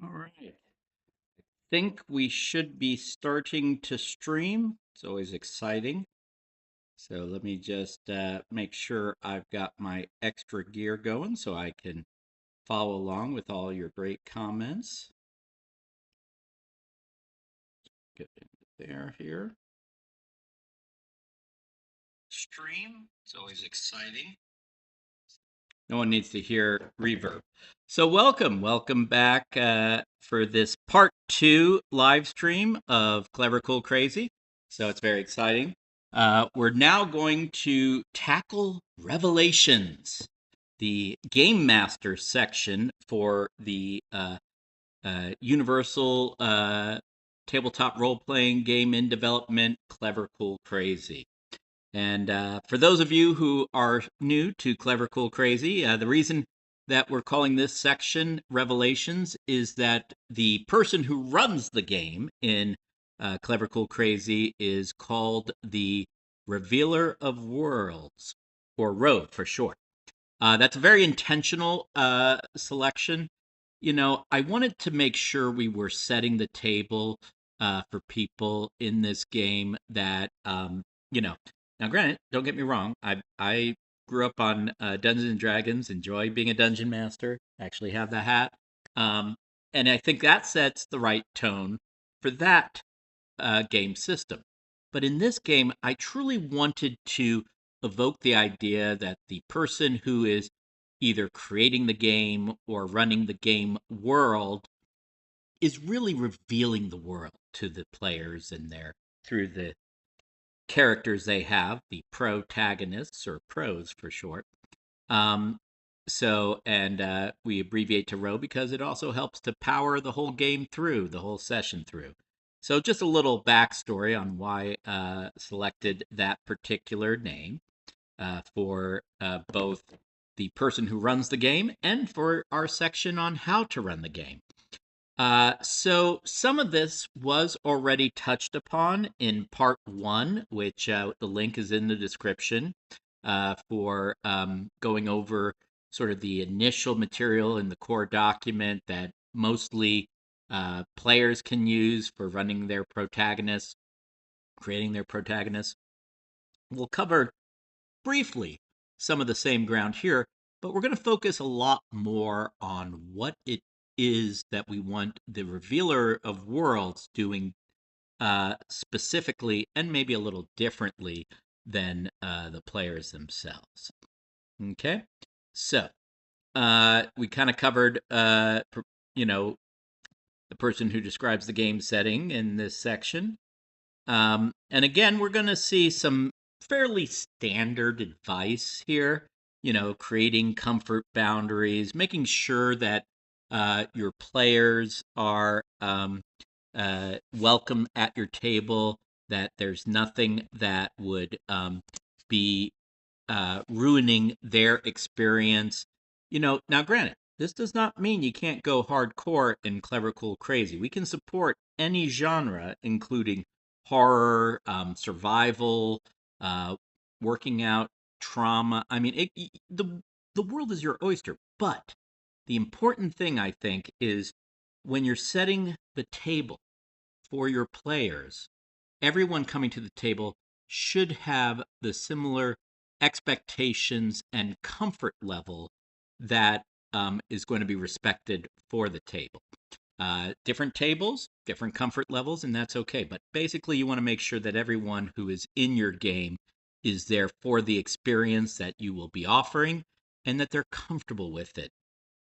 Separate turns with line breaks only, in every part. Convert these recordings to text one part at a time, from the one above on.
All right. Think we should be starting to stream. It's always exciting. So let me just make sure I've got my extra gear going so I can follow along with all your great comments. Get into there here. Stream. It's always exciting. No one needs to hear reverb. So welcome back for this part 2 live stream of Clever Cool Crazy. So it's very exciting. We're now going to tackle Revelations, the Game Master section for the Universal tabletop role-playing game in development, Clever Cool Crazy. And for those of you who are new to Clever Cool Crazy, the reason that we're calling this section Revelations is that the person who runs the game in Clever Cool Crazy is called the Revealer of Worlds, or Rogue for short. That's a very intentional selection. You know, I wanted to make sure we were setting the table for people in this game that, you know, now granted, don't get me wrong, I grew up on Dungeons and Dragons, enjoy being a dungeon master, actually have the hat. Um, and I think that sets the right tone for that game system. But in this game, I truly wanted to evoke the idea that the person who is either creating the game or running the game world is really revealing the world to the players and their through the characters they have, the protagonists or pros for short. Um, and we abbreviate to row because it also helps to power the whole game through, the whole session through. So just a little backstory on why selected that particular name for both the person who runs the game and for our section on how to run the game. So some of this was already touched upon in part 1, which the link is in the description for going over sort of the initial material in the core document that mostly players can use for running their protagonists, creating their protagonists. We'll cover briefly some of the same ground here, but we're going to focus a lot more on what it is that we want the Revealer of Worlds doing specifically and maybe a little differently than the players themselves. Okay, so we kind of covered, you know, the person who describes the game setting in this section. And again, we're going to see some fairly standard advice here, you know, creating comfort boundaries, making sure that your players are welcome at your table, that there's nothing that would be ruining their experience. You know, now granted, this does not mean you can't go hardcore in Clever Cool Crazy. We can support any genre, including horror, survival, uh, working out, trauma. I mean, the world is your oyster. But the important thing, I think, is when you're setting the table for your players, everyone coming to the table should have the similar expectations and comfort level that is going to be respected for the table. Different tables, different comfort levels, and that's okay. But basically, you want to make sure that everyone who is in your game is there for the experience that you will be offering and that they're comfortable with it.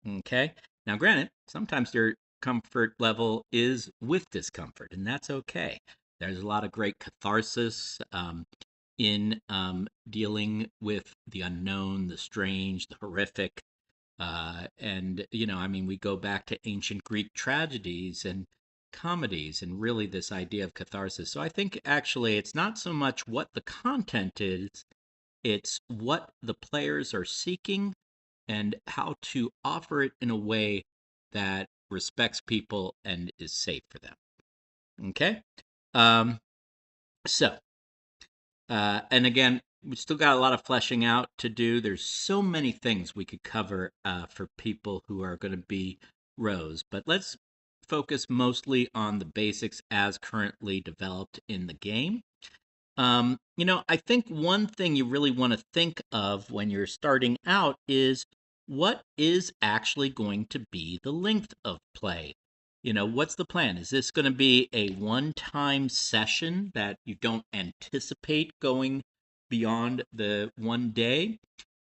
Okay. Now, granted, sometimes their comfort level is with discomfort, and that's okay. There's a lot of great catharsis in dealing with the unknown, the strange, the horrific. And, you know, I mean, we go back to ancient Greek tragedies and comedies and really this idea of catharsis. So I think actually it's not so much what the content is, it's what the players are seeking and how to offer it in a way that respects people and is safe for them. Okay? Um, so, and again, we still got a lot of fleshing out to do. There's so many things we could cover for people who are going to be rows, but let's focus mostly on the basics as currently developed in the game. I think one thing you really want to think of when you're starting out is what is actually going to be the length of play? What's the plan? Is this going to be a one-time session that you don't anticipate going beyond the one day?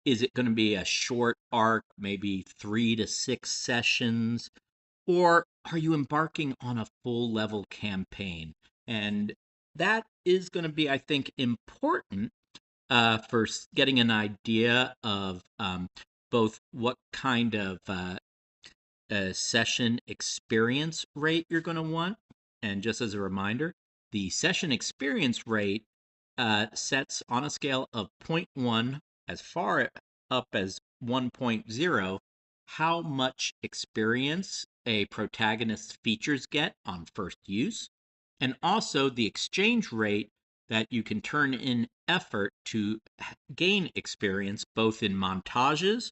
Is it going to be a short arc, maybe 3 to 6 sessions? Or are you embarking on a full level campaign? And that is going to be, I think, important for getting an idea of both what kind of session experience rate you're going to want. And just as a reminder, the session experience rate sets on a scale of zero point 0.1 as far up as 1.0 how much experience a protagonist's features get on first use, and also the exchange rate that you can turn in effort to gain experience both in montages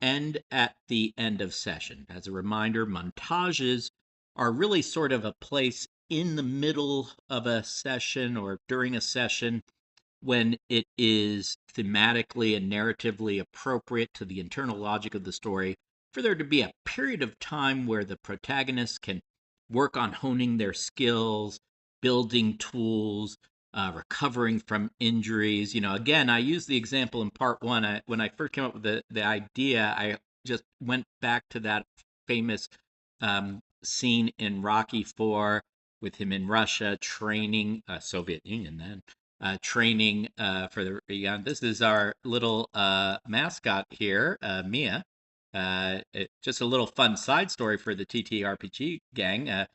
and at the end of session. As a reminder, montages are really sort of a place in the middle of a session or during a session when it is thematically and narratively appropriate to the internal logic of the story for there to be a period of time where the protagonist can work on honing their skills, building tools, recovering from injuries. Again, I used the example in part one. When I first came up with the idea, I just went back to that famous scene in Rocky IV with him in Russia training, Soviet Union then, training for the young. This is our little mascot here, Mia. Just a little fun side story for the TTRPG gang.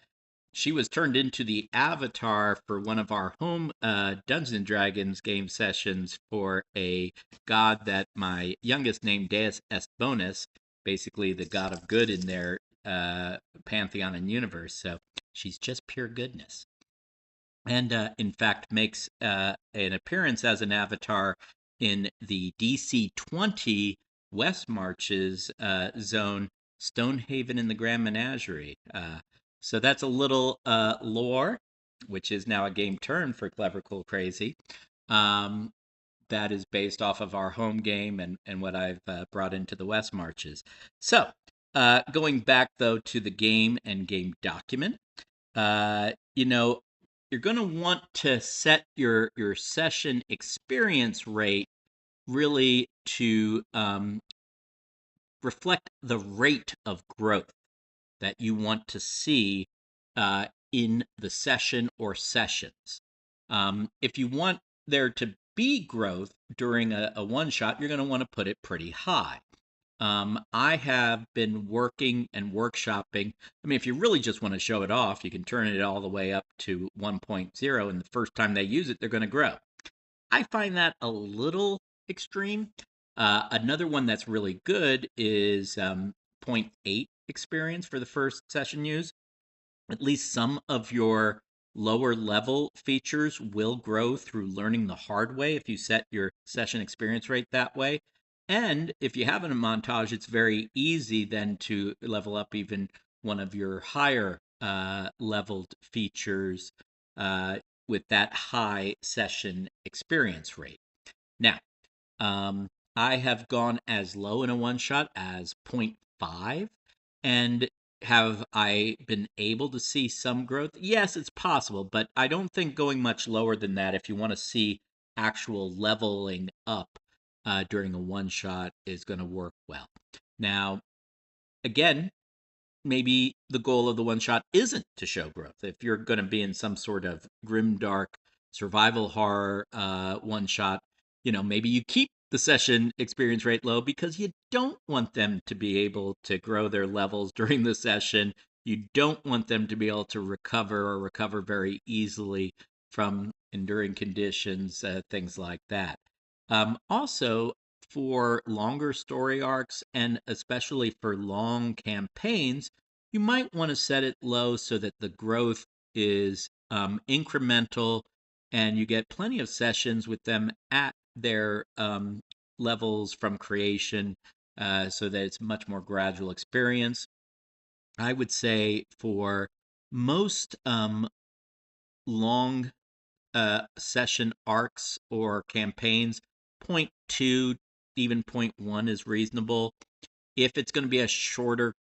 She was turned into the avatar for one of our home Dungeons and Dragons game sessions for a god that my youngest named Deus Est Bonus, basically the god of good in their pantheon and universe. So she's just pure goodness. And in fact makes an appearance as an avatar in the DC 20 West Marches zone, Stonehaven in the Grand Menagerie. So that's a little lore, which is now a game turn for Clever Cool Crazy. That is based off of our home game and what I've brought into the West Marches. So going back, though, to the game and game document, you're going to want to set your session experience rate really to reflect the rate of growth that you want to see in the session or sessions. If you want there to be growth during a one shot, you're going to want to put it pretty high. I have been working and workshopping. I mean, if you really just want to show it off, you can turn it all the way up to 1.0, and the first time they use it, they're going to grow. I find that a little extreme. Another one that's really good is 0.8 experience for the first session use. At least some of your lower level features will grow through learning the hard way if you set your session experience rate that way. And if you have a montage, it's very easy then to level up even one of your higher leveled features with that high session experience rate. Now, I have gone as low in a one shot as 0.5. And have I been able to see some growth? Yes, it's possible, but I don't think going much lower than that if you want to see actual leveling up during a one shot is going to work well. Now, again, maybe the goal of the one shot isn't to show growth. If you're going to be in some sort of grimdark survival horror one shot, maybe you keep the session experience rate low because you don't want them to be able to grow their levels during the session. You don't want them to be able to recover very easily from enduring conditions, things like that. Also, for longer story arcs and especially for long campaigns, you might want to set it low so that the growth is incremental and you get plenty of sessions with them at their levels from creation so that it's much more gradual experience. I would say for most long session arcs or campaigns, point two, even point one is reasonable. If it's going to be a shorter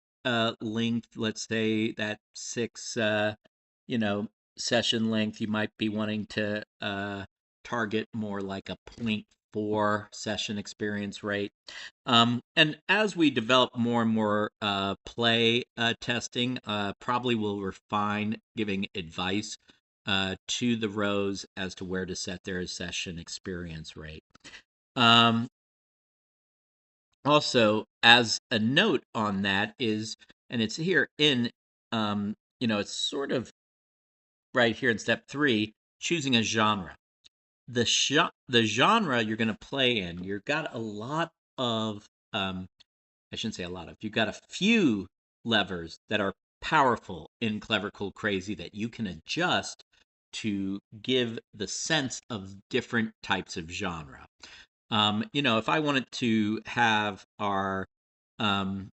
length, let's say that six, you know, session length, you might be wanting to target more like a point four session experience rate. And as we develop more and more play testing, probably will refine giving advice to the rows as to where to set their session experience rate. Um, Also, as a note on that is, and it's here in, it's sort of right here in step three, choosing a genre. The genre you're going to play in, you've got a lot of, I shouldn't say a lot of, you've got a few levers that are powerful in Clever Cool Crazy that you can adjust to give the sense of different types of genre. If I wanted to have our um,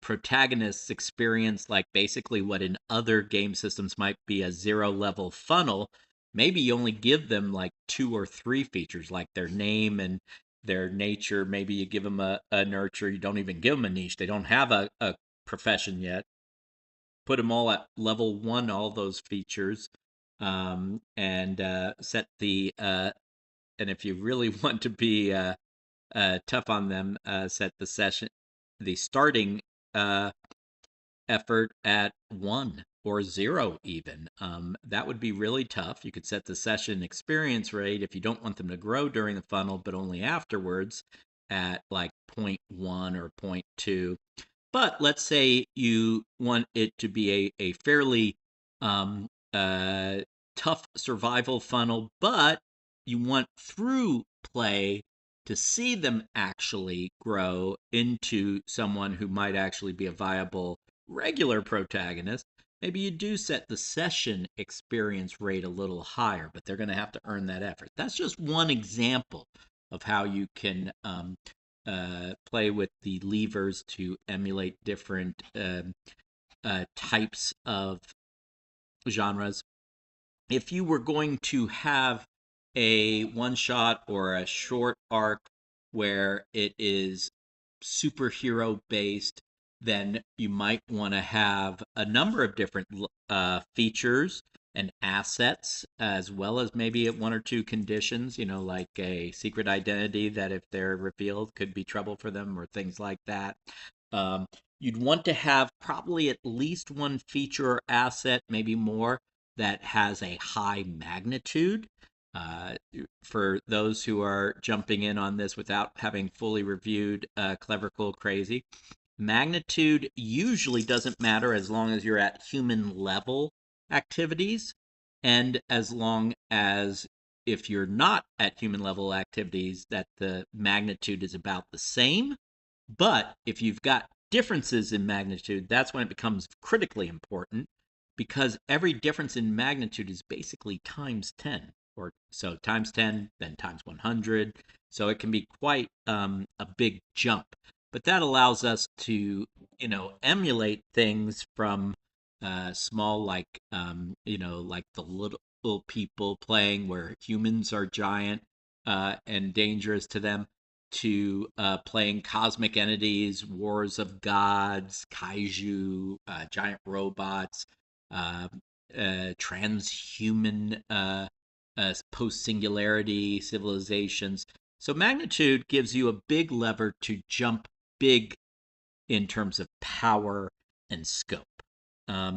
protagonists experience like basically what in other game systems might be a zero level funnel, maybe you only give them like two or three features, like their name and their nature. Maybe you give them a nurture. You don't even give them a niche. They don't have a profession yet. Put them all at level one, all those features, and set the and if you really want to be tough on them, set the starting effort at one or zero, even. That would be really tough. You could set the session experience rate if you don't want them to grow during the funnel, but only afterwards at like 0.1 or 0.2. But let's say you want it to be a fairly um, uh, tough survival funnel, but you want through play to see them actually grow into someone who might actually be a viable regular protagonist. Maybe you do set the session experience rate a little higher, but they're going to have to earn that effort. That's just one example of how you can play with the levers to emulate different types of genres. If you were going to have a one shot or a short arc where it is superhero based, then you might want to have a number of different features and assets, as well as maybe one or two conditions, like a secret identity that if they're revealed could be trouble for them or things like that. Um, you'd want to have probably at least one feature or asset, maybe more, that has a high magnitude. Uh, for those who are jumping in on this without having fully reviewed Clever Cool Crazy, magnitude usually doesn't matter as long as you're at human level activities, and as long as if you're not at human level activities, that the magnitude is about the same. But if you've got differences in magnitude, that's when it becomes critically important because every difference in magnitude is basically times 10. Or so times 10, then times 100. So it can be quite a big jump. But that allows us to, emulate things from small, like the little people playing where humans are giant and dangerous to them, to playing cosmic entities, wars of gods, kaiju, giant robots, uh, transhuman post singularity civilizations. So magnitude gives you a big lever to jump big in terms of power and scope.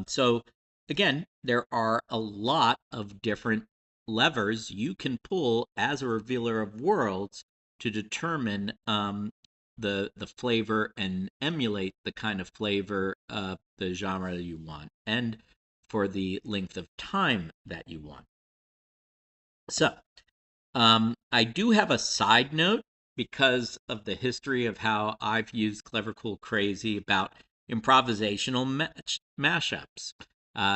So again, there are a lot of different levers you can pull as a revealer of worlds to determine the flavor and emulate the kind of flavor of the genre you want, and for the length of time that you want. So, I do have a side note because of the history of how I've used Clever Cool Crazy about improvisational mashups.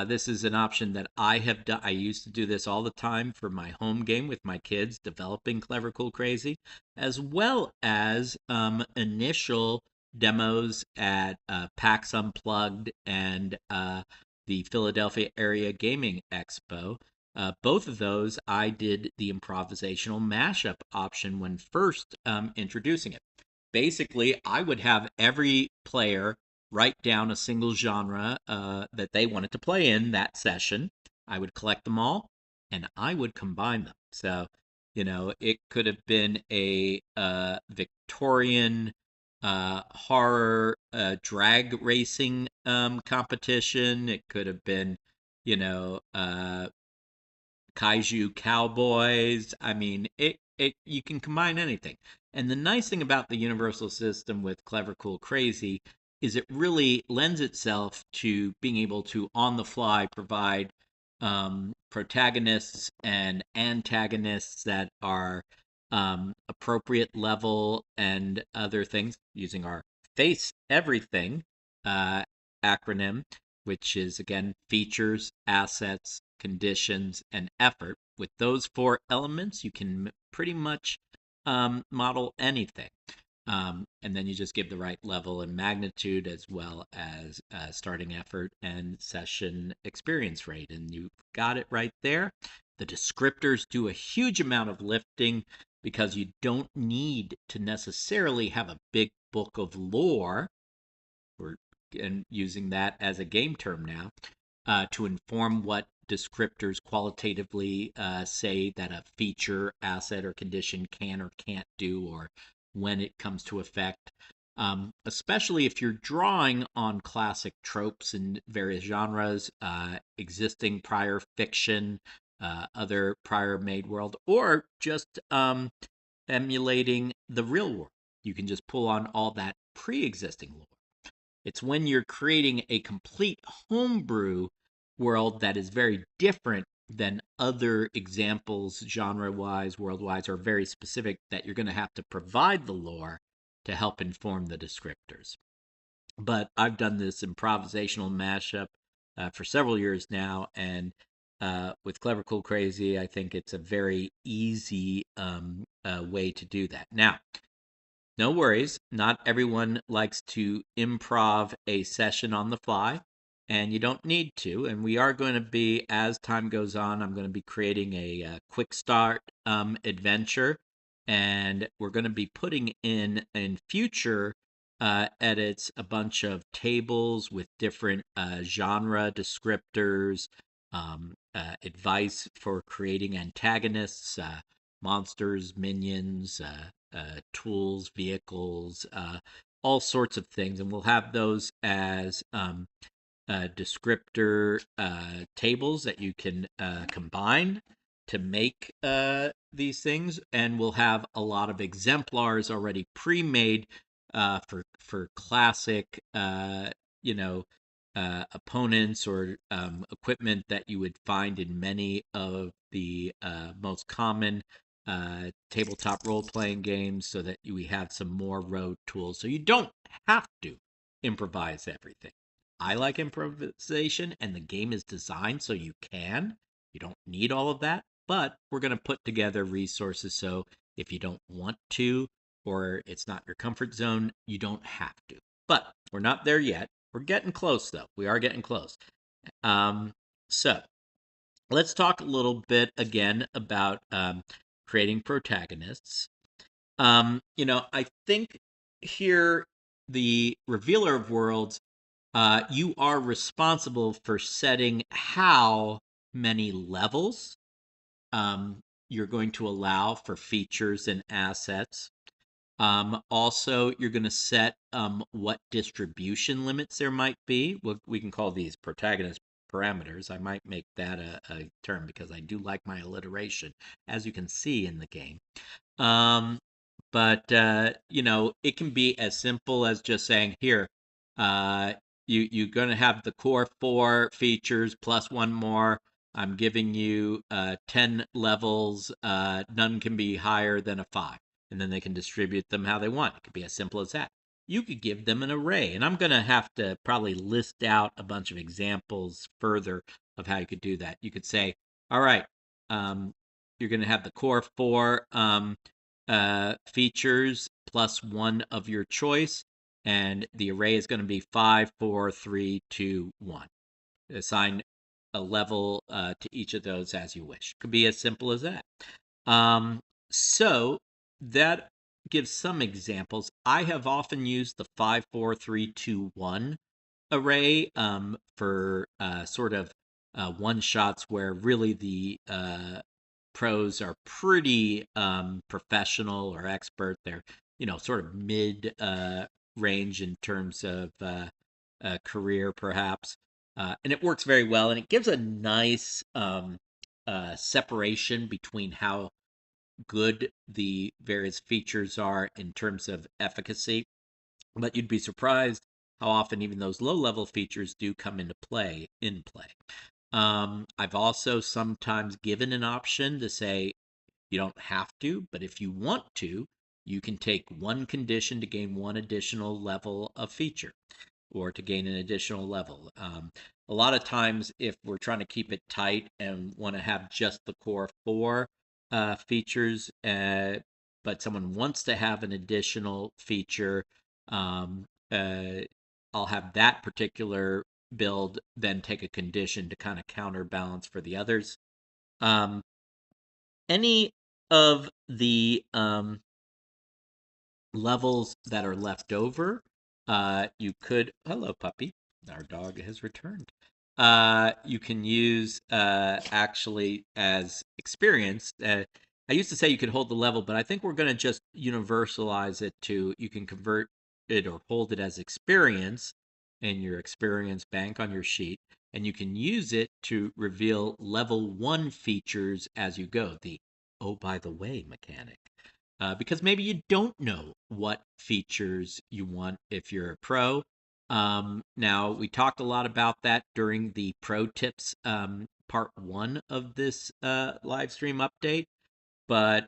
This is an option that I have done. I used to do this all the time for my home game with my kids, developing Clever Cool Crazy, as well as initial demos at PAX Unplugged and the Philadelphia Area Gaming Expo. Both of those, I did the improvisational mashup option when first introducing it. Basically, I would have every player write down a single genre that they wanted to play in that session. I would collect them all and I would combine them. So, it could have been a Victorian horror drag racing competition. It could have been, kaiju cowboys. I mean, it you can combine anything. And the nice thing about the Universal system with Clever Cool Crazy is it really lends itself to being able to on the fly provide protagonists and antagonists that are appropriate level and other things using our face everything uh, acronym, which is again features, assets, conditions, and effort. With those four elements, you can pretty much model anything. And then you just give the right level and magnitude as well as starting effort and session experience rate. And you've got it right there. The descriptors do a huge amount of lifting because you don't need to necessarily have a big book of lore, and using that as a game term now, to inform what descriptors qualitatively say that a feature, asset, or condition can or can't do, or when it comes to effect. Especially if you're drawing on classic tropes in various genres, existing prior fiction, other prior made world, or just emulating the real world. You can just pull on all that pre existing lore. It's when you're creating a complete homebrew world that is very different than other examples, genre wise, world wise, or very specific, that you're going to have to provide the lore to help inform the descriptors. But I've done this improvisational mashup for several years now, and with Clever Cool Crazy, I think it's a very easy way to do that. Now, no worries. Not everyone likes to improv a session on the fly, and you don't need to. And we are going to be, as time goes on, I'm going to be creating a quick start adventure, and we're going to be putting in future edits a bunch of tables with different genre descriptors, advice for creating antagonists, monsters, minions, tools, vehicles, all sorts of things. And we'll have those as descriptor tables that you can combine to make these things. And we'll have a lot of exemplars already pre-made for classic, opponents or equipment that you would find in many of the most common tabletop role playing games, so that we have some more road tools so you don't have to improvise everything. I like improvisation, and the game is designed so you can. You don't need all of that, but we're going to put together resources so if you don't want to or it's not your comfort zone, you don't have to. But we're not there yet. We're getting close, though. We are getting close. So let's talk a little bit again about creating protagonists. I think here, the Revealer of Worlds, you are responsible for setting how many levels you're going to allow for features and assets. Also, you're going to set what distribution limits there might be. We can call these protagonist parameters. I might make that a term because I do like my alliteration, as you can see in the game. But it can be as simple as just saying, here, you're going to have the core 4 features plus one more. I'm giving you 10 levels. None can be higher than a 5. And then they can distribute them how they want. It could be as simple as that. You could give them an array. And I'm going to have to probably list out a bunch of examples further of how you could do that. You could say, all right, you're going to have the core 4 features plus one of your choice. and the array is going to be 5, 4, 3, 2, 1. Assign a level to each of those as you wish. Could be as simple as that. So that gives some examples. I have often used the 5, 4, 3, 2, 1 array for sort of one shots where really the pros are pretty professional or expert. They're sort of mid range in terms of career, perhaps, and it works very well. And it gives a nice separation between how good the various features are in terms of efficacy. But you'd be surprised how often even those low level features do come into play in play. I've also sometimes given an option to say you don't have to, but if you want to, you can take one condition to gain one additional level of feature or to gain an additional level. A lot of times, if we're trying to keep it tight and want to have just the core 4 features, but someone wants to have an additional feature, um, I'll have that particular build then take a condition to kind of counterbalance for the others. Any of the levels that are left over, you could. Hello, puppy. Our dog has returned. You can use actually as experience. I used to say you could hold the level, but I think we're going to just universalize it to you can convert it or hold it as experience in your experience bank on your sheet, and you can use it to reveal level 1 features as you go. The oh, by the way mechanic. Because maybe you don't know what features you want if you're a pro. Now, we talked a lot about that during the Pro Tips part 1 of this live stream update. But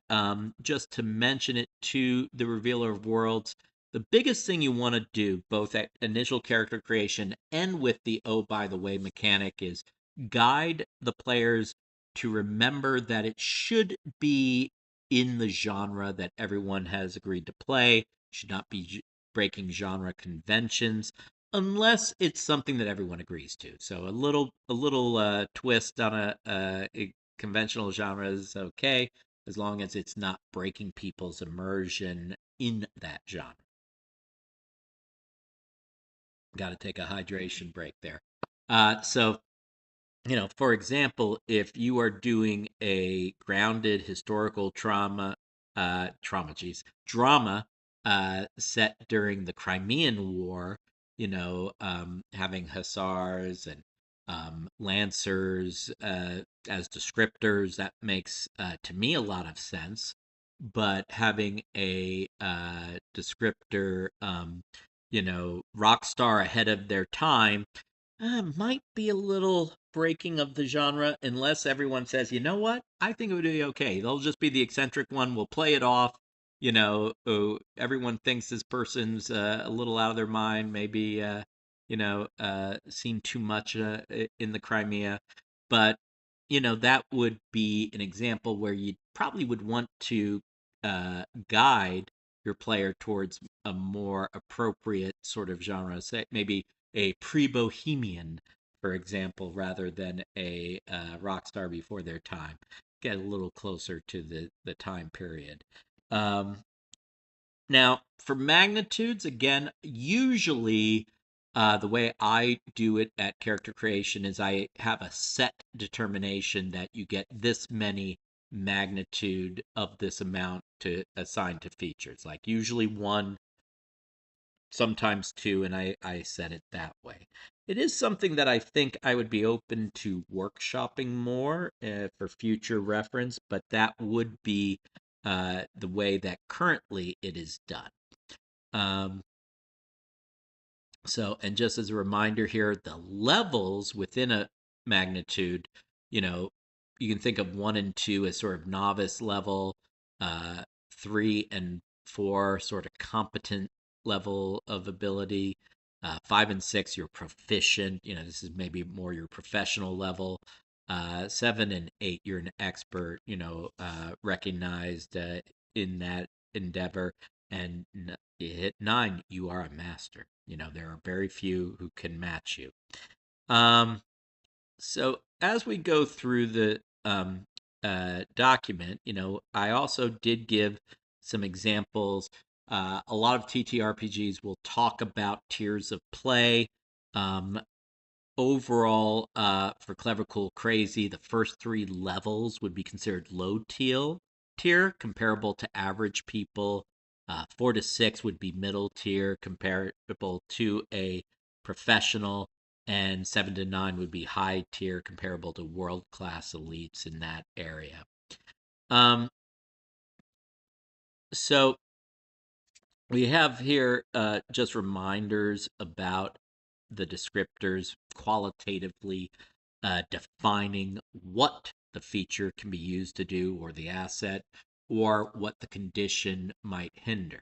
just to mention it to the Revealer of Worlds, the biggest thing you want to do, both at initial character creation and with the oh, by the way mechanic, is guide the players to remember that it should be in the genre that everyone has agreed to play, should not be breaking genre conventions unless it's something that everyone agrees to. So a little twist on a conventional genre is okay, as long as it's not breaking people's immersion in that genre. Got to take a hydration break there. So, for example, if you are doing a grounded historical drama set during the Crimean War, having hussars and lancers as descriptors, that makes to me a lot of sense. But having a descriptor, rock star ahead of their time, might be a little breaking of the genre unless everyone says, you know what? I think it would be okay. They'll just be the eccentric one. We'll play it off. Everyone thinks this person's a little out of their mind, maybe, seen too much in the Crimea. But, that would be an example where you probably would want to guide your player towards a more appropriate sort of genre. Say maybe a pre-bohemian, for example, rather than a rock star before their time. Get a little closer to the time period. Now, for magnitudes, again, usually the way I do it at character creation is I have a set determination that you get this many magnitude of this amount to assign to features, like usually 1, sometimes 2, and I set it that way. It is something that I think I would be open to workshopping more for future reference, but that would be the way that currently it is done. And just as a reminder here, the levels within a magnitude, you can think of 1 and 2 as sort of novice level, 3 and 4 sort of competent level of ability, 5 and 6 you're proficient. This is maybe more your professional level. 7 and 8 you're an expert, recognized in that endeavor. And You hit 9, you are a master. There are very few who can match you. Um, so as we go through the document, I also did give some examples. A lot of TTRPGs will talk about tiers of play. Um, Overall, for Clever Cool Crazy, the first 3 levels would be considered low tier, comparable to average people. 4 to 6 would be middle tier, comparable to a professional, and 7 to 9 would be high tier, comparable to world class elites in that area. So we have here just reminders about the descriptors qualitatively defining what the feature can be used to do, or the asset, or what the condition might hinder.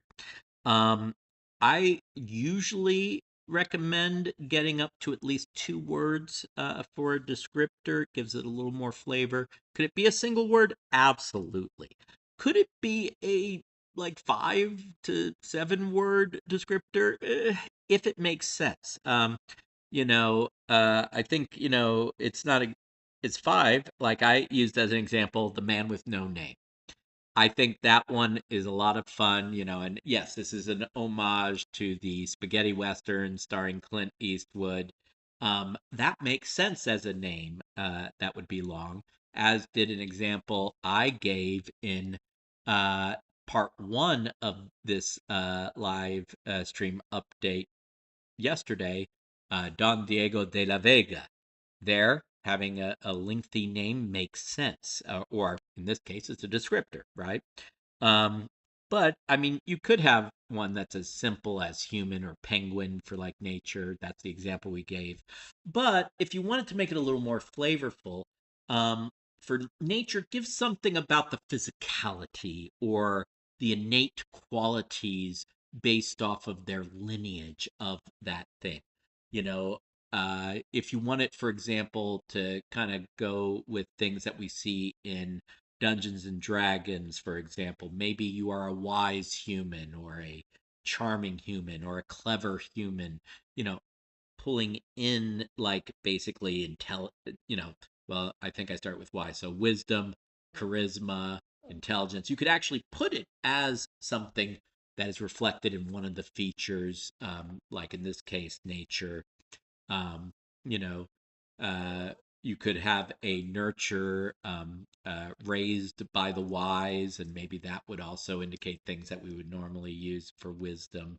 I usually recommend getting up to at least 2 words for a descriptor. It gives it a little more flavor. Could it be a single word? Absolutely. Could it be a 5 to 7 word descriptor? If it makes sense. I think, it's 5. Like I used as an example, The Man with No Name. I think that one is a lot of fun, and yes, this is an homage to the spaghetti western starring Clint Eastwood. That makes sense as a name that would be long, as did an example I gave in uh, part 1 of this live stream update yesterday, Don Diego de la Vega. There, having a lengthy name makes sense, or in this case, it's a descriptor, right? Um, but I mean, you could have one that's as simple as human or penguin for like nature. That's the example we gave. But if you wanted to make it a little more flavorful, um, for nature, give something about the physicality or the innate qualities based off of their lineage of that thing. You know, if you want it, for example, to kind of go with things that we see in Dungeons and Dragons, for example, maybe you are a wise human or a charming human or a clever human, you know, pulling in like basically well, I think I start with wise. So wisdom, charisma, intelligence. You could actually put it as something that is reflected in one of the features, like in this case, nature. um, you know, uh, you could have a nurture raised by the wise, and maybe that would also indicate things that we would normally use for wisdom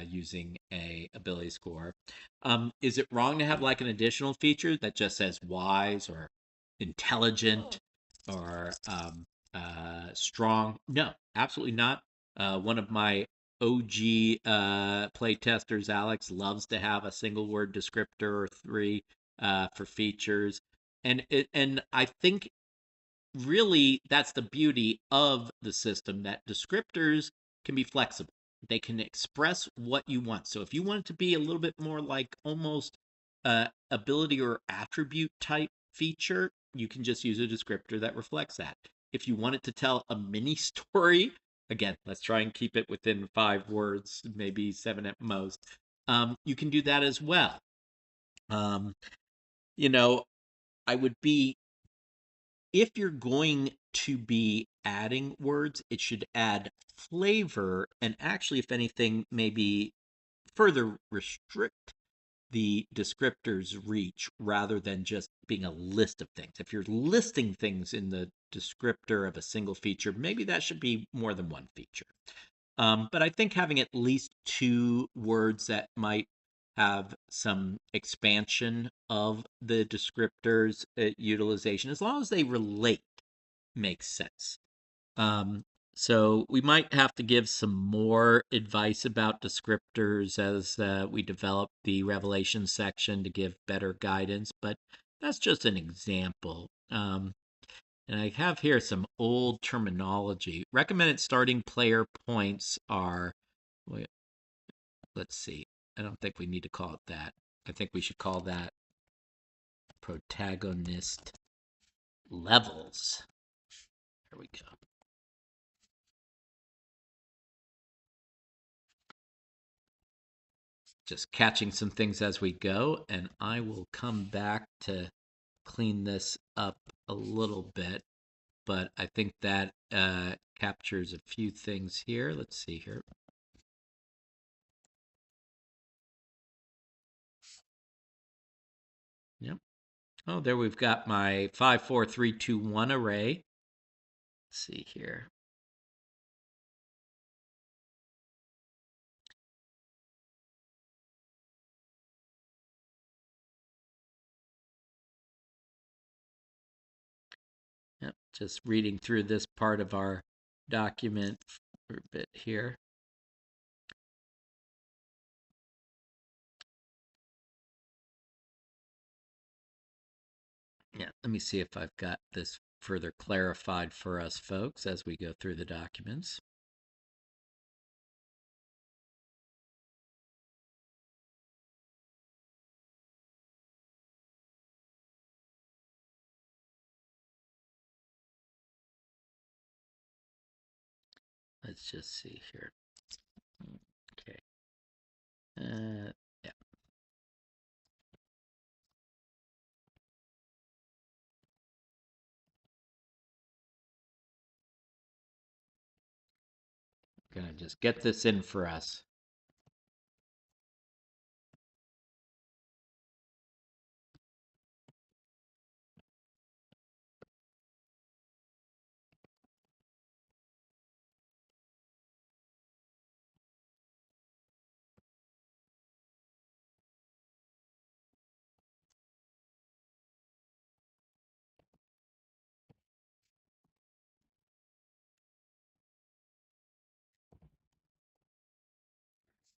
using a ability score. Is it wrong to have like an additional feature that just says wise or intelligent or strong? No, absolutely not. One of my OG play testers, Alex, loves to have a single word descriptor or 3 for features, and I think really that's the beauty of the system, that descriptors can be flexible. They can express what you want. So if you want it to be a little bit more like almost ability or attribute type feature, you can just use a descriptor that reflects that. If you want it to tell a mini story, again, let's try and keep it within 5 words, maybe 7 at most. You can do that as well. Um, you know, I would be if you're going to be adding words, it should add flavor and actually, if anything, maybe further restrict the descriptor's reach rather than just being a list of things. If you're listing things in the descriptor of a single feature, maybe that should be more than one feature. But I think having at least 2 words that might have some expansion of the descriptors utilization, as long as they relate, makes sense. Um, so we might have to give some more advice about descriptors as we develop the Revelation section to give better guidance, but that's just an example. And I have here some old terminology. Recommended starting player points are, wait, let's see. I don't think we need to call it that. I think we should call that protagonist levels. There we go. just catching some things as we go, and I will come back to clean this up a little bit, but I think that captures a few things here. Let's see here. Yep. Oh, there we've got my 5, 4, 3, 2, 1 array. Let's see here. Yep, just reading through this part of our document for a bit here. Yeah, let me see if I've got this further clarified for us folks as we go through the documents. Let's just see here. Okay. Yeah. Gonna just get this in for us.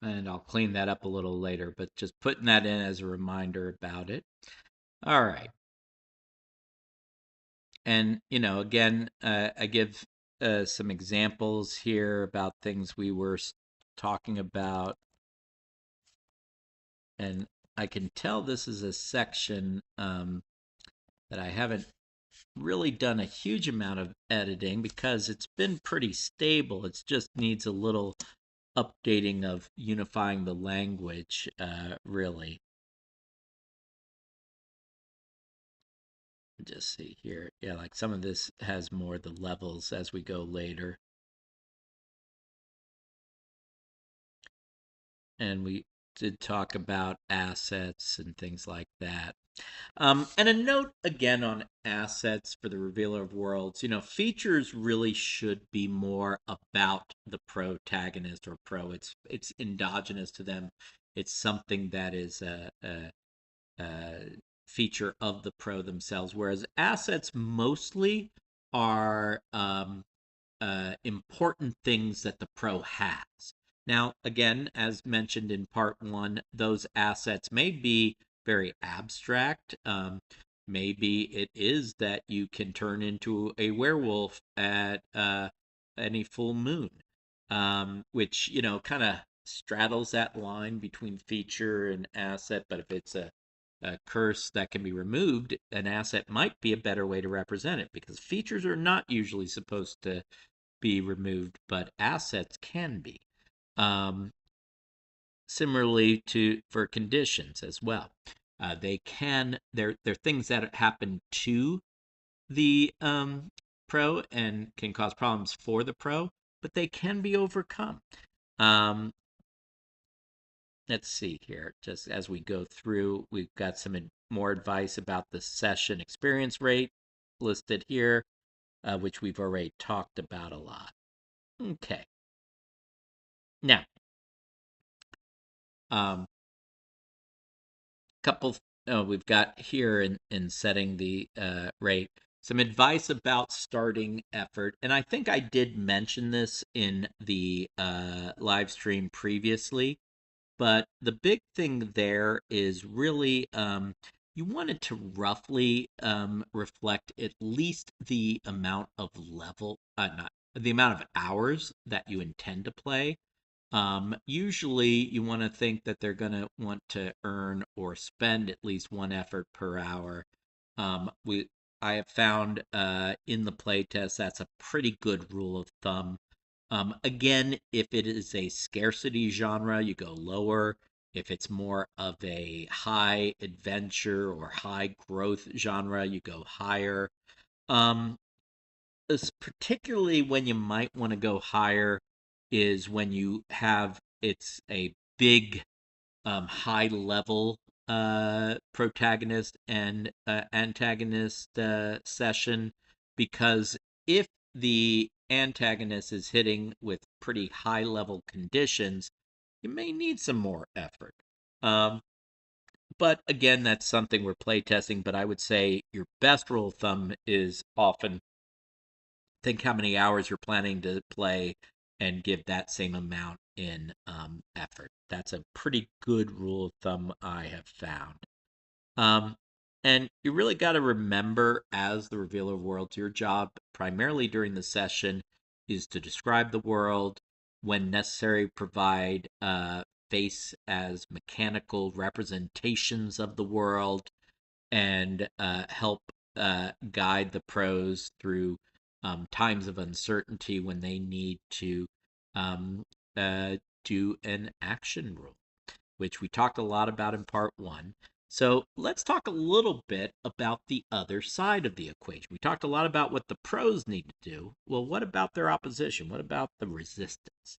And I'll clean that up a little later, but just putting that in as a reminder about it. All right. And, again, I give some examples here about things we were talking about. And I can tell this is a section that I haven't really done a huge amount of editing because it's been pretty stable. It just needs a little updating of unifying the language, really. Just see here. Yeah, like some of this has more the levels as we go later. And we did talk about assets and things like that. And a note again on assets for the Revealer of Worlds. Features really should be more about the protagonist or pro. It's endogenous to them. It's something that is a feature of the pro themselves. Whereas assets mostly are important things that the pro has. Now, again, as mentioned in part one, those assets may be very abstract. Maybe it is that you can turn into a werewolf at any full moon, which, kind of straddles that line between feature and asset. But if it's a curse that can be removed, an asset might be a better way to represent it because features are not usually supposed to be removed, but assets can be. Similarly to for conditions as well. They're things that happen to the pro and can cause problems for the pro, but they can be overcome. Let's see here. Just as we go through, we've got some more advice about the session experience rate listed here, which we've already talked about a lot. Okay. Now, couple we've got here in setting the rate some advice about starting effort, and I think I did mention this in the live stream previously, but the big thing there is really you want it to roughly reflect at least the amount of level not the amount of hours that you intend to play. Usually, you want to think that they're going to want to earn or spend at least one effort per hour. I have found in the playtest that's a pretty good rule of thumb. Again, if it is a scarcity genre, you go lower. If it's more of a high adventure or high growth genre, you go higher. Um, Particularly when you might want to go higher is when you have it's a big high level protagonist and antagonist session, because if the antagonist is hitting with pretty high level conditions, you may need some more effort. Um, but again, that's something we're playtesting. But I would say your best rule of thumb is often think how many hours you're planning to play and give that same amount in effort. That's a pretty good rule of thumb I have found. Um, and you really got to remember, as the revealer of worlds, your job primarily during the session is to describe the world, when necessary, provide face as mechanical representations of the world, and help guide the pros through times of uncertainty when they need to um, uh, do an action rule, which we talked a lot about in part one. So let's talk a little bit about the other side of the equation. We talked a lot about what the pros need to do. Well, what about their opposition? What about the resistance?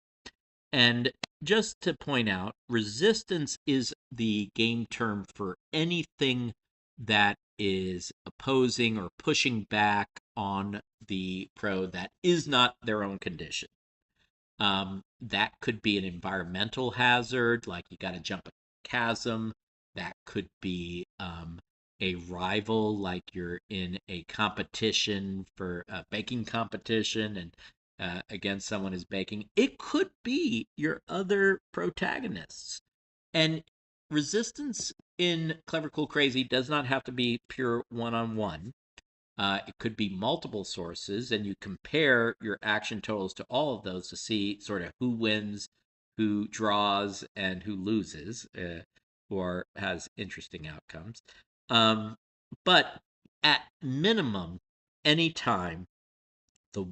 And just to point out, resistance is the game term for anything that is opposing or pushing back on the pro that is not their own condition. That could be an environmental hazard, like you got to jump a chasm. That could be a rival, like you're in a competition for a baking competition and against someone who's baking. It could be your other protagonists. And resistance in Clever Cool Crazy does not have to be pure one on one. It could be multiple sources, and you compare your action totals to all of those to see sort of who wins, who draws, and who loses, or has interesting outcomes. Um, but at minimum, anytime the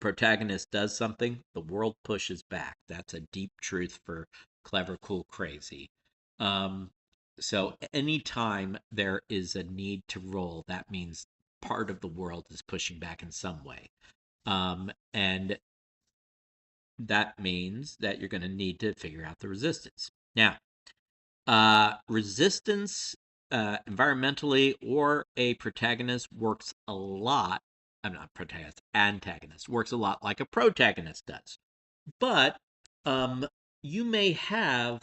protagonist does something, the world pushes back. That's a deep truth for Clever Cool Crazy. Um, so anytime there is a need to roll, that means part of the world is pushing back in some way. And that means that you're going to need to figure out the resistance. Now, resistance environmentally or a protagonist works a lot. I'm not protagonist, antagonist works a lot like a protagonist does. But um, you may have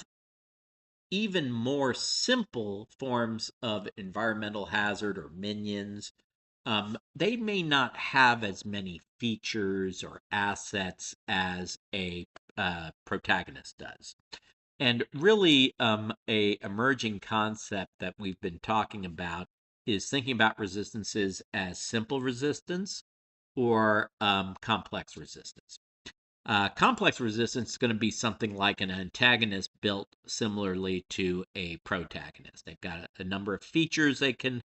even more simple forms of environmental hazard or minions. They may not have as many features or assets as a protagonist does. And really, a emerging concept that we've been talking about is thinking about resistances as simple resistance or complex resistance. Complex resistance is going to be something like an antagonist built similarly to a protagonist. They've got a number of features they can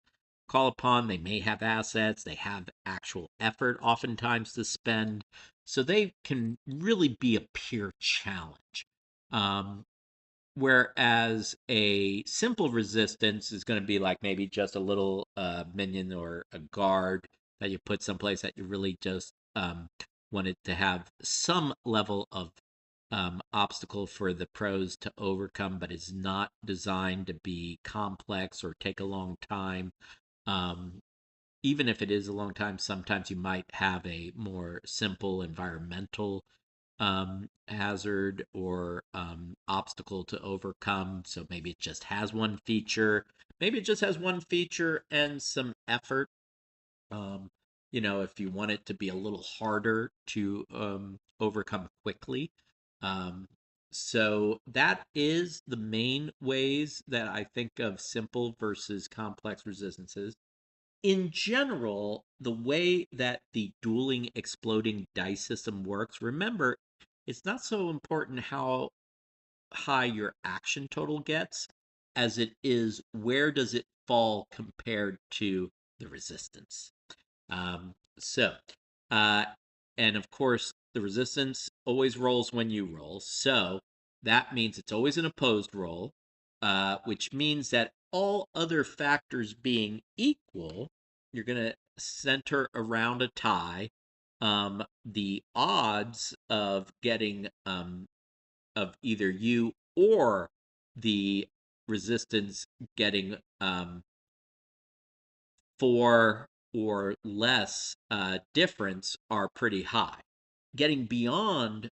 call upon. They may have assets. They have actual effort oftentimes to spend. So they can really be a pure challenge. Um, Whereas a simple resistance is going to be like maybe just a little minion or a guard that you put someplace that you really just wanted to have some level of obstacle for the pros to overcome, but is not designed to be complex or take a long time. Um, Even if it is a long time, sometimes you might have a more simple environmental hazard or obstacle to overcome. So maybe it just has one feature. Maybe it just has one feature and some effort. Um, if you want it to be a little harder to overcome quickly. Um, so that is the main ways that I think of simple versus complex resistances. In general, the way that the dueling exploding dice system works, remember, it's not so important how high your action total gets as it is where does it fall compared to the resistance. So, uh, and of course, the resistance always rolls when you roll. So, that means it's always an opposed roll, which means that all other factors being equal, you're going to center around a tie. The odds of getting of either you or the resistance getting 4 or less difference are pretty high. Getting beyond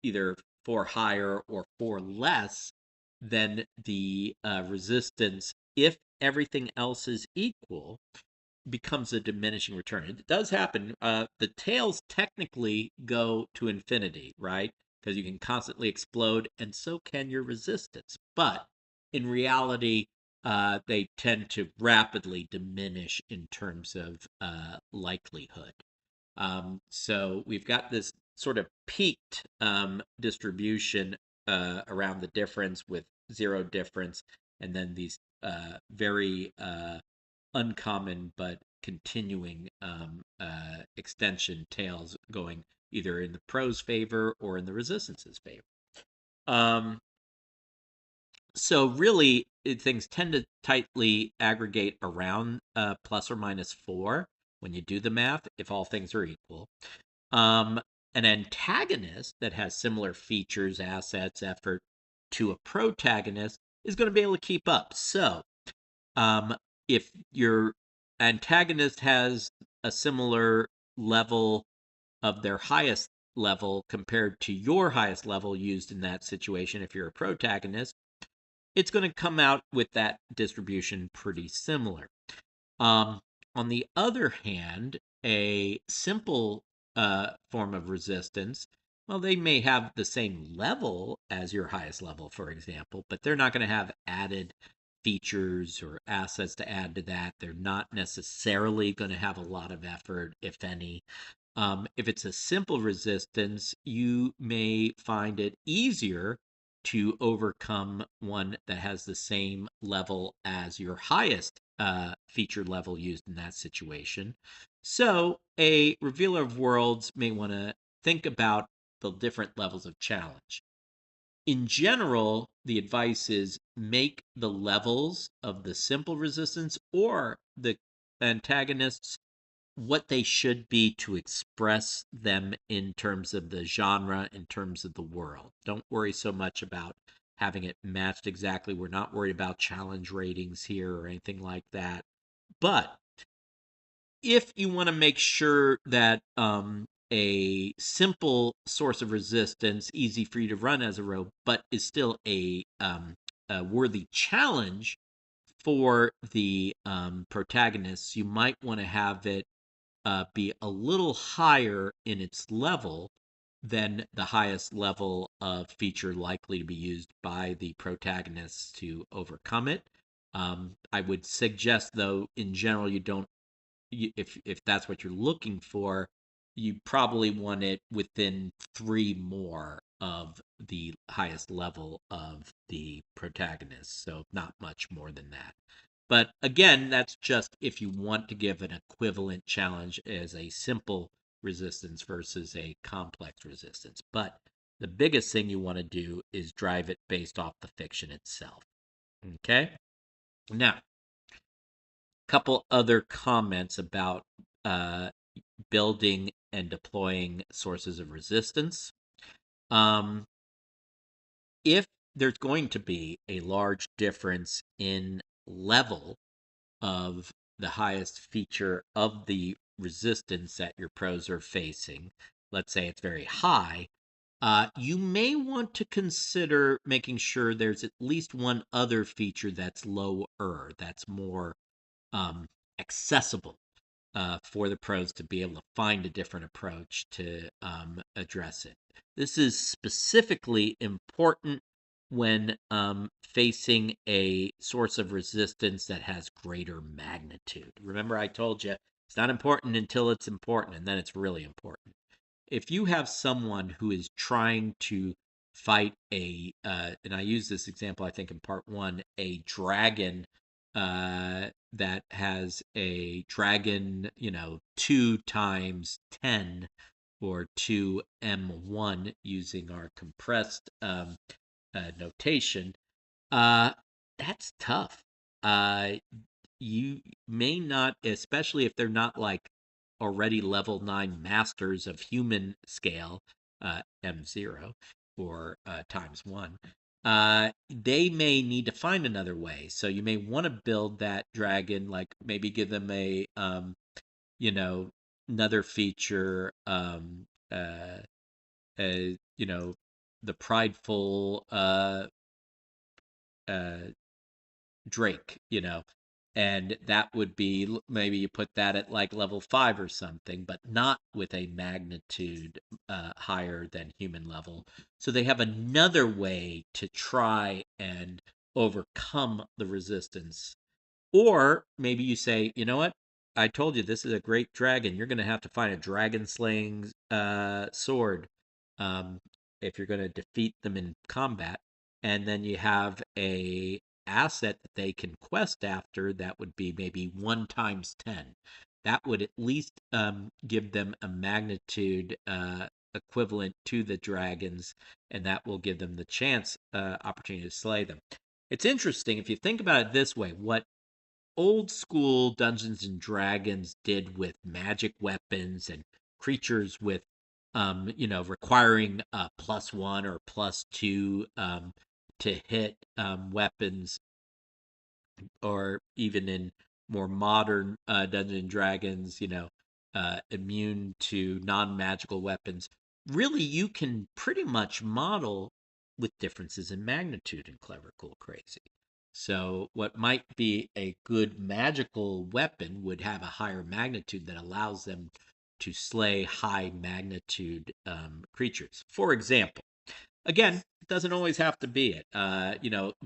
either 4 higher or 4 less than the resistance, if everything else is equal, becomes a diminishing return. It does happen. The tails technically go to infinity, right? Because you can constantly explode, and so can your resistance. But in reality, they tend to rapidly diminish in terms of likelihood. So we've got this sort of peaked distribution around the difference with zero difference, and then these very uncommon but continuing extension tails going either in the pro's favor or in the resistance's favor. So really, things tend to tightly aggregate around plus or minus 4 when you do the math, if all things are equal. An antagonist that has similar features, assets, effort to a protagonist is going to be able to keep up. So if your antagonist has a similar level of their highest level compared to your highest level used in that situation, if you're a protagonist, it's going to come out with that distribution pretty similar. On the other hand, a simple form of resistance, well, they may have the same level as your highest level, for example, but they're not going to have added features or assets to add to that. They're not necessarily going to have a lot of effort, if any. If it's a simple resistance, you may find it easier to overcome one that has the same level as your highest feature level used in that situation. So a revealer of worlds may want to think about the different levels of challenge. In general, the advice is make the levels of the simple resistance or the antagonists what they should be to express them in terms of the genre, in terms of the world. Don't worry so much about having it matched exactly. We're not worried about challenge ratings here or anything like that. But if you want to make sure that a simple source of resistance, easy for you to run as a rogue, but is still a worthy challenge for the protagonists, you might want to have it be a little higher in its level than the highest level of feature likely to be used by the protagonists to overcome it. I would suggest, though, in general, you don't. If that's what you're looking for, you probably want it within 3 more of the highest level of the protagonist, so not much more than that. But again, that's just if you want to give an equivalent challenge as a simple resistance versus a complex resistance. But the biggest thing you want to do is drive it based off the fiction itself. Okay? Now, a couple other comments about building and deploying sources of resistance. If there's going to be a large difference in level of the highest feature of the resistance that your pros are facing, let's say it's very high, you may want to consider making sure there's at least one other feature that's lower, that's more accessible for the pros to be able to find a different approach to address it. This is specifically important when facing a source of resistance that has greater magnitude. Remember, I told you it's not important until it's important, and then it's really important. If you have someone who is trying to fight and I use this example, I think, in part one, a dragon that has a dragon, 2 times 10 or 2m1 using our compressed notation, uh, that's tough. Uh, you may not, especially if they're not like already level 9 masters of human scale, M0 or times 1. They may need to find another way. So you may want to build that dragon, like maybe give them you know, another feature, you know, the prideful uh, Drake, and that would be maybe you put that at like level 5 or something, but not with a magnitude higher than human level. So they have another way to try and overcome the resistance. Or maybe you say, you know what? I told you this is a great dragon. You're going to have to find a dragon slaying sword um, if you're going to defeat them in combat. And then you have a asset that they can quest after that would be maybe 1 times 10. That would at least give them a magnitude equivalent to the dragons, and that will give them the chance opportunity to slay them. It's interesting if you think about it this way. What old school Dungeons and Dragons did with magic weapons and creatures with requiring a +1 or +2 to hit weapons, or even in more modern Dungeons and Dragons, immune to non-magical weapons. Really, you can pretty much model with differences in magnitude in Clever, Cool, Crazy. So, what might be a good magical weapon would have a higher magnitude that allows them to slay high magnitude creatures. For example, again, it doesn't always have to be it.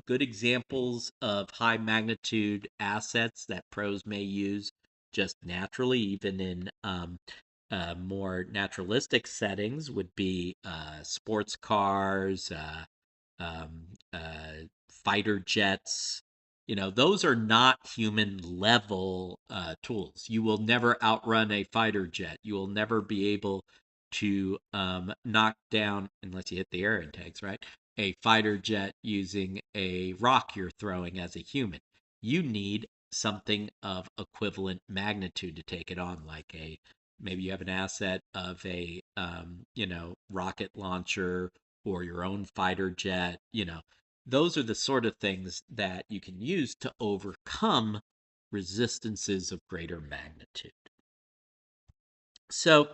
Good examples of high magnitude assets that pros may use just naturally, even in more naturalistic settings, would be sports cars, fighter jets. Those are not human level tools. You will never outrun a fighter jet. You will never be able to knock down, unless you hit the air intakes, right? A fighter jet using a rock you're throwing as a human. You need something of equivalent magnitude to take it on, like maybe you have an asset of a rocket launcher or your own fighter jet. Those are the sort of things that you can use to overcome resistances of greater magnitude. So,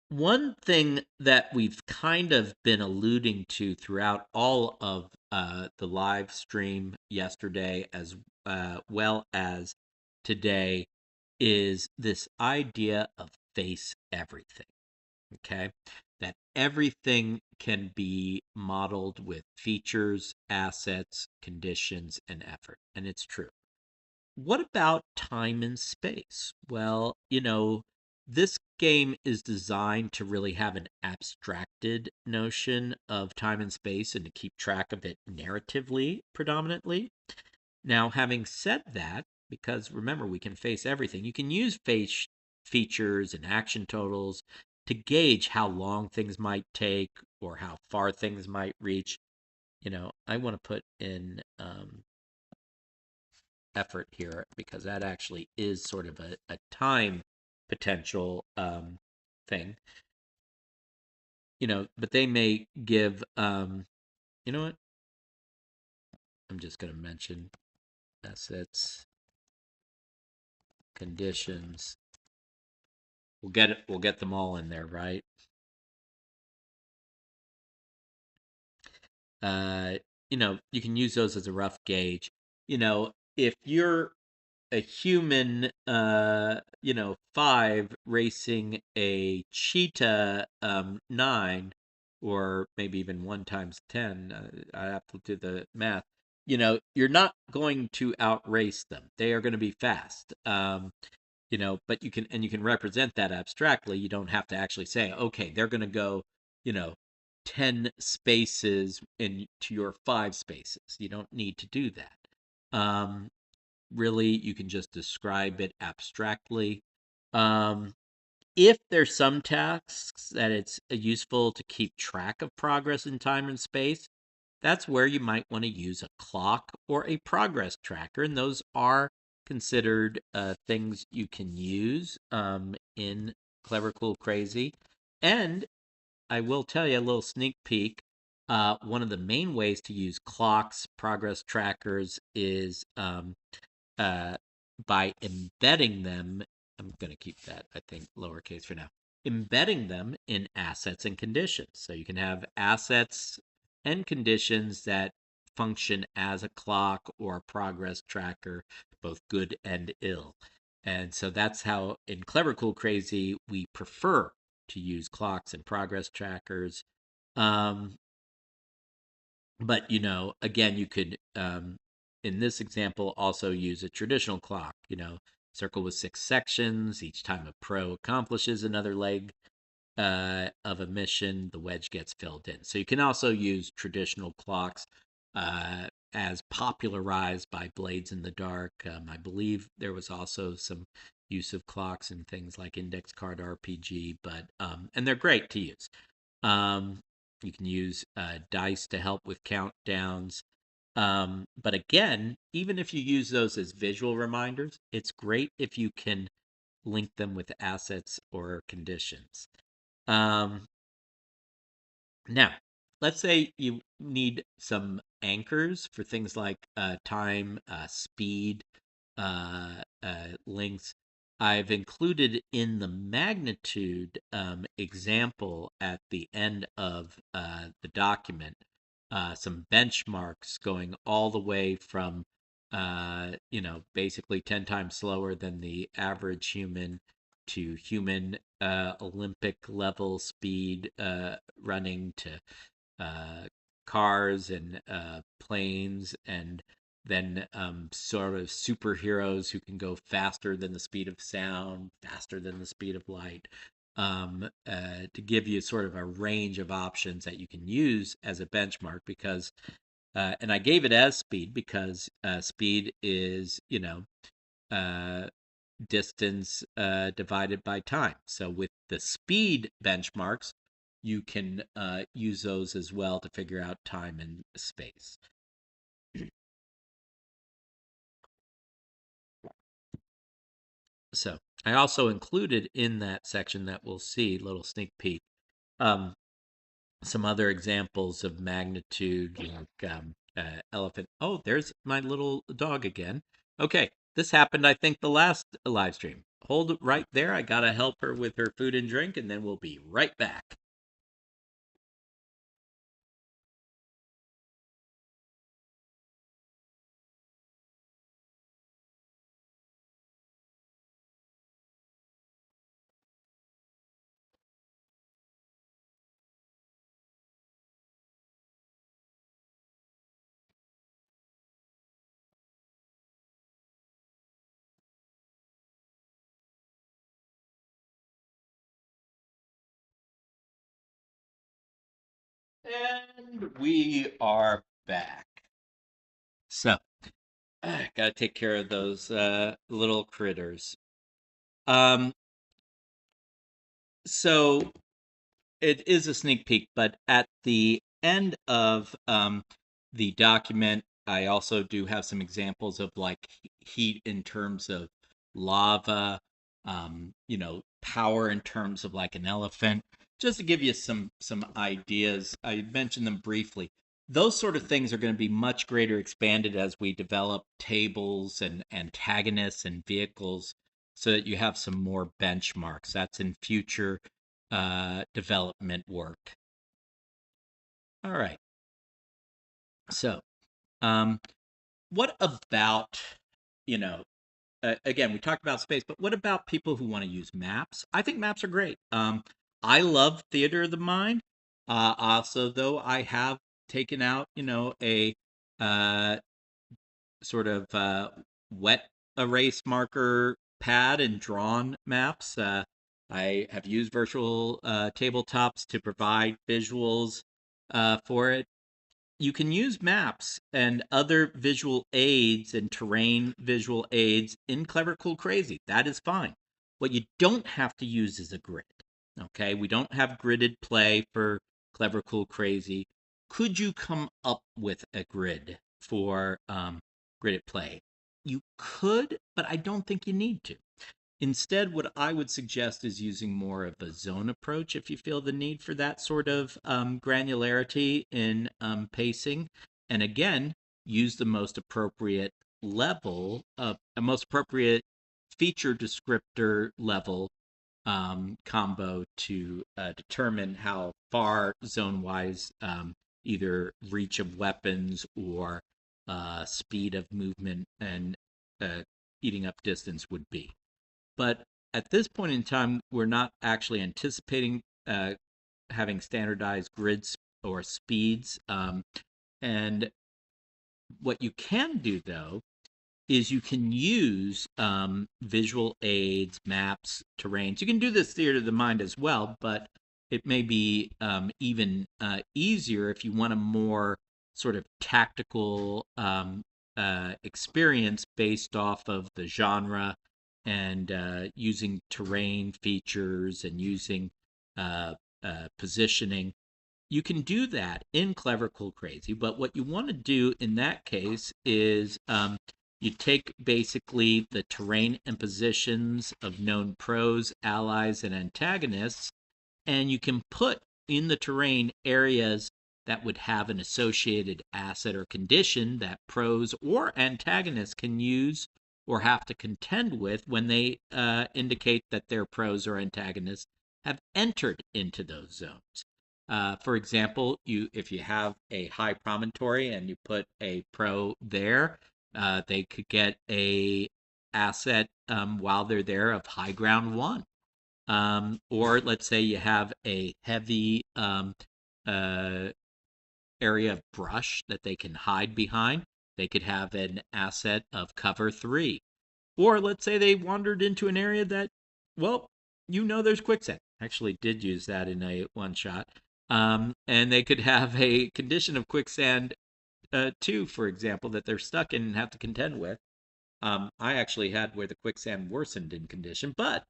one thing that we've kind of been alluding to throughout all of the live stream yesterday, as well as today, is this idea of face everything. Okay, that everything can be modeled with features, assets, conditions, and effort. And it's true. What about time and space? Well, this game is designed to really have an abstracted notion of time and space and to keep track of it narratively predominantly. Now, having said that, because remember, we can face everything, you can use face features and action totals to gauge how long things might take or how far things might reach. I want to put in effort here because that actually is sort of a time potential thing. But they may give, you know what? I'm just going to mention assets, conditions. We'll get it. We'll get them all in there, right? Uh, you can use those as a rough gauge. If you're a human, 5 racing a cheetah 9, or maybe even 1 times 10, I have to do the math. You're not going to outrace them. They are going to be fast. But you can represent that abstractly. You don't have to actually say, okay, they're going to go, you know 10 spaces into your 5 spaces. You don't need to do that. Really, you can just describe it abstractly. um, if there's some tasks that it's useful to keep track of progress in time and space, that's where you might want to use a clock or a progress tracker. And those are considered things you can use in Clever Cool Crazy. And I will tell you a little sneak peek. One of the main ways to use clocks, progress trackers, is uh, by embedding them. I'm going to keep that, I think, lowercase for now. Embedding them in assets and conditions. So you can have assets and conditions that function as a clock or a progress tracker, both good and ill. And so that's how in Clever Cool Crazy we prefer to use clocks and progress trackers. Um, but again, you could in this example also use a traditional clock. Circle with 6 sections. Each time a pro accomplishes another leg of a mission, the wedge gets filled in. So you can also use traditional clocks as popularized by Blades in the Dark. I believe there was also some use of clocks in things like Index Card RPG, but and they're great to use. You can use dice to help with countdowns. But again, even if you use those as visual reminders, it's great if you can link them with assets or conditions. Now, let's say you need some anchors for things like time, speed, lengths. I've included in the magnitude example at the end of the document some benchmarks going all the way from, basically 10 times slower than the average human to human Olympic level speed running to cars and planes, and then sort of superheroes who can go faster than the speed of sound, faster than the speed of light, to give you sort of a range of options that you can use as a benchmark. Because and I gave it as speed because speed is distance divided by time. So with the speed benchmarks, you can use those as well to figure out time and space. So I also included in that section that we'll see, little sneak peek, some other examples of magnitude, like elephant. Oh, there's my little dog again. Okay, this happened, I think, the last live stream. Hold it right there. I gotta help her with her food and drink, and then we'll be right back. And we are back. So, gotta take care of those little critters. Um, so it is a sneak peek, but at the end of the document, I also do have some examples of like heat in terms of lava, power in terms of like an elephant, just to give you some ideas. I mentioned them briefly. Those sort of things are going to be much greater expanded as we develop tables and antagonists and vehicles, so that you have some more benchmarks. That's in future development work. All right. So, um, what about, you know, again, we talked about space, but what about people who want to use maps? I think maps are great. I love Theater of the Mind. Also, though, I have taken out, a uh, sort of wet erase marker pad and drawn maps. I have used virtual tabletops to provide visuals for it. You can use maps and other visual aids and terrain visual aids in Clever Cool Crazy. That is fine. What you don't have to use is a grid. Okay, we don't have gridded play for Clever Cool Crazy. could you come up with a grid for gridded play? You could, but I don't think you need to. Instead, what I would suggest is using more of a zone approach if you feel the need for that sort of granularity in pacing. And again, use the most appropriate level, a most appropriate feature descriptor level combo to determine how far zone wise either reach of weapons or speed of movement and eating up distance would be. But at this point in time, we're not actually anticipating having standardized grids or speeds. And what you can do, though, is you can use visual aids, maps, terrains. You can do this theater of the mind as well, but it may be even easier if you want a more sort of tactical experience based off of the genre and using terrain features and using positioning. You can do that in Clever Cool Crazy, but what you want to do in that case is you take basically the terrain and positions of known pros, allies, and antagonists, and you can put in the terrain areas that would have an associated asset or condition that pros or antagonists can use or have to contend with when they indicate that their pros or antagonists have entered into those zones. For example, if you have a high promontory and you put a pro there, they could get a asset while they're there of high ground 1. Or let's say you have a heavy area of brush that they can hide behind. They could have an asset of cover 3. Or let's say they wandered into an area that, well, there's quicksand. Actually did use that in a one shot. And they could have a condition of quicksand 2, for example, that they're stuck in and have to contend with. I actually had where the quicksand worsened in condition, but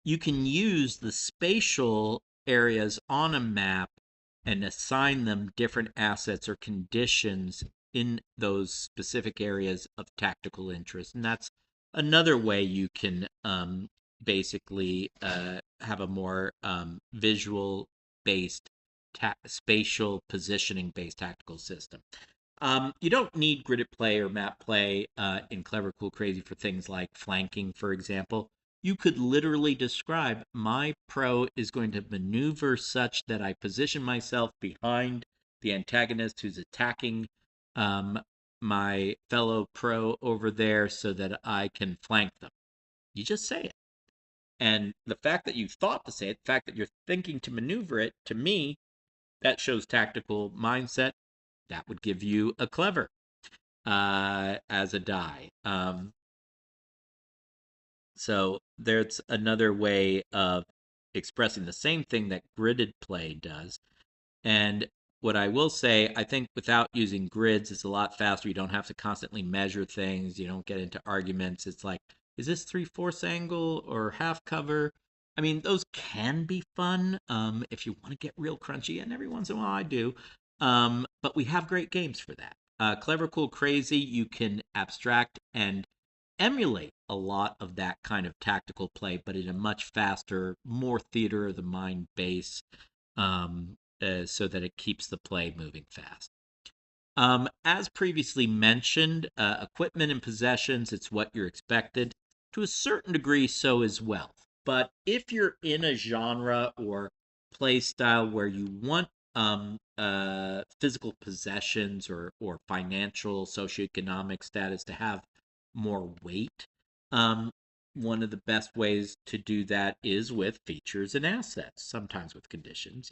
you can use the spatial areas on a map and assign them different assets or conditions in those specific areas of tactical interest. And that's another way you can basically have a more visual based, spatial positioning based tactical system. You don't need gridded play or map play in Clever Cool Crazy for things like flanking, for example. You could literally describe my pro is going to maneuver such that I position myself behind the antagonist who's attacking my fellow pro over there so that I can flank them. You just say it. And the fact that you thought to say it, the fact that you're thinking to maneuver it, to me, that shows tactical mindset. That would give you a clever as a die. So there's another way of expressing the same thing that gridded play does. And what I will say, I think without using grids, it's a lot faster. You don't have to constantly measure things. You don't get into arguments. It's like, is this 3/4 angle or half cover? I mean, those can be fun if you want to get real crunchy, and every once in a while I do. But we have great games for that. Clever, Cool, Crazy, you can abstract and emulate a lot of that kind of tactical play, but in a much faster, more theater of the mind base, so that it keeps the play moving fast. As previously mentioned, equipment and possessions, it's what you're expected. To a certain degree, so is wealth. But if you're in a genre or play style where you want physical possessions or financial, socioeconomic status to have more weight, one of the best ways to do that is with features and assets, sometimes with conditions.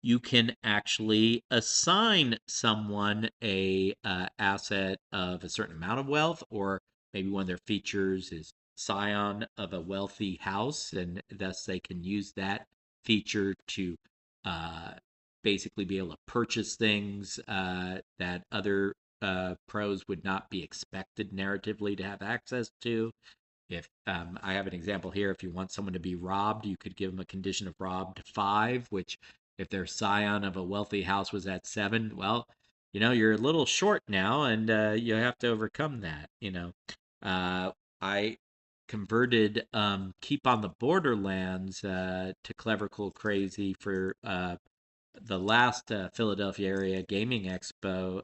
You can actually assign someone a asset of a certain amount of wealth, or maybe one of their features is scion of a wealthy house, and thus they can use that feature to basically be able to purchase things that other pros would not be expected narratively to have access to. If I have an example here, if you want someone to be robbed, you could give them a condition of robbed 5, which if their scion of a wealthy house was at 7, well, you're a little short now, and you have to overcome that. I converted Keep on the Borderlands to Clever Cool Crazy for the last Philadelphia area gaming expo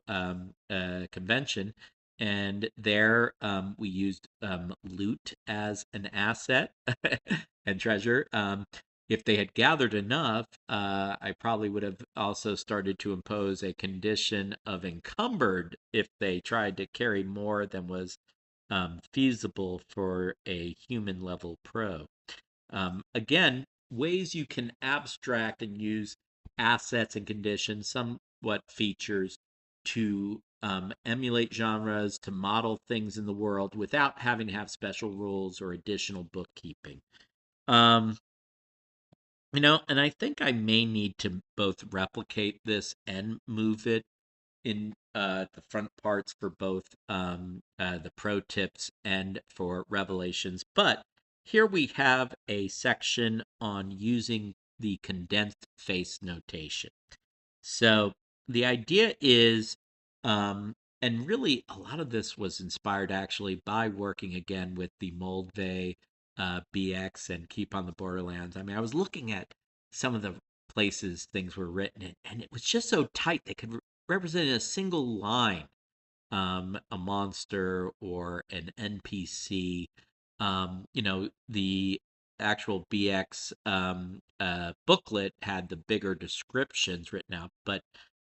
convention, and there we used loot as an asset and treasure. If they had gathered enough, I probably would have also started to impose a condition of encumbered if they tried to carry more than was feasible for a human level pro. Again, ways you can abstract and use assets and conditions, somewhat features, to emulate genres, to model things in the world without having to have special rules or additional bookkeeping. Um, and I think I may need to both replicate this and move it in the front parts for both the pro tips and for revelations. But here we have a section on using the condensed face notation. So the idea is, and really a lot of this was inspired actually by working again with the Moldvay BX and Keep on the Borderlands. I mean, I was looking at some of the places things were written in, and it was just so tight they could represent in a single line a monster or an NPC. The actual BX booklet had the bigger descriptions written out, but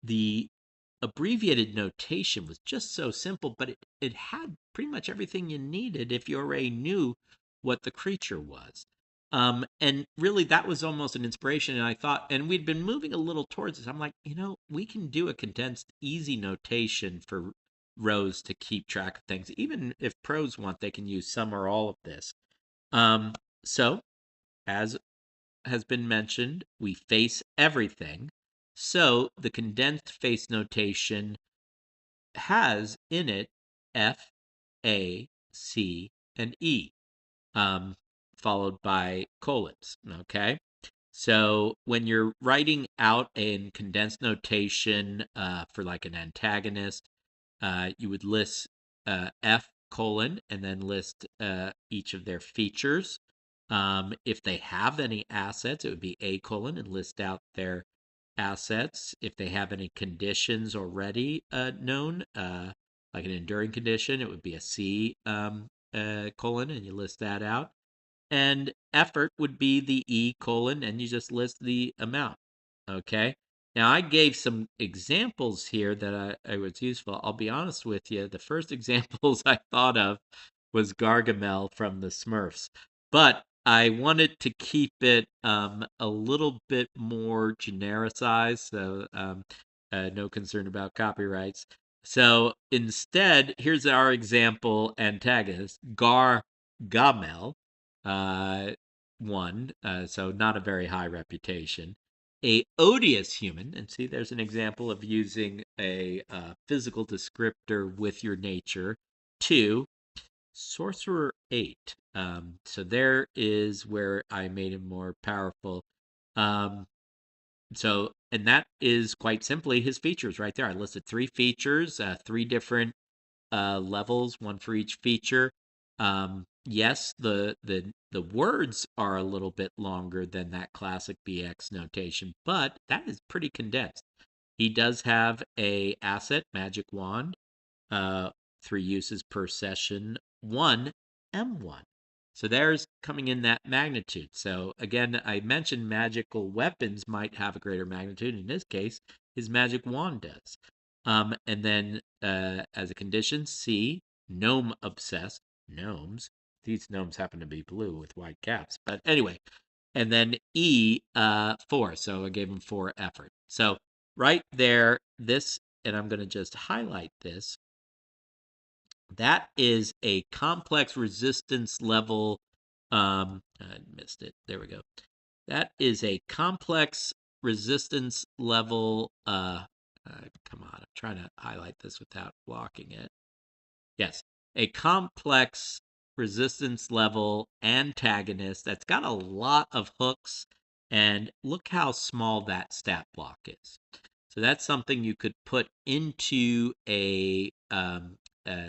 the abbreviated notation was just so simple, but it had pretty much everything you needed if you already knew what the creature was. And really, that was almost an inspiration. And I thought, and we'd been moving a little towards this. I'm like, we can do a condensed, easy notation for rows to keep track of things. Even if pros want, they can use some or all of this. So, as has been mentioned, we face everything. So the condensed face notation has in it F, A, C, and E, followed by colons. Okay. So when you're writing out a condensed notation for like an antagonist, you would list F colon and then list each of their features. If they have any assets, it would be A colon and list out their assets. If they have any conditions already known, like an enduring condition, it would be a C colon and you list that out. And effort would be the E colon and you just list the amount. Okay. Now, I gave some examples here that I was useful. I'll be honest with you. The first examples I thought of was Gargamel from the Smurfs. But I wanted to keep it a little bit more genericized, so no concern about copyrights. So instead, here's our example antagonist, Gargamel, one, so not a very high reputation. A odious human, and see, there's an example of using a physical descriptor with your nature. 2, Sorcerer 8. So there is where I made him more powerful. And that is quite simply his features right there. I listed 3 features, 3 different levels, one for each feature. Yes, the words are a little bit longer than that classic BX notation, but that is pretty condensed. He does have a asset, Magic Wand, 3 uses per session, 1 M1. So there's coming in that magnitude. So again, I mentioned magical weapons might have a greater magnitude. In this case, his magic wand does. And then as a condition, C, gnome obsessed, gnomes. These gnomes happen to be blue with white caps. But anyway, and then E, 4. So I gave him 4 effort. So right there, this, and I'm going to just highlight this. That is a complex resistance level. I missed it. There we go. That is a complex resistance level. Come on, I'm trying to highlight this without blocking it. Yes, a complex resistance level antagonist that's got a lot of hooks And look how small that stat block is. So that's something you could put into a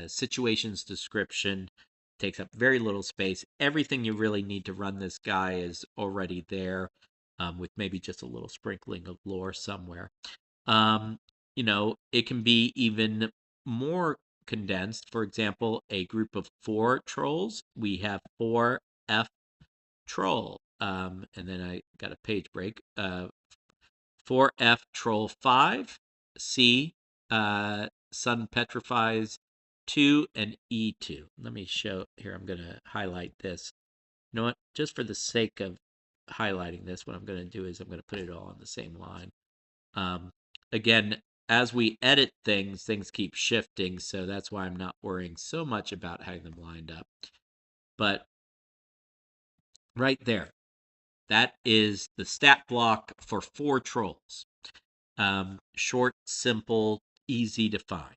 situations description. Takes up very little space. Everything you really need to run this guy is already there, with maybe just a little sprinkling of lore somewhere. Um, it can be even more condensed. For example, a group of 4 trolls. We have 4F troll. And then I got a page break. 4F troll 5, C, sun petrifies 2, and E2. Let me show here. I'm going to highlight this. You know what? Just for the sake of highlighting this, what I'm going to do is I'm going to put it all on the same line. Again, as we edit things keep shifting, so that's why I'm not worrying so much about having them lined up. But right there, that is the stat block for 4 trolls. Short, simple, easy to find.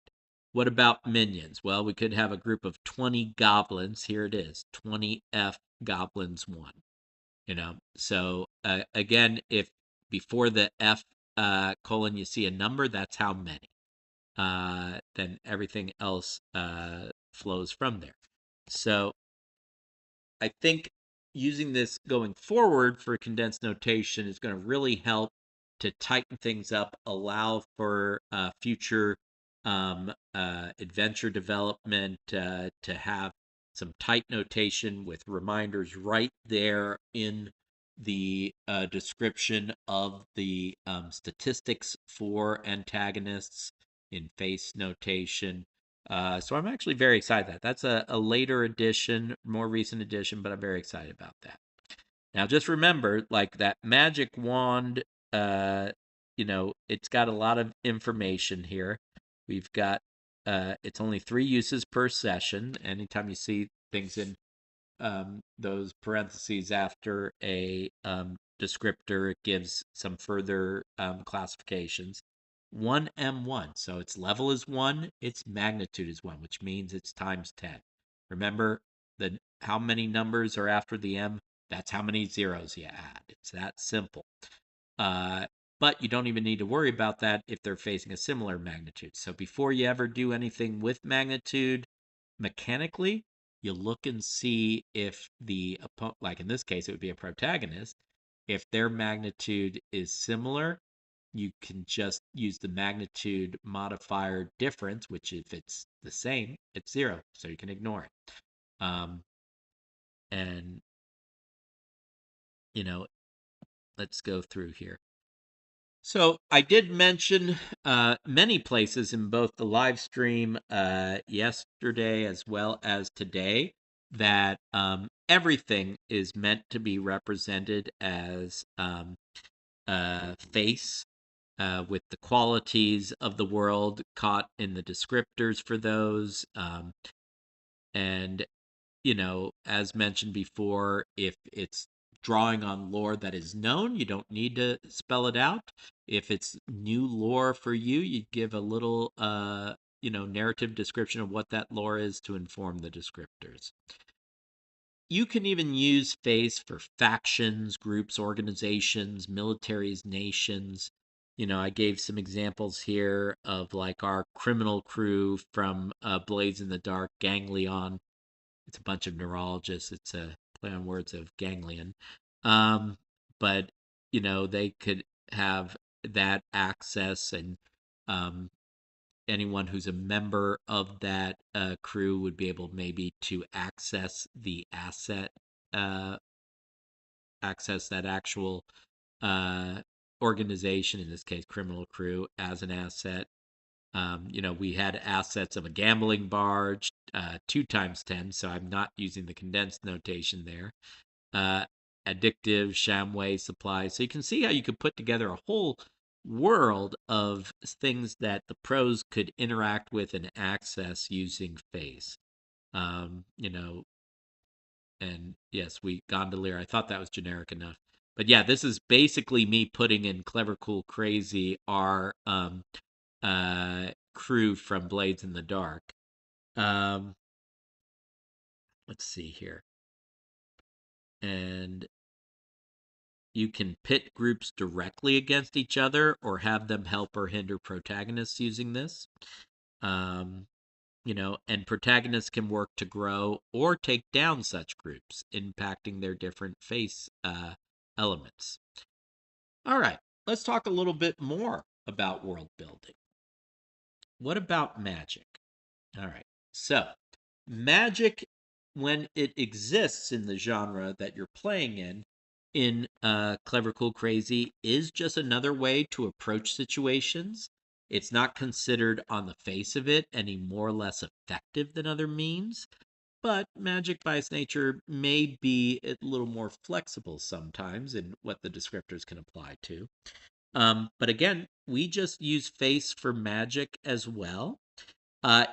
What about minions? Well, we could have a group of 20 goblins. Here it is, 20F goblins 1. So again, if before the F colon you see a number, that's how many. Then everything else flows from there. So I think using this going forward for condensed notation is going to really help to tighten things up, allow for future adventure development, to have some tight notation with reminders right there in the description of the statistics for antagonists in face notation. So I'm actually very excited. That's a later edition, more recent edition, but I'm very excited about that. Now, just remember, like that magic wand, it's got a lot of information here. We've got, it's only 3 uses per session. Anytime you see things in those parentheses after a descriptor, it gives some further classifications. 1M1, so its level is 1, its magnitude is 1, which means it's times 10. Remember, how many numbers are after the M? That's how many zeros you add. It's that simple. But you don't even need to worry about that if they're facing a similar magnitude. So before you ever do anything with magnitude, mechanically, you look and see if the opponent, like in this case, it would be a protagonist, if their magnitude is similar, you can just use the magnitude modifier difference, which if it's the same, it's 0, so you can ignore it. And, let's go through here. So I did mention many places in both the live stream yesterday as well as today that everything is meant to be represented as face, with the qualities of the world caught in the descriptors for those. And, as mentioned before, if it's drawing on lore that is known, you don't need to spell it out. If it's new lore for you, you'd give a little, narrative description of what that lore is to inform the descriptors. You can even use face for factions, groups, organizations, militaries, nations. I gave some examples here of like our criminal crew from Blades in the Dark, Ganglion. It's a bunch of neurologists. It's a play on words of ganglion. But, they could have that access, and anyone who's a member of that crew would be able maybe to access the asset, access that actual organization, in this case, criminal crew, as an asset. We had assets of a gambling barge, 2 times 10, so I'm not using the condensed notation there. Addictive, Shamway supplies. So you can see how you could put together a whole world of things that the pros could interact with and access using face. And yes, Gondolier. I thought that was generic enough. But yeah, this is basically me putting in Clever, Cool, Crazy, our crew from Blades in the Dark. Let's see here. And You can pit groups directly against each other or have them help or hinder protagonists using this. Um, and protagonists can work to grow or take down such groups, impacting their different face elements. All right, let's talk a little bit more about world building. What about magic? All right, so magic, when it exists in the genre that you're playing in Clever Cool Crazy, is just another way to approach situations. It's not considered on the face of it any more or less effective than other means, but magic by its nature may be a little more flexible sometimes in what the descriptors can apply to. But again, we just use face for magic as well.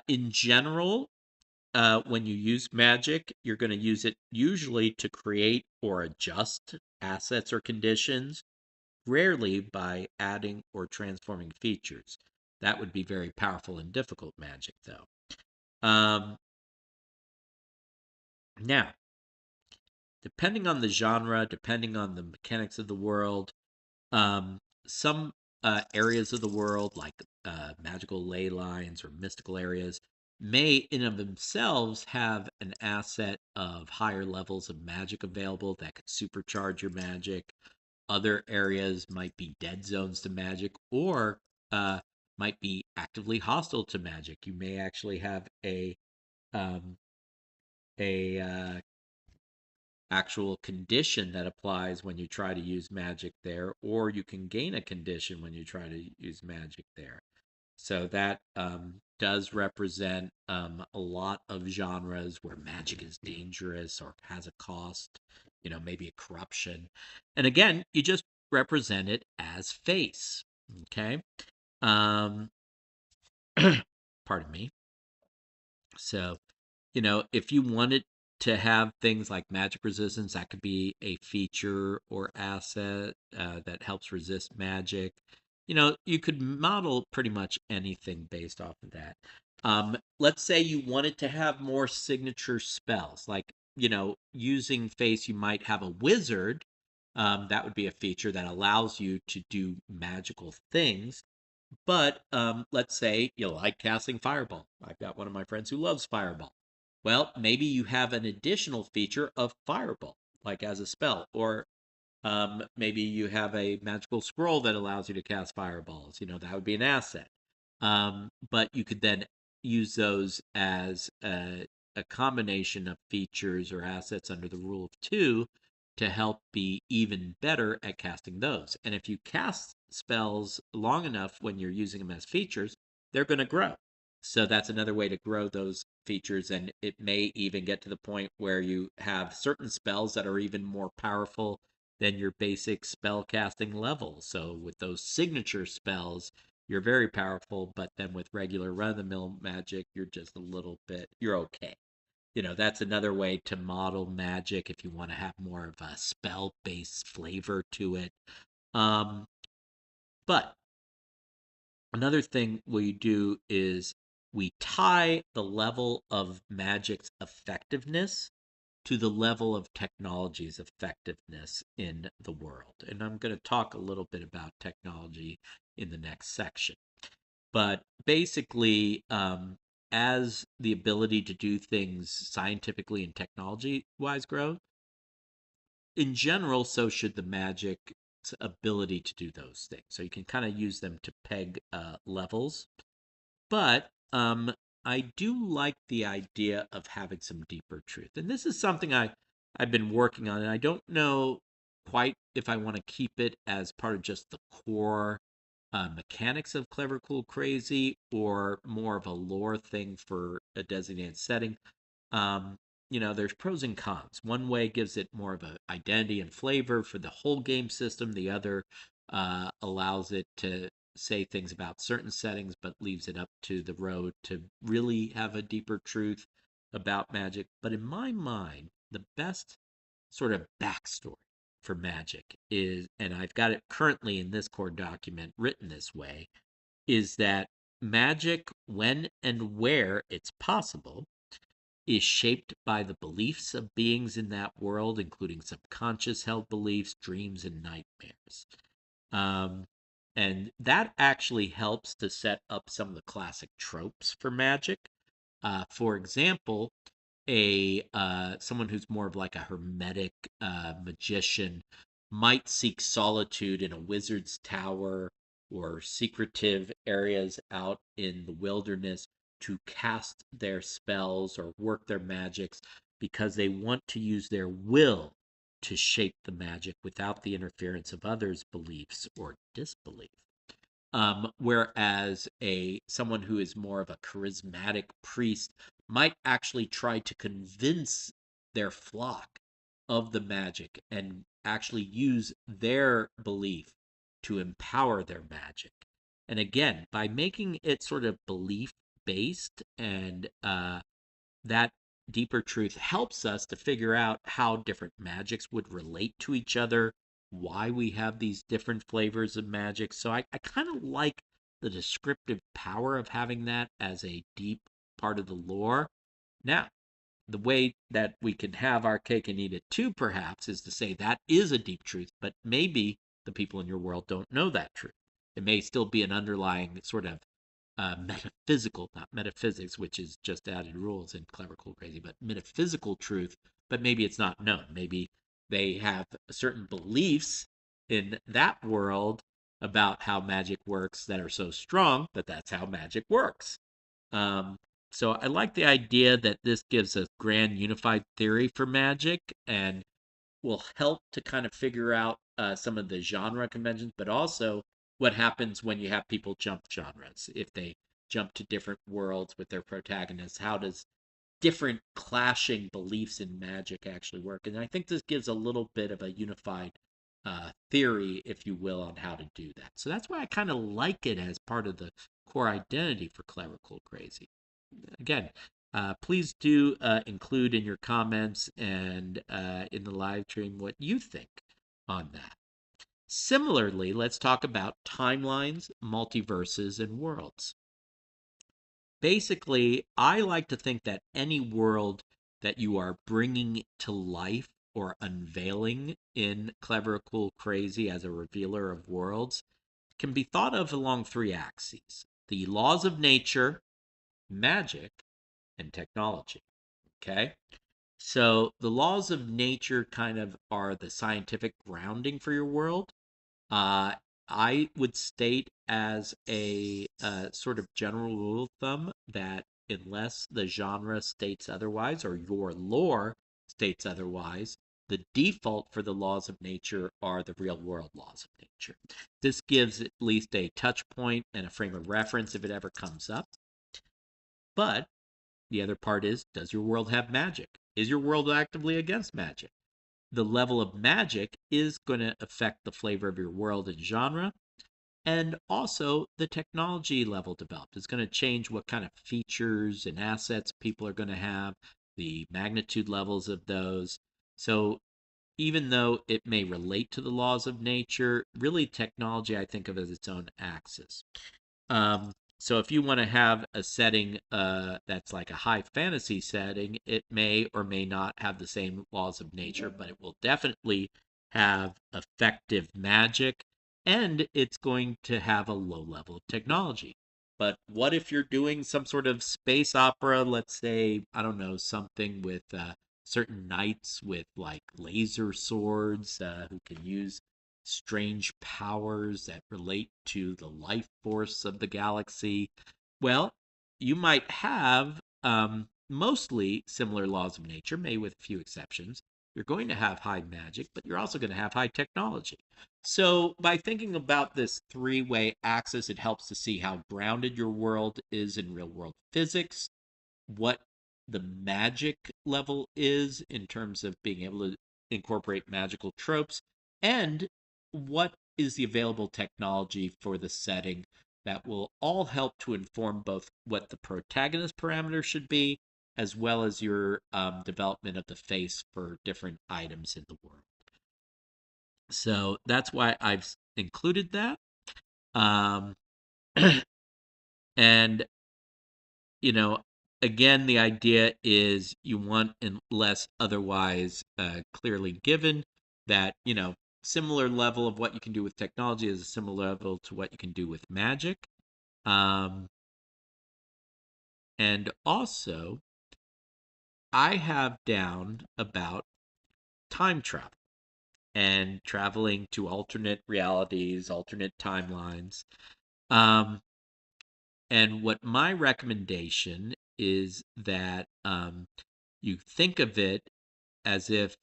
In general, when you use magic, you're going to use it usually to create or adjust assets or conditions, rarely by adding or transforming features. That would be very powerful and difficult magic, though. Now, depending on the genre, depending on the mechanics of the world, some areas of the world, like magical ley lines or mystical areas, may in of themselves have an asset of higher levels of magic available that could supercharge your magic. Other areas might be dead zones to magic, or might be actively hostile to magic. You may actually have um, a actual condition that applies when you try to use magic there, or you can gain a condition when you try to use magic there. So that does represent a lot of genres where magic is dangerous or has a cost, maybe a corruption. And again, you just represent it as face. Okay. Um, pardon me. So, if you wanted to have things like magic resistance, that could be a feature or asset that helps resist magic. You could model pretty much anything based off of that. Let's say you wanted to have more signature spells, like, using face, you might have a wizard. That would be a feature that allows you to do magical things. But let's say you like casting Fireball. I've got one of my friends who loves Fireball. Well, maybe you have an additional feature of Fireball, like as a spell, or maybe you have a magical scroll that allows you to cast fireballs. That would be an asset. But you could then use those as a combination of features or assets under the rule of two to help be even better at casting those. And if you cast spells long enough when you're using them as features, they're going to grow. So that's another way to grow those features. And it may even get to the point where you have certain spells that are even more powerful than your basic spell casting level. So with those signature spells, you're very powerful, but then with regular run of the mill magic, you're just a little bit, you're okay. That's another way to model magic if you want to have more of a spell based flavor to it. Um, but another thing we do is we tie the level of magic's effectiveness to the level of technology's effectiveness in the world. And I'm going to talk a little bit about technology in the next section. But basically, as the ability to do things scientifically and technology wise grow, in general, so should the magic's ability to do those things. So you can kind of use them to peg levels. But I do like the idea of having some deeper truth. And this is something I've been working on, and I don't know quite if I want to keep it as part of just the core mechanics of Clever Cool Crazy or more of a lore thing for a designated setting. Um, there's pros and cons. One way gives it more of an identity and flavor for the whole game system. The other allows it to say things about certain settings, but leaves it up to the road to really have a deeper truth about magic. But in my mind, the best sort of backstory for magic is, and I've got it currently in this core document written this way, is that magic, when and where it's possible,
is shaped by the beliefs of beings in that world, including subconscious held beliefs, dreams, and nightmares. Um, and that actually helps to set up some of the classic tropes for magic. For example, a someone who's more of like a hermetic magician might seek solitude in a wizard's tower or secretive areas out in the wilderness to cast their spells or work their magics because they want to use their will to shape the magic without the interference of others' beliefs or disbelief. Whereas a someone who is more of a charismatic priest might actually try to convince their flock of the magic and actually use their belief to empower their magic. And again, by making it sort of belief based and that deeper truth helps us to figure out how different magics would relate to each other, why we have these different flavors of magic. So I kind of like the descriptive power of having that as a deep part of the lore. Now, the way that we can have our cake and eat it too, perhaps, is to say that is a deep truth, but maybe the people in your world don't know that truth. It may still be an underlying sort of metaphysical, not metaphysics, which is just added rules in Clever, Cool, Crazy, but metaphysical truth, but maybe it's not known. Maybe they have certain beliefs in that world about how magic works that are so strong that that's how magic works. Um, so I like the idea that this gives a grand unified theory for magic and will help to kind of figure out some of the genre conventions, but also what happens when you have people jump genres. If they jump to different worlds with their protagonists, how does different clashing beliefs in magic actually work? And I think this gives a little bit of a unified theory, if you will, on how to do that. So that's why I kind of like it as part of the core identity for Clever, Cool, Crazy. Again, please do include in your comments and in the live stream what you think on that. Similarly, let's talk about timelines, multiverses, and worlds. Basically, I like to think that any world that you are bringing to life or unveiling in Clever, Cool, Crazy as a revealer of worlds can be thought of along three axes: the laws of nature, magic, and technology. Okay. So the laws of nature kind of are the scientific grounding for your world. Uh, I would state as a sort of general rule of thumb that unless the genre states otherwise or your lore states otherwise, the default for the laws of nature are the real world laws of nature. This gives at least a touch point and a frame of reference if it ever comes up. But the other part is, does your world have magic? Is your world actively against magic? The level of magic is going to affect the flavor of your world and genre. And also, the technology level developed is going to change what kind of features and assets people are going to have, the magnitude levels of those. So, even though it may relate to the laws of nature, really technology I think of as its own axis. So if you want to have a setting that's like a high fantasy setting, it may or may not have the same laws of nature, but it will definitely have effective magic and it's going to have a low level of technology. But what if you're doing some sort of space opera, let's say, I don't know, something with certain knights with like laser swords who can use strange powers that relate to the life force of the galaxy. Well, you might have mostly similar laws of nature, maybe with a few exceptions. You're going to have high magic, but you're also going to have high technology. So, by thinking about this three-way axis, it helps to see how grounded your world is in real world physics, what the magic level is in terms of being able to incorporate magical tropes, and what is the available technology for the setting that will all help to inform both what the protagonist parameter should be as well as your development of the face for different items in the world. So that's why I've included that. Um, and, you know, again, the idea is you want, unless otherwise clearly given, that, similar level of what you can do with technology is a similar level to what you can do with magic. Um, and also, I have down about time travel and traveling to alternate realities, alternate timelines. Um, and what my recommendation is that you think of it as if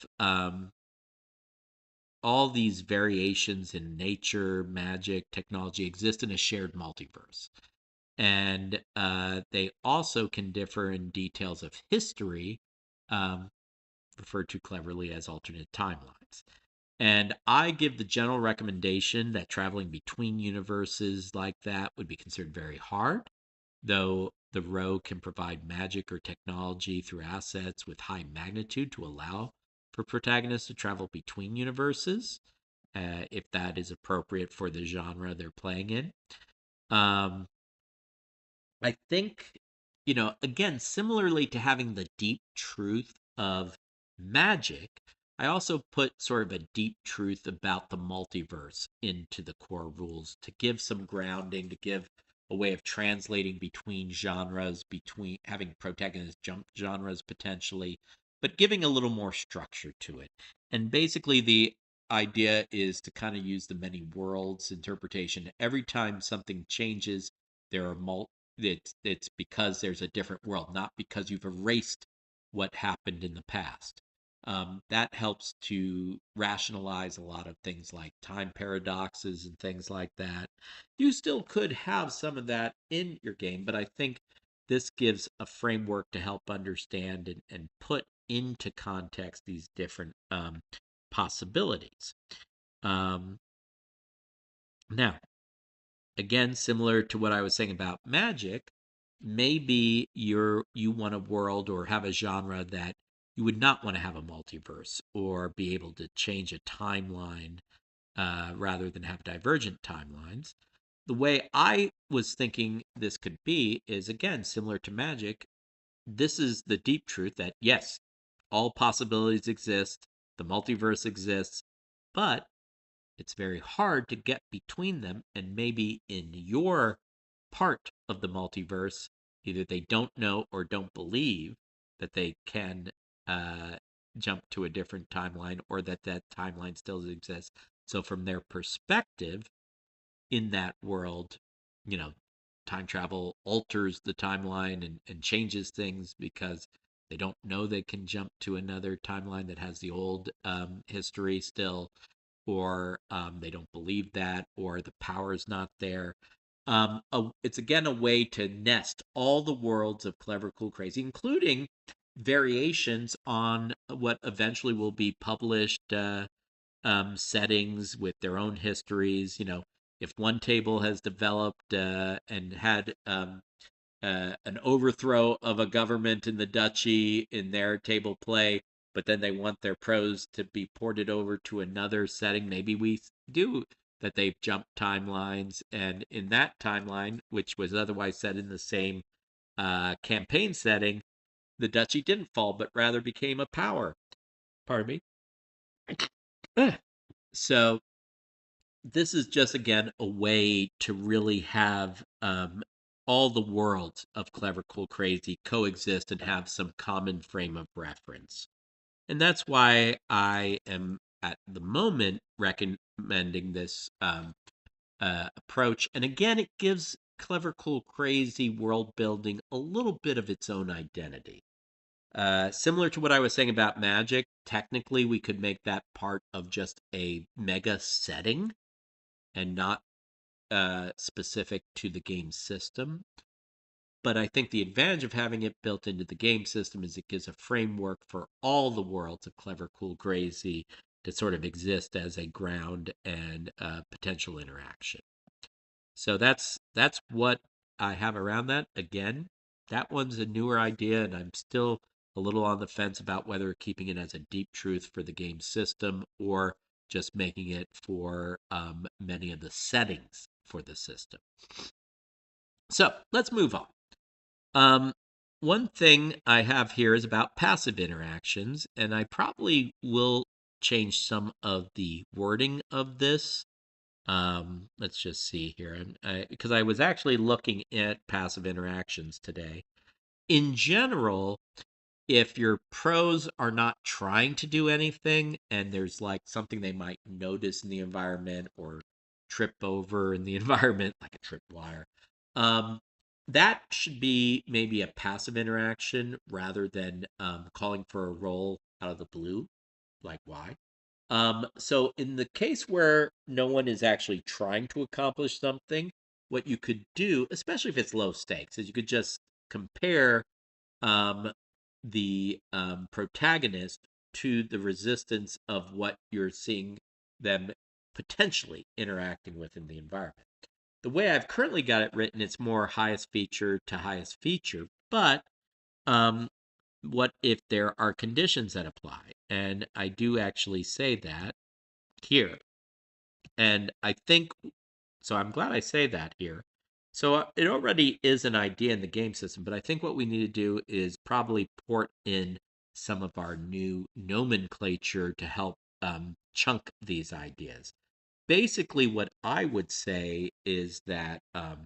all these variations in nature, magic, technology exist in a shared multiverse. And they also can differ in details of history, um, referred to cleverly as alternate timelines. And I give the general recommendation that traveling between universes like that would be considered very hard, though the rogue can provide magic or technology through assets with high magnitude to allow for protagonists to travel between universes, if that is appropriate for the genre they're playing in. Um, I think, again, similarly to having the deep truth of magic, I also put sort of a deep truth about the multiverse into the core rules to give some grounding, to give a way of translating between genres, between having protagonists jump genres potentially, but giving a little more structure to it. And basically, the idea is to kind of use the many worlds interpretation. Every time something changes, there are it's because there's a different world, not because you've erased what happened in the past. That helps to rationalize a lot of things like time paradoxes and things like that. You still could have some of that in your game, but I think this gives a framework to help understand and put into context these different possibilities. Um, Now, again, similar to what I was saying about magic, maybe you want a world or have a genre that you would not want to have a multiverse or be able to change a timeline rather than have divergent timelines. The way I was thinking this could be is, again, similar to magic. This is the deep truth that yes, all possibilities exist, the multiverse exists, but it's very hard to get between them. And maybe in your part of the multiverse, either they don't know or don't believe that they can uh, jump to a different timeline or that that timeline still exists. So, from their perspective in that world, you know, time travel alters the timeline and changes things because they don't know they can jump to another timeline that has the old history still, or they don't believe that, or the power is not there. It's again a way to nest all the worlds of Clever Cool Crazy, including variations on what eventually will be published settings with their own histories. If one table has developed and had an overthrow of a government in the duchy in their table play, but then they want their prose to be ported over to another setting. Maybe we do that they've jumped timelines, and in that timeline, which was otherwise set in the same campaign setting, the duchy didn't fall, but rather became a power. Pardon me. So this is just again a way to really have all the worlds of Clever Cool Crazy coexist and have some common frame of reference. And that's why I am at the moment recommending this approach. And again, it gives Clever Cool Crazy world building a little bit of its own identity. Similar to what I was saying about magic, technically we could make that part of just a mega setting and not specific to the game system. But I think the advantage of having it built into the game system is it gives a framework for all the worlds of Clever Cool Crazy to sort of exist as a ground and potential interaction. So that's what I have around that. Again, that one's a newer idea, and I'm still a little on the fence about whether keeping it as a deep truth for the game system or just making it for many of the settings for the system. So let's move on. Um, one thing I have here is about passive interactions, and I probably will change some of the wording of this. Let's just see here, because I was actually looking at passive interactions today. In general, if your pros are not trying to do anything and there's like something they might notice in the environment or trip over in the environment, like a tripwire, um, that should be maybe a passive interaction rather than calling for a roll out of the blue, like why. So in the case where no one is actually trying to accomplish something, what you could do, especially if it's low stakes, is you could just compare um, the protagonist to the resistance of what you're seeing them potentially interacting with in the environment. The way I've currently got it written, it's more highest feature to highest feature, but um, what if there are conditions that apply? And I do actually say that here. And I think so. I'm glad I say that here. So it already is an idea in the game system, but I think what we need to do is probably port in some of our new nomenclature to help chunk these ideas. Basically, what I would say is that, give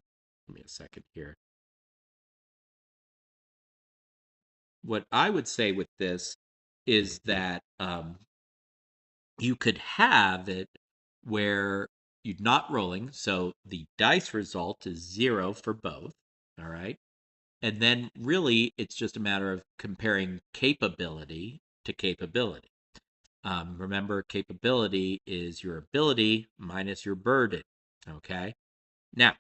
me a second here. What I would say with this is that you could have it where you're not rolling, so the dice result is 0 for both. All right. And then really it's just a matter of comparing capability to capability. Remember, capability is your ability minus your burden. Okay. Now,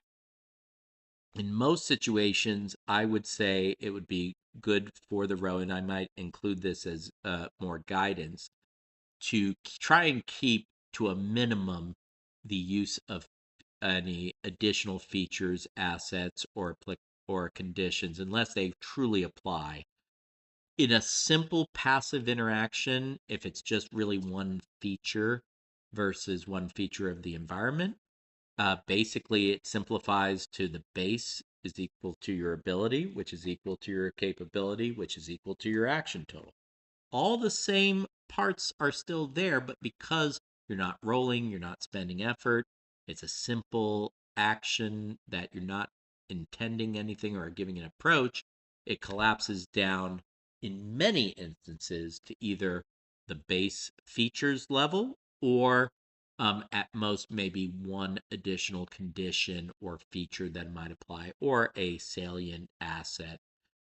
in most situations, I would say it would be good for the row, and I might include this as more guidance to try and keep to a minimum the use of any additional features, assets, or conditions, unless they truly apply. In a simple passive interaction, if it's just really one feature versus one feature of the environment, basically it simplifies to the base is equal to your ability, which is equal to your capability, which is equal to your action total. All the same parts are still there, but because you're not rolling, you're not spending effort, it's a simple action that you're not intending anything or giving an approach, it collapses down in many instances to either the base features level or at most maybe one additional condition or feature that might apply or a salient asset.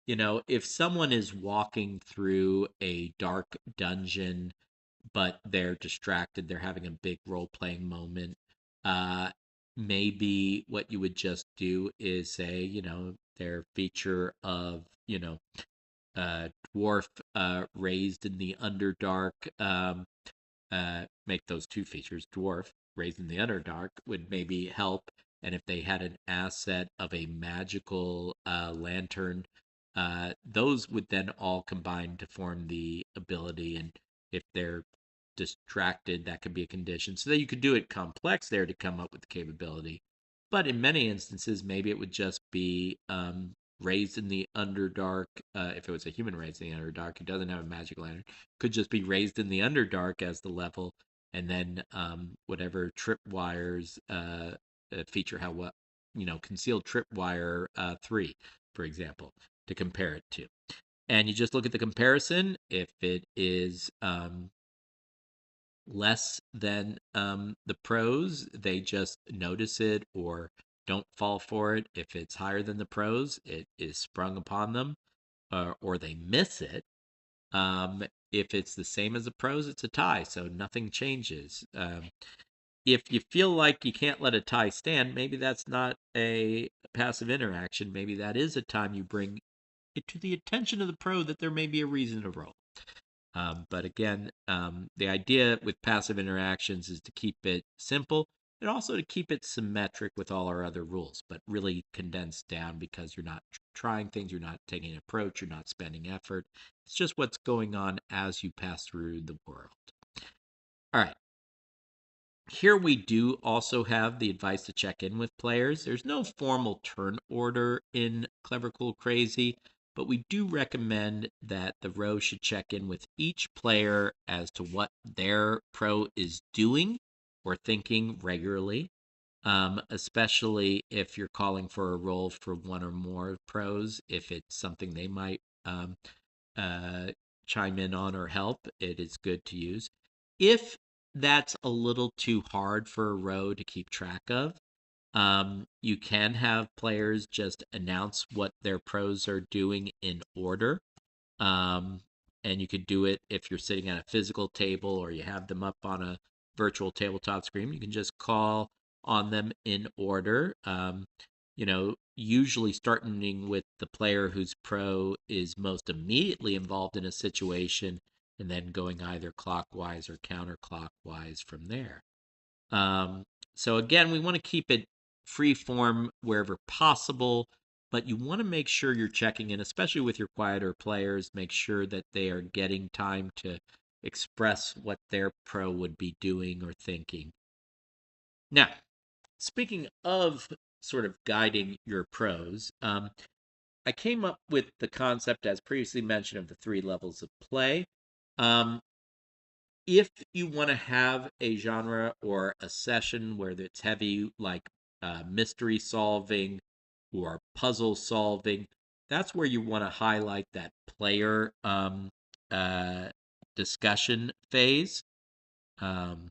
If someone is walking through a dark dungeon, but they're distracted, they're having a big role playing moment, uh, maybe what you would just do is say, their feature of, dwarf raised in the Underdark, make those two features, dwarf raised in the Underdark, would maybe help. And if they had an asset of a magical lantern, those would then all combine to form the ability. And if they're distracted, that could be a condition. So that you could do it complex there to come up with the capability. But in many instances, maybe it would just be raised in the Underdark. If it was a human raised in the Underdark who doesn't have a magic lantern, could just be raised in the Underdark as the level, and then whatever tripwires feature how what concealed tripwire 3, for example, to compare it to. And you just look at the comparison. If it is less than the pros, they just notice it or don't fall for it. If it's higher than the pros, it is sprung upon them, or they miss it. If it's the same as the pros, it's a tie, so nothing changes. If you feel like you can't let a tie stand, maybe that's not a passive interaction. Maybe that is a time you bring it to the attention of the pro that there may be a reason to roll. But again, the idea with passive interactions is to keep it simple and also to keep it symmetric with all our other rules, but really condensed down because you're not trying things, you're not taking an approach, you're not spending effort. It's just what's going on as you pass through the world. All right. Here we do also have the advice to check in with players. There's no formal turn order in Clever Cool Crazy, but we do recommend that the row should check in with each player as to what their pro is doing or thinking regularly, especially if you're calling for a roll for one or more pros. If it's something they might uh, chime in on or help, it is good to use. If that's a little too hard for a row to keep track of, you can have players just announce what their pros are doing in order. Um, and you could do it if you're sitting at a physical table or you have them up on a virtual tabletop screen. You can just call on them in order. Usually starting with the player whose pro is most immediately involved in a situation and then going either clockwise or counterclockwise from there. So again, we want to keep it free form wherever possible, but you want to make sure you're checking in, especially with your quieter players, make sure that they are getting time to express what their pro would be doing or thinking. Now, speaking of sort of guiding your pros, I came up with the concept, as previously mentioned, of the 3 levels of play. If you want to have a genre or a session where it's heavy, like mystery solving or puzzle solving, that's where you want to highlight that player uh, discussion phase, um,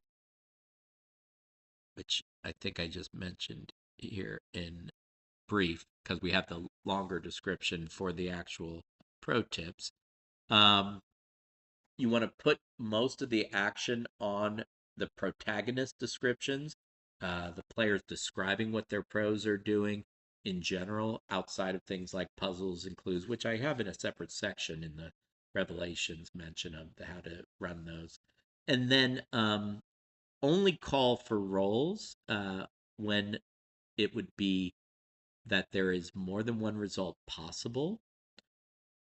which I think I just mentioned here in brief because we have the longer description for the actual pro tips. You want to put most of the action on the protagonist descriptions, the players describing what their pros are doing in general, outside of things like puzzles and clues, which I have in a separate section in the Revelations mention of how to run those. And then only call for rolls when it would be that there is more than one result possible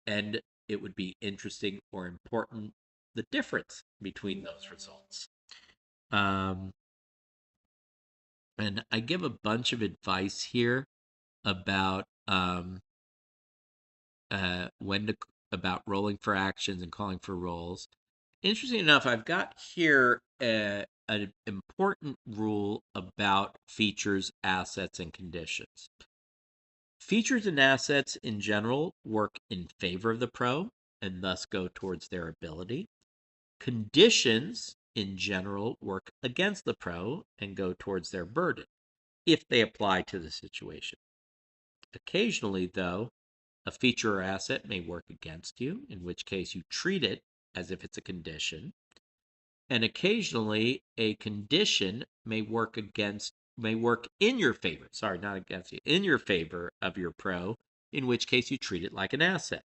and it would be interesting or important the difference between those results. Um, and I give a bunch of advice here about when to about rolling for actions and calling for rolls. Interesting enough, I've got here an important rule about features, assets, and conditions. Features and assets in general work in favor of the pro and thus go towards their ability. Conditions in general work against the pro and go towards their burden if they apply to the situation. Occasionally, though, a feature or asset may work against you, in which case you treat it as if it's a condition. And occasionally, a condition may work in your favor. Sorry, not against you, in your favor of your pro, in which case you treat it like an asset.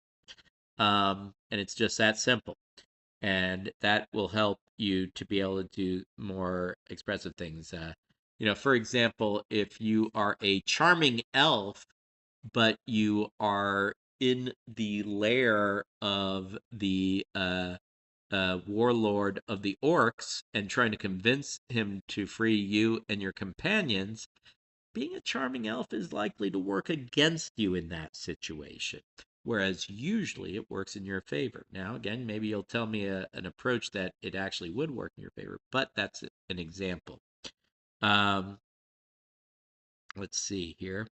And it's just that simple. And that will help you to be able to do more expressive things. For example, if you are a charming elf, but you are in the lair of the warlord of the orcs and trying to convince him to free you and your companions, being a charming elf is likely to work against you in that situation. Whereas usually it works in your favor. Now, again, maybe you'll tell me an approach that it actually would work in your favor, but that's an example. Um, let's see here.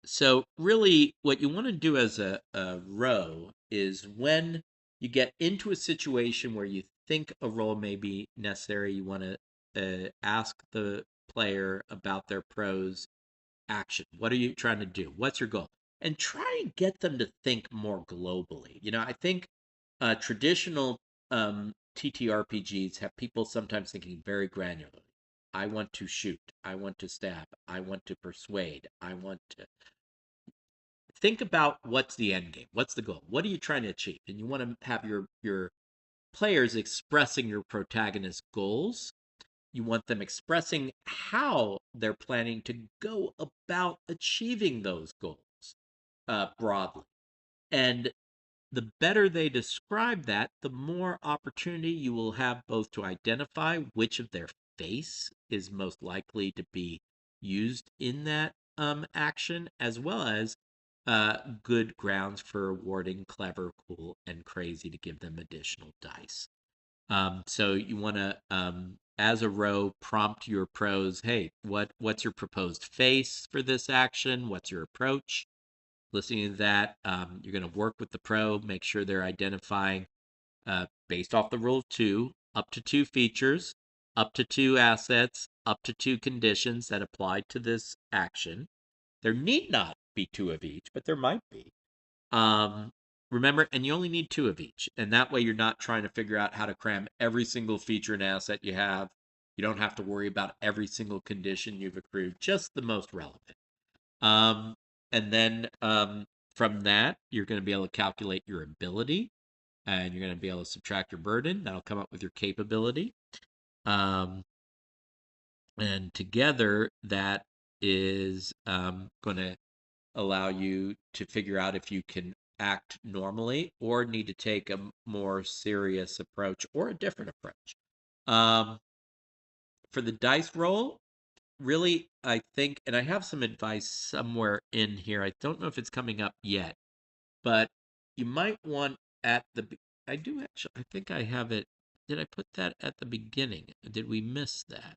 So, really, what you want to do as a row is when you get into a situation where you think a roll may be necessary, you want to ask the player about their pros action. What are you trying to do? What's your goal? And try and get them to think more globally. I think traditional TTRPGs have people sometimes thinking very granularly. I want to shoot. I want to stab. I want to persuade. I want to think about what's the end game. What's the goal? What are you trying to achieve? And you want to have your players expressing your protagonist's goals. You want them expressing how they're planning to go about achieving those goals broadly. And the better they describe that, the more opportunity you will have both to identify which of their face is most likely to be used in that action, as well as good grounds for awarding clever, cool, and crazy to give them additional dice. So you want to, as a row, prompt your pros. Hey, what's your proposed face for this action? What's your approach? Listening to that, you're going to work with the pro, make sure they're identifying, based off the rule of two, up to two features, up to two assets, up to two conditions that apply to this action. There need not be two of each, but there might be. Um, Remember, and you only need two of each. And that way you're not trying to figure out how to cram every single feature and asset you have. You don't have to worry about every single condition you've accrued, just the most relevant. And then from that, you're going to be able to calculate your ability, and you're going to be able to subtract your burden. That'll come up with your capability. Um, and together, that is going to allow you to figure out if you can act normally or need to take a more serious approach or a different approach. For the dice roll, really, I think, and I have some advice somewhere in here. I don't know if it's coming up yet, but you might want at the. I do actually. I think I have it. Did I put that at the beginning? Did we miss that?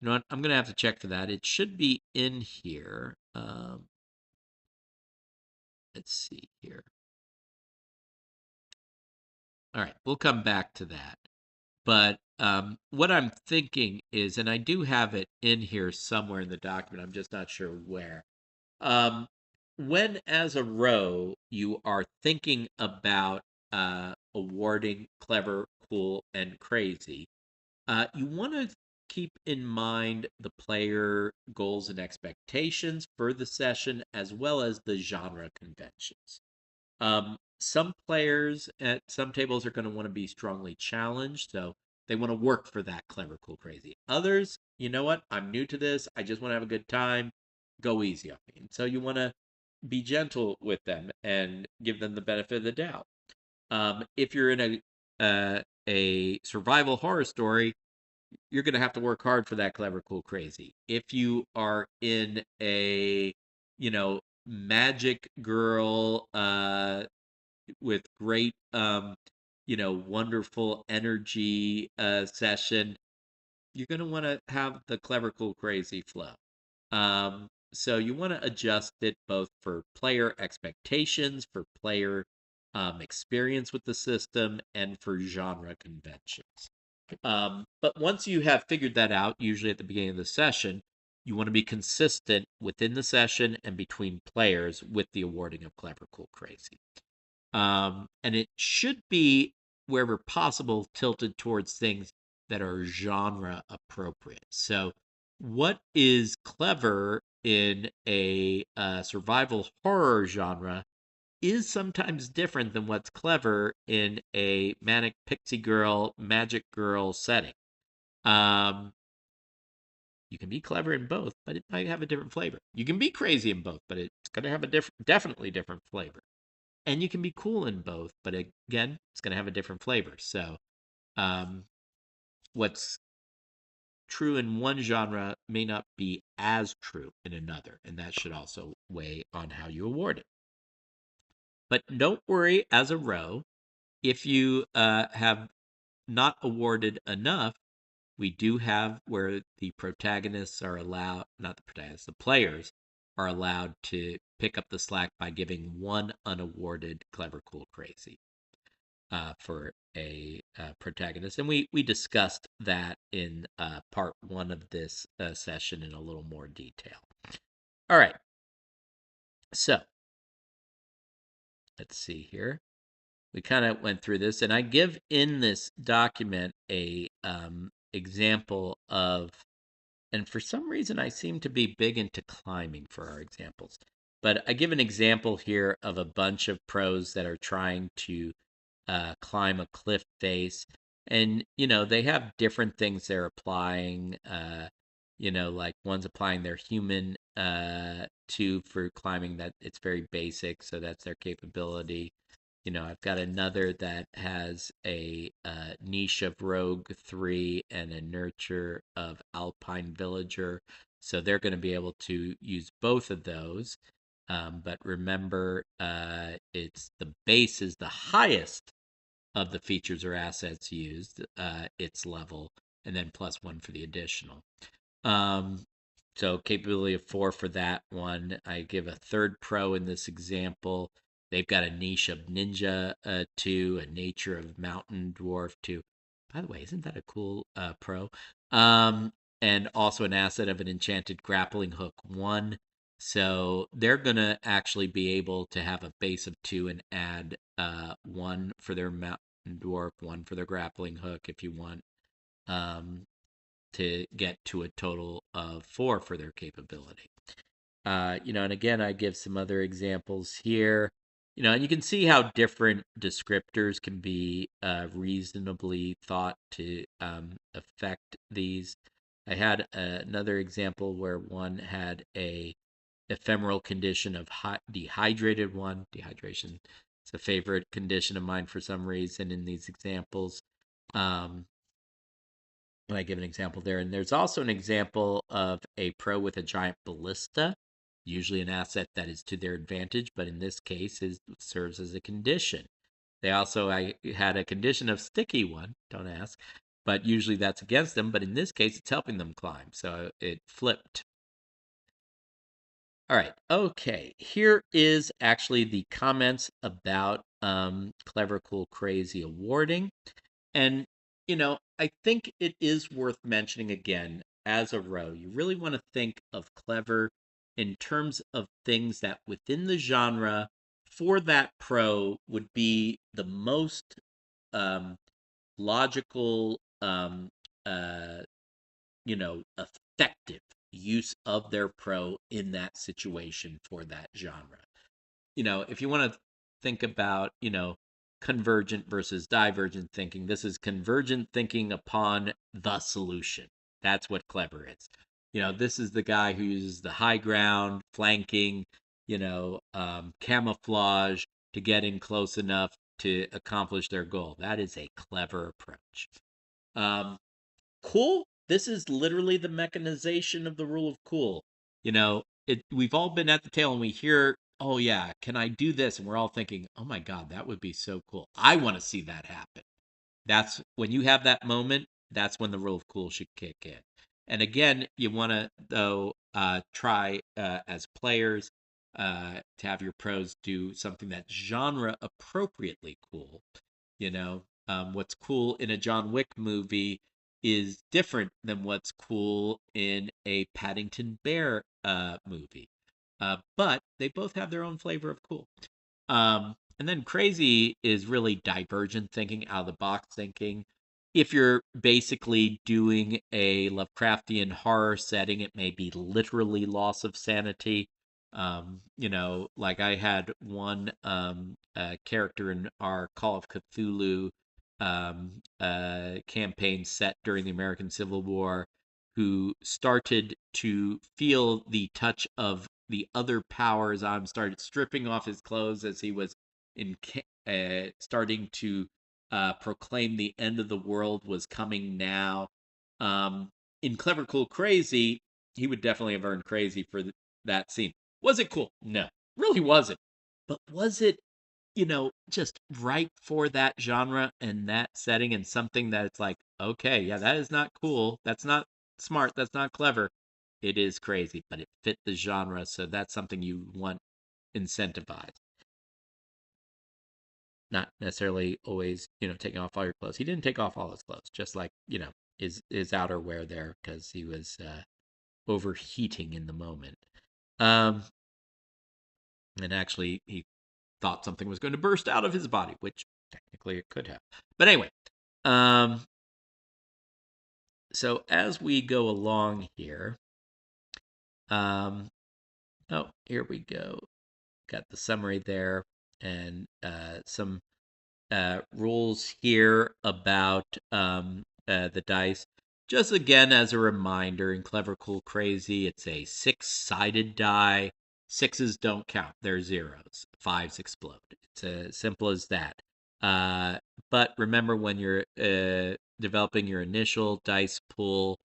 You know what? I'm gonna have to check for that. It should be in here. Let's see here. All right, we'll come back to that. But what I'm thinking is, and I do have it in here somewhere in the document, I'm just not sure where. Um, when, as a row, you are thinking about awarding clever, cool, and crazy, you want to keep in mind the player goals and expectations for the session, as well as the genre conventions. Some players at some tables are going to want to be strongly challenged, so they want to work for that clever, cool, crazy. Others, you know what? I'm new to this. I just want to have a good time. Go easy on me. And so you want to be gentle with them and give them the benefit of the doubt. If you're in a survival horror story, you're going to have to work hard for that clever, cool, crazy. If you are in a, magic girl with great wonderful energy session, you're going to want to have the clever, cool, crazy flow. So you want to adjust it both for player expectations, for player experience with the system, and for genre conventions. But once you have figured that out, usually at the beginning of the session, you want to be consistent within the session and between players with the awarding of clever, cool, crazy. And it should be, wherever possible, tilted towards things that are genre appropriate. So, what is clever in a survival horror genre is sometimes different than what's clever in a manic pixie girl, magic girl setting. Um, you can be clever in both, but it might have a different flavor. You can be crazy in both, but it's going to have a definitely different flavor. And you can be cool in both, but again, it's going to have a different flavor. So, what's true in one genre may not be as true in another, and that should also weigh on how you award it. But don't worry, as a row, if you have not awarded enough, we do have where the protagonists are allowed, not the protagonists, the players are allowed to pick up the slack by giving one unawarded clever, cool, crazy for a protagonist. And we discussed that in part one of this session in a little more detail. All right. So let's see here. We kind of went through this, and I give in this document a example of, and for some reason I seem to be big into climbing for our examples, but I give an example here of a bunch of pros that are trying to climb a cliff face, and they have different things they're applying. Like one's applying their human tube for climbing, that it's very basic, so that's their capability. I've got another that has a niche of Rogue 3 and a nurture of Alpine Villager. So they're going to be able to use both of those. But remember, it's the base is the highest of the features or assets used, its level, and then +1 for the additional. So capability of 4 for that one. I give a third pro in this example. They've got a niche of ninja 2, a nature of mountain dwarf 2. By the way, isn't that a cool pro? And also an asset of an enchanted grappling hook 1. So they're going to actually be able to have a base of 2 and add 1 for their mountain dwarf, 1 for their grappling hook if you want. To get to a total of 4 for their capability. And again, I give some other examples here. And you can see how different descriptors can be reasonably thought to affect these. I had another example where one had a ephemeral condition of dehydrated one. Dehydration is a favorite condition of mine for some reason in these examples. And I give an example there. And there's also an example of a pro with a giant ballista, usually an asset that is to their advantage, but in this case serves as a condition. I had a condition of sticky one, don't ask, but usually that's against them. But in this case, it's helping them climb. So it flipped. All right. Okay. Here is actually the comments about Clever, Cool, Crazy awarding. And, I think it is worth mentioning again as a row. You really want to think of Clever in terms of things that within the genre for that pro would be the most logical, effective use of their pro in that situation for that genre. If you want to think about, convergent versus divergent thinking, this is convergent thinking upon the solution. That's what Clever is. This is the guy who uses the high ground, flanking, camouflage to get in close enough to accomplish their goal. That is a clever approach. Cool. This is literally the mechanization of the rule of cool. We've all been at the tail and we hear, oh yeah, can I do this? And we're all thinking, oh my God, that would be so cool. I want to see that happen. That's when you have that moment, that's when the rule of cool should kick in. And again, you want to, though, try as players to have your pros do something that's genre appropriately cool. What's cool in a John Wick movie is different than what's cool in a Paddington Bear movie. But they both have their own flavor of cool. And then crazy is really divergent thinking, out of the box thinking. If you're basically doing a Lovecraftian horror setting, it may be literally loss of sanity. Like I had one character in our Call of Cthulhu campaign set during the American Civil War who started to feel the touch of the other powers on, started stripping off his clothes as he was starting to proclaim the end of the world was coming now. In Clever, Cool, Crazy, he would definitely have earned crazy for that scene. Was it cool? No, really wasn't. But was it, just right for that genre and that setting and something that it's like, okay, yeah, that is not cool. That's not smart. That's not clever. It is crazy, but it fit the genre. So that's something you want incentivized. Not necessarily always, taking off all your clothes. He didn't take off all his clothes, just like, his outerwear there because he was overheating in the moment. And actually, he thought something was going to burst out of his body, which technically it could have. But anyway, so as we go along here, here we go. Got the summary there and some rules here about the dice. Just again as a reminder, in Clever, Cool, Crazy, it's a 6-sided die. 6s don't count; they're zeros. 5s explode. It's as simple as that. But remember, when you're developing your initial dice pool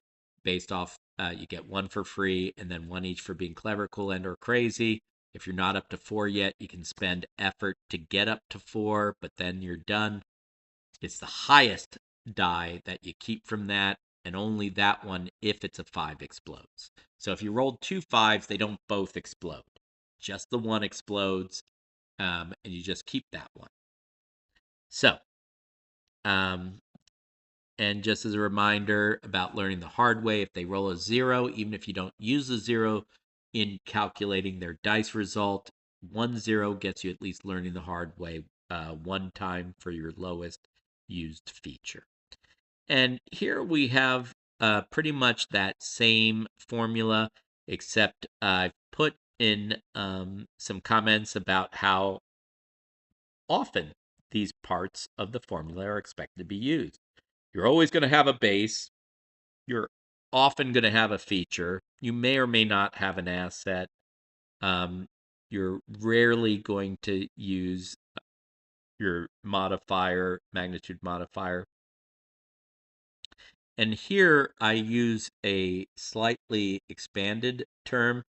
based off, you get 1 for free and then 1 each for being clever, cool, and or crazy. If you're not up to 4 yet, you can spend effort to get up to 4, but then you're done. It's the highest die that you keep from that, and only that one, if it's a 5, explodes. So if you rolled 2 5s, they don't both explode. Just the one explodes, and you just keep that one. So, and just as a reminder about learning the hard way, if they roll a 0, even if you don't use the 0 in calculating their dice result, 1 0 gets you at least learning the hard way one time for your lowest used feature. And here we have pretty much that same formula, except I've put in some comments about how often these parts of the formula are expected to be used. You're always going to have a base. You're often going to have a feature. You may or may not have an asset. You're rarely going to use your modifier, magnitude modifier. And here I use a slightly expanded term,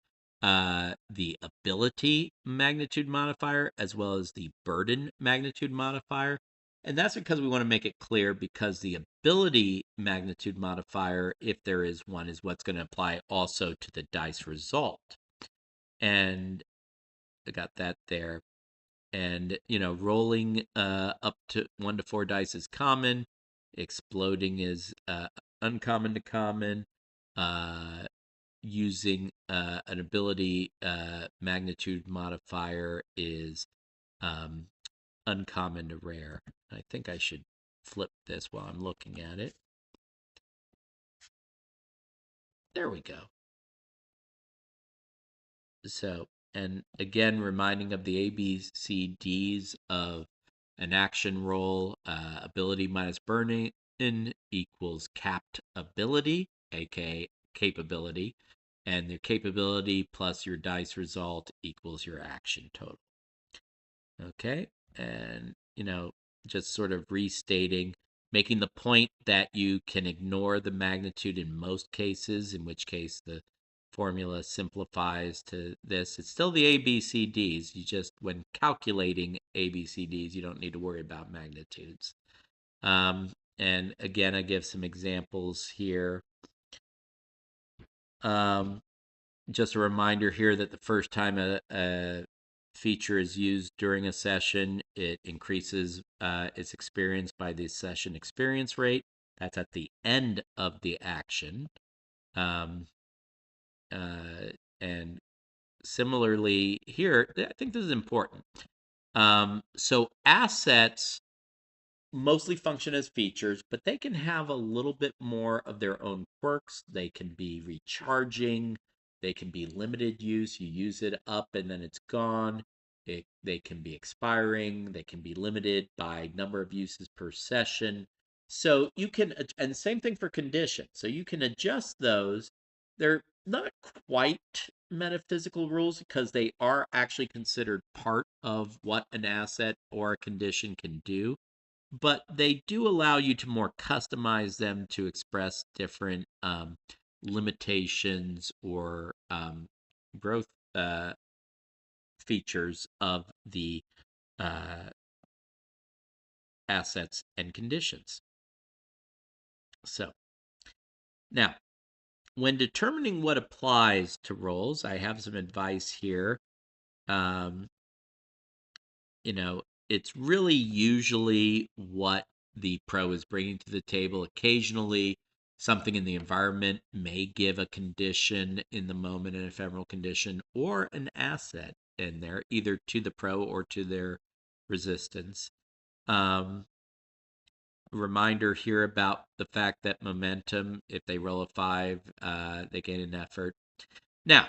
the ability magnitude modifier, as well as the burden magnitude modifier. And that's because we want to make it clear, because the ability magnitude modifier, if there is one, is what's going to apply also to the dice result. And I got that there. And, rolling up to 1 to 4 dice is common. Exploding is uncommon to common. Using an ability magnitude modifier is uncommon to rare. I think I should flip this while I'm looking at it. There we go. So, and again, reminding of the ABCDs of an action roll. Ability minus burden equals capped ability, aka capability, and the capability plus your dice result equals your action total. Okay, and just sort of restating, making the point that you can ignore the magnitude in most cases, in which case the formula simplifies to this. It's still the ABCDs. You just, when calculating ABCDs, you don't need to worry about magnitudes. And again, I give some examples here. Just a reminder here that the first time a feature is used during a session, it increases its experience by the session experience rate. That's at the end of the action. And similarly here, I think this is important. So assets mostly function as features, but they can have a little bit more of their own quirks. They can be recharging. They can be limited use. You use it up and then it's gone. They can be expiring. They can be limited by number of uses per session. So you can, and same thing for conditions. So you can adjust those. They're not quite metaphysical rules because they are actually considered part of what an asset or a condition can do, but they do allow you to more customize them to express different limitations or growth features of the assets and conditions. So now, when determining what applies to rolls, I have some advice here. It's really usually what the pro is bringing to the table. Occasionally, something in the environment may give a condition in the moment, an ephemeral condition, or an asset in there, either to the pro or to their resistance. Reminder here about the fact that momentum, if they roll a 5, they gain an effort. Now,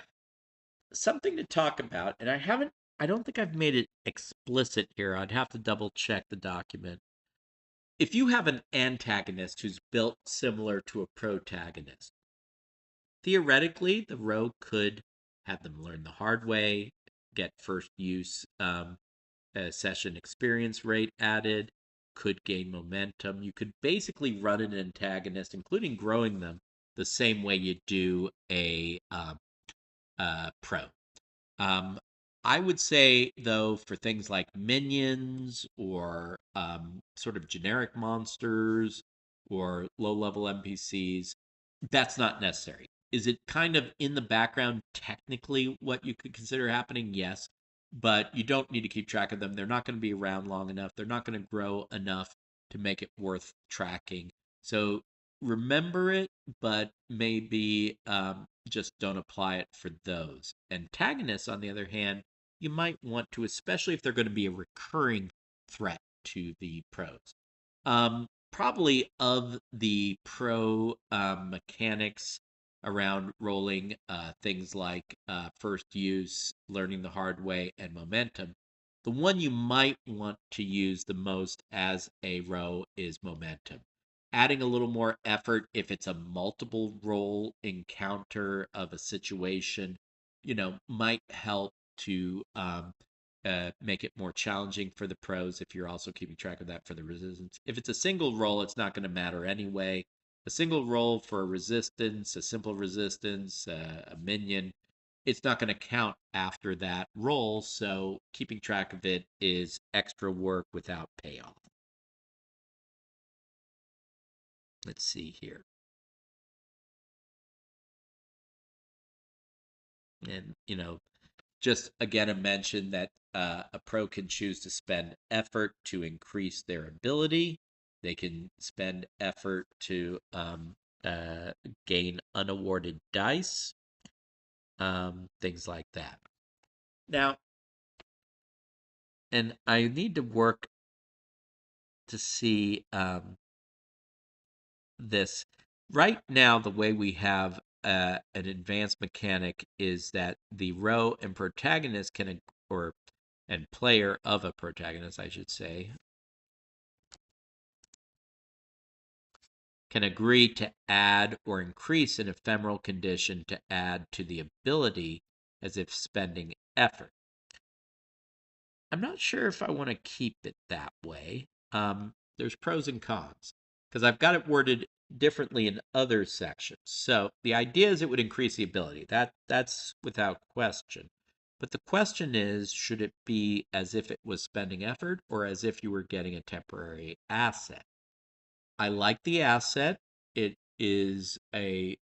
something to talk about, and I don't think I've made it explicit here. I'd have to double check the document. If you have an antagonist who's built similar to a protagonist, theoretically, the rogue could have them learn the hard way, get first use session experience rate added, could gain momentum. You could basically run an antagonist, including growing them, the same way you do a pro. I would say, though, for things like minions or sort of generic monsters or low level NPCs, that's not necessary. Is it kind of in the background, technically, what you could consider happening? Yes. But you don't need to keep track of them. They're not going to be around long enough. They're not going to grow enough to make it worth tracking. So remember it, but maybe just don't apply it for those. Antagonists, on the other hand, you might want to, especially if they're going to be a recurring threat to the pros. Probably of the pro mechanics around rolling, things like first use, learning the hard way, and momentum, the one you might want to use the most as a row is momentum. Adding a little more effort if it's a multiple roll encounter of a situation, might help to make it more challenging for the pros if you're also keeping track of that for the resistance. If it's a single roll, it's not going to matter anyway. A single roll for a resistance, a simple resistance, a minion, it's not going to count after that roll, so keeping track of it is extra work without payoff. Let's see here. And, just again, a mention that a pro can choose to spend effort to increase their ability. They can spend effort to gain unawarded dice, things like that. Now, and I need to work to see this. Right now, the way we have an advanced mechanic is that the row and protagonist can, or and player of a protagonist, I should say, can agree to add or increase an ephemeral condition to add to the ability as if spending effort. I'm not sure if I want to keep it that way. There's pros and cons because I've got it worded differently in other sections. So the idea is it would increase the ability. That's without question. But the question is, should it be as if it was spending effort or as if you were getting a temporary asset? I like the asset. It is a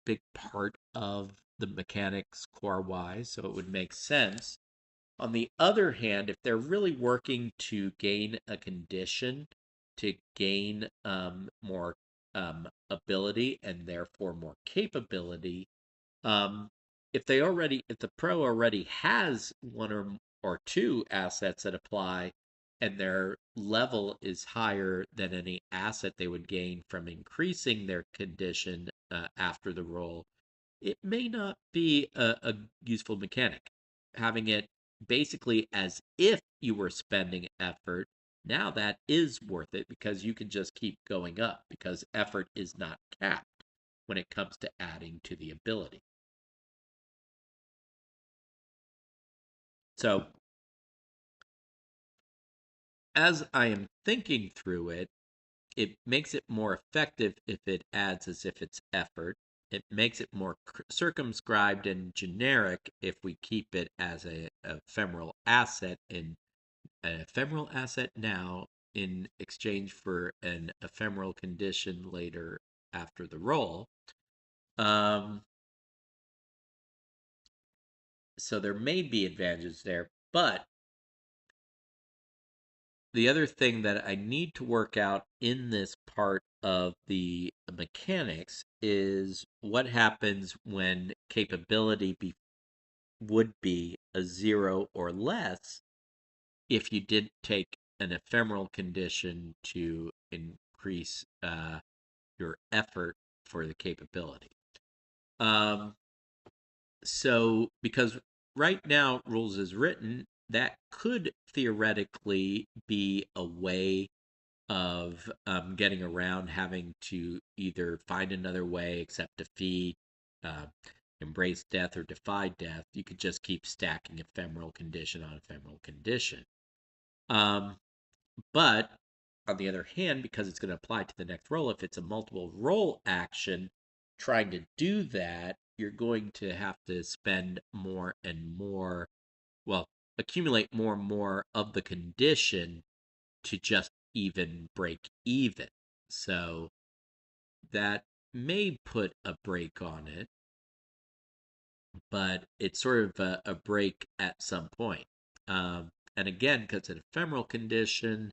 big part of the mechanics core wise, so it would make sense. On the other hand, if they're really working to gain a condition, to gain more ability and therefore more capability, um, if the pro already has one or two assets that apply, and their level is higher than any asset they would gain from increasing their condition after the roll, it may not be a useful mechanic. Having it basically as if you were spending effort, now that is worth it because you can just keep going up because effort is not capped when it comes to adding to the ability. So, as I am thinking through it, it makes it more effective if it adds as if it's effort. It makes it more circumscribed and generic if we keep it as a ephemeral asset, in an ephemeral asset now in exchange for an ephemeral condition later after the roll. Um, so there may be advantages there, but the other thing that I need to work out in this part of the mechanics is what happens when capability would be a 0 or less if you did take an ephemeral condition to increase your effort for the capability. Um, so, because right now, rules is written, that could theoretically be a way of getting around having to either find another way, accept defeat, uh, embrace death, or defy death. You could just keep stacking ephemeral condition on ephemeral condition. Um, but on the other hand, because it's going to apply to the next roll, if it's a multiple roll action, trying to do that, you're going to have to spend more and more well, accumulate more and more of the condition to just even break even. So that may put a break on it, but it's sort of a break at some point. And again, because it's an ephemeral condition,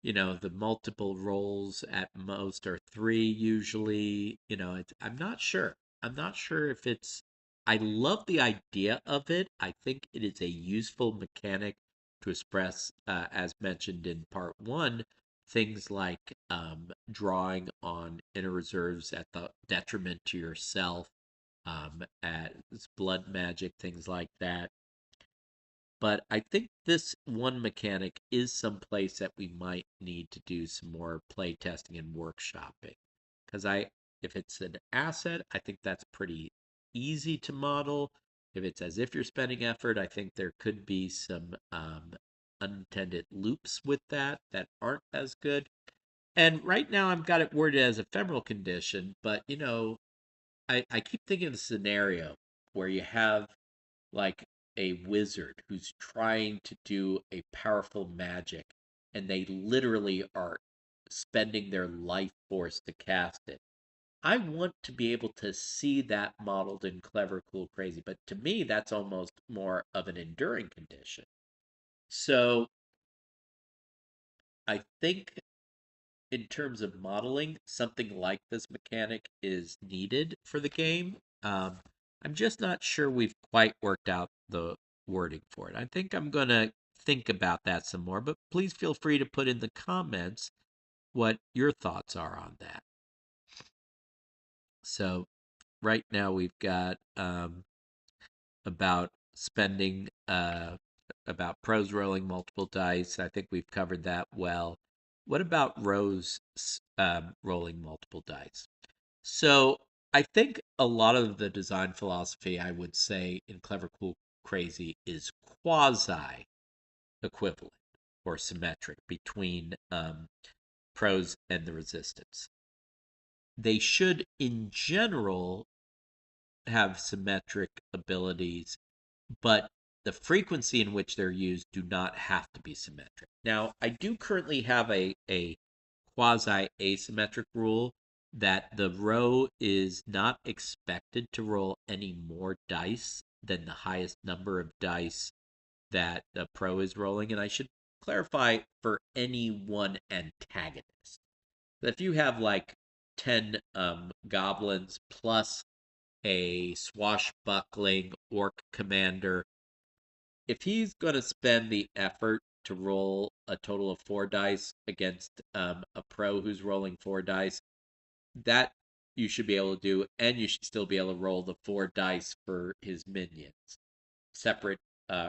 the multiple rolls at most are three usually. I'm not sure. I'm not sure if it's. I love the idea of it. I think it is a useful mechanic to express, as mentioned in part one, things like drawing on inner reserves at the detriment to yourself, at blood magic, things like that. But I think this one mechanic is someplace that we might need to do some more play testing and workshopping. Because if it's an asset, I think that's pretty easy to model. If it's as if you're spending effort, I think there could be some unintended loops with that aren't as good. And right now I've got it worded as ephemeral condition, but I keep thinking of the scenario where you have like a wizard who's trying to do a powerful magic and they literally are spending their life force to cast it. I want to be able to see that modeled in Clever, Cool, Crazy, but to me, that's almost more of an enduring condition. So I think in terms of modeling, something like this mechanic is needed for the game. I'm just not sure we've quite worked out the wording for it. I think I'm going to think about that some more, but please feel free to put in the comments what your thoughts are on that. So, right now we've got about spending, about pros rolling multiple dice. I think we've covered that well. What about rows rolling multiple dice? So I think a lot of the design philosophy, I would say, in Clever, Cool, Crazy is quasi equivalent or symmetric between pros and the resistance. They should, in general, have symmetric abilities, but the frequency in which they're used do not have to be symmetric. Now, I do currently have a quasi asymmetric rule that the row is not expected to roll any more dice than the highest number of dice that the pro is rolling. And I should clarify for any one antagonist. If you have like 10 goblins plus a swashbuckling orc commander, if he's going to spend the effort to roll a total of 4 dice against a pro who's rolling 4 dice, that you should be able to do, and you should still be able to roll the 4 dice for his minions, separate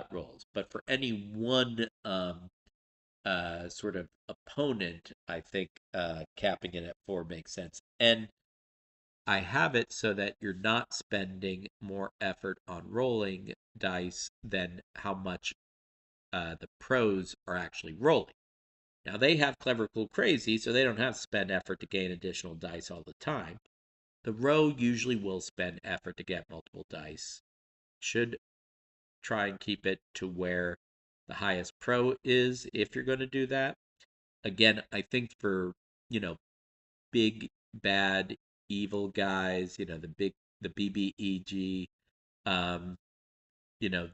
rolls. But for any one sort of opponent, I think capping it at 4 makes sense. And I have it so that you're not spending more effort on rolling dice than how much the pros are actually rolling. Now, they have Clever, Cool, Crazy, so they don't have to spend effort to gain additional dice all the time. The row usually will spend effort to get multiple dice. Should try and keep it to where the highest pro is if you're going to do that. Again, I think for, big, bad, evil guys, the BBEG, um,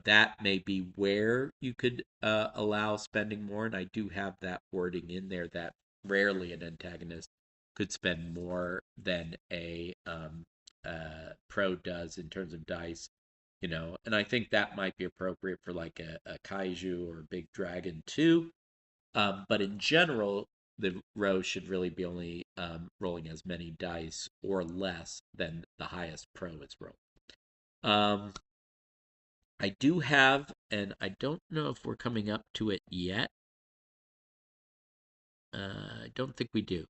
that may be where you could allow spending more. And I do have that wording in there that rarely an antagonist could spend more than a pro does in terms of dice. And I think that might be appropriate for like a kaiju or a big dragon too. But in general, the row should really be only rolling as many dice or less than the highest pro is rolling. I do have, and I don't know if we're coming up to it yet. I don't think we do,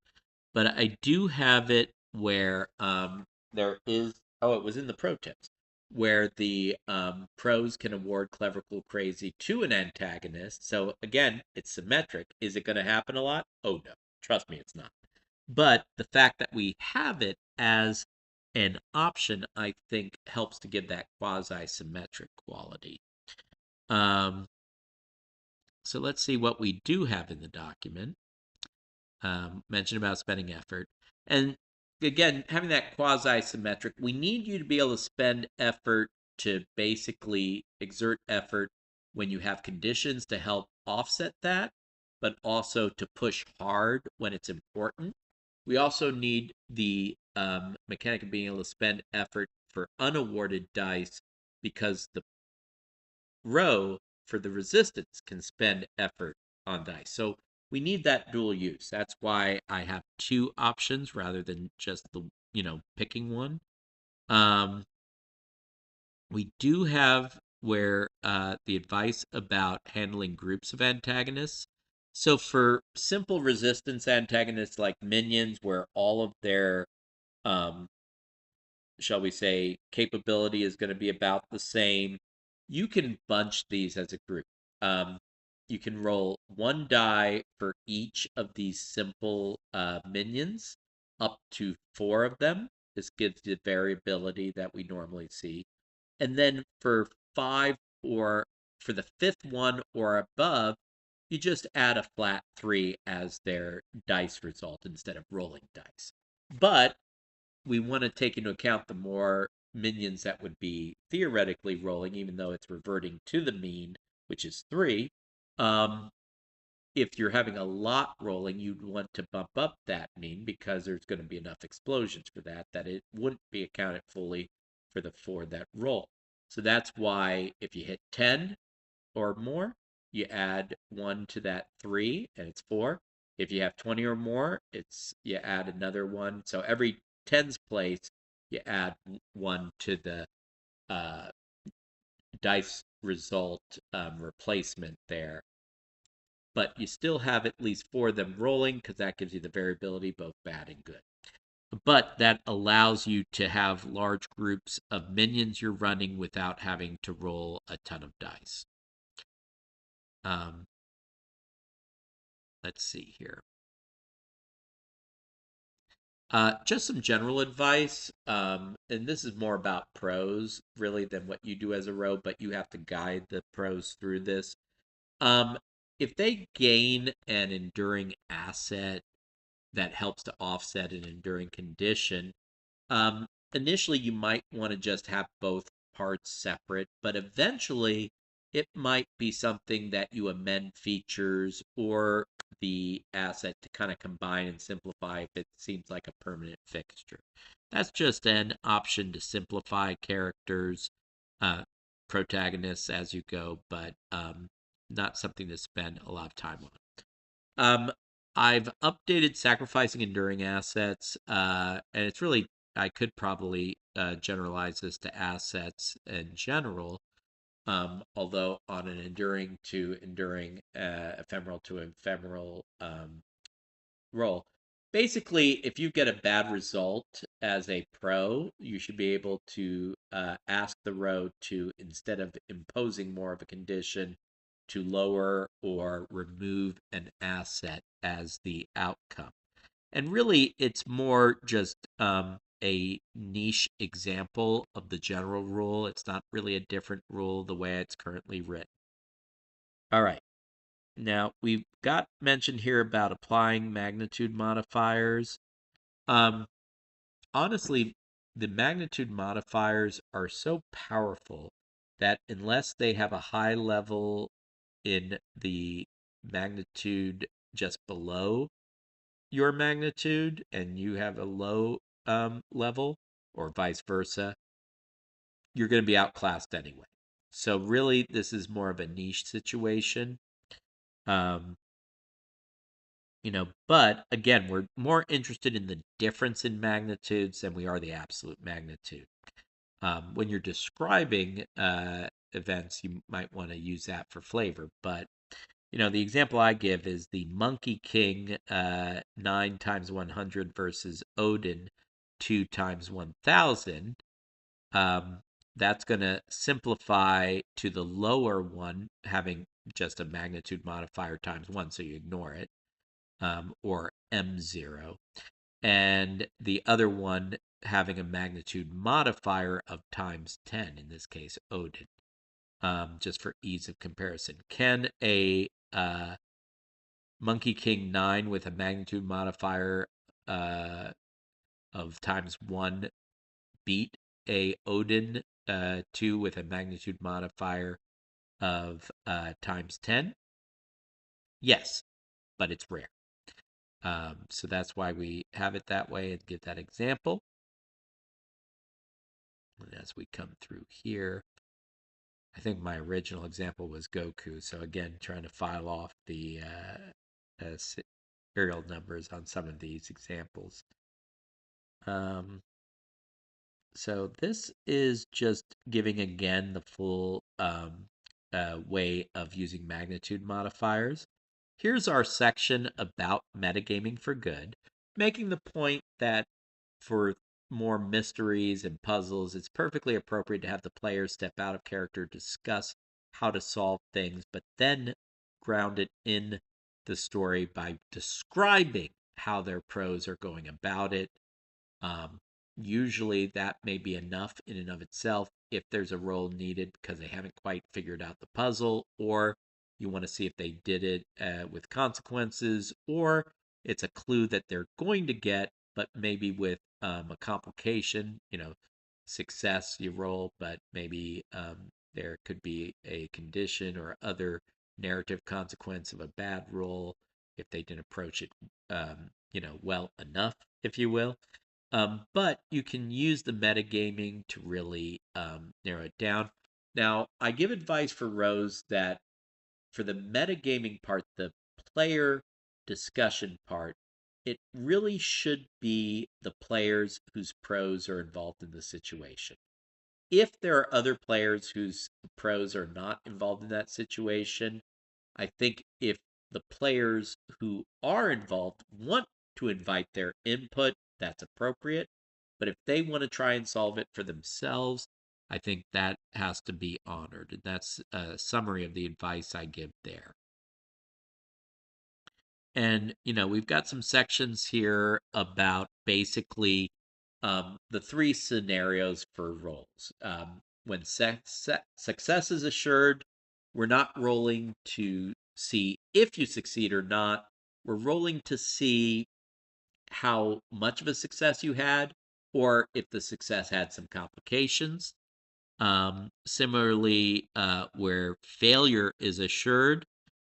but I do have it where there is. Oh, it was in the pro tips where the pros can award Clever, Cool, Crazy to an antagonist. So again, it's symmetric. Is it going to happen a lot? Oh no, trust me, it's not. But the fact that we have it as an option, I think, helps to give that quasi symmetric quality. Um, so let's see what we do have in the document. Mentioned about spending effort. And again, having that quasi symmetric, we need you to be able to spend effort to basically exert effort when you have conditions to help offset that, but also to push hard when it's important. We also need the mechanic of being able to spend effort for unawarded dice because the row for the resistance can spend effort on dice. So we need that dual use. That's why I have two options rather than just the picking one. Um, we do have where the advice about handling groups of antagonists. So for simple resistance antagonists like minions, where all of their um, shall we say, capability is going to be about the same. You can bunch these as a group. Um, you can roll one die for each of these simple minions, up to four of them. This gives the variability that we normally see. And then for five or for the fifth one or above, you just add a flat three as their dice result instead of rolling dice. But we want to take into account the more minions that would be theoretically rolling, even though it's reverting to the mean, which is three. Um, if you're having a lot rolling, you'd want to bump up that mean because there's going to be enough explosions for that it wouldn't be accounted fully for the four that roll. So that's why if you hit 10 or more, you add one to that three, and it's four. If you have 20 or more, it's you add another one. So every tens place, you add one to the uh, dice result replacement there. But you still have at least four of them rolling because that gives you the variability, both bad and good. But that allows you to have large groups of minions you're running without having to roll a ton of dice. Um, let's see here. Just some general advice, and this is more about pros really than what you do as a row, but you have to guide the pros through this. Um, if they gain an enduring asset that helps to offset an enduring condition, um, initially you might want to just have both parts separate, but eventually it might be something that you amend features or the asset to kind of combine and simplify if it seems like a permanent fixture. That's just an option to simplify characters, uh, protagonists as you go, but not something to spend a lot of time on. Um, I've updated sacrificing enduring assets, and it's really I could probably generalize this to assets in general. Although on an enduring to enduring, ephemeral to ephemeral roll. Basically, if you get a bad result as a pro, you should be able to ask the row to, instead of imposing more of a condition, to lower or remove an asset as the outcome. And really, it's more just a niche example of the general rule. It's not really a different rule the way it's currently written. All right. Now, we've got mentioned here about applying magnitude modifiers. Um, Honestly, the magnitude modifiers are so powerful that unless they have a high level in the magnitude just below your magnitude and you have a low level, or vice versa, you're going to be outclassed anyway. So, really, this is more of a niche situation. Um, but again, we're more interested in the difference in magnitudes than we are the absolute magnitude. When you're describing events, you might want to use that for flavor. But the example I give is the Monkey King 9 times 100 versus Odin 2 times 1000. Um, that's going to simplify to the lower one having just a magnitude modifier times 1, so you ignore it, or M0, and the other one having a magnitude modifier of times 10, in this case, Odin. just for ease of comparison. Can a Monkey King 9 with a magnitude modifier of ×1 beat a Odin 2 with a magnitude modifier of ×10? Yes, but it's rare. So that's why we have it that way and give that example. And as we come through here, I think my original example was Goku. So again, trying to file off the serial numbers on some of these examples. So this is just giving again the full way of using magnitude modifiers. Here's our section about metagaming for good, making the point that for more mysteries and puzzles, it's perfectly appropriate to have the players step out of character, discuss how to solve things, but then ground it in the story by describing how their pros are going about it. Usually that may be enough in and of itself if there's a role needed because they haven't quite figured out the puzzle, or you want to see if they did it with consequences, or it's a clue that they're going to get, but maybe with a complication, success you roll, but maybe there could be a condition or other narrative consequence of a bad roll if they didn't approach it, well enough, if you will. But you can use the metagaming to really narrow it down. Now, I give advice for Rose that for the metagaming part, the player discussion part, it really should be the players whose pros are involved in the situation. If there are other players whose pros are not involved in that situation, I think if the players who are involved want to invite their input, that's appropriate. But if they want to try and solve it for themselves, I think that has to be honored. And that's a summary of the advice I give there. And, we've got some sections here about basically the three scenarios for rolls. When success is assured, we're not rolling to see if you succeed or not. We're rolling to see how much of a success you had, or if the success had some complications. Similarly, where failure is assured,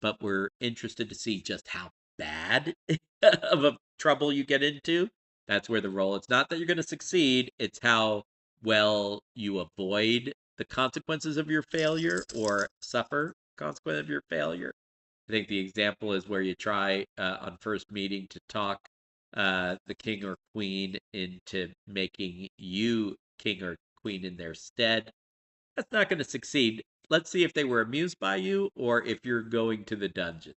but we're interested to see just how bad of a trouble you get into. That's where the roll. It's not that you're going to succeed, it's how well you avoid the consequences of your failure or suffer consequence of your failure. I think the example is where you try on first meeting to talk the king or queen into making you king or queen in their stead. That's not going to succeed. Let's see if they were amused by you or if you're going to the dungeons.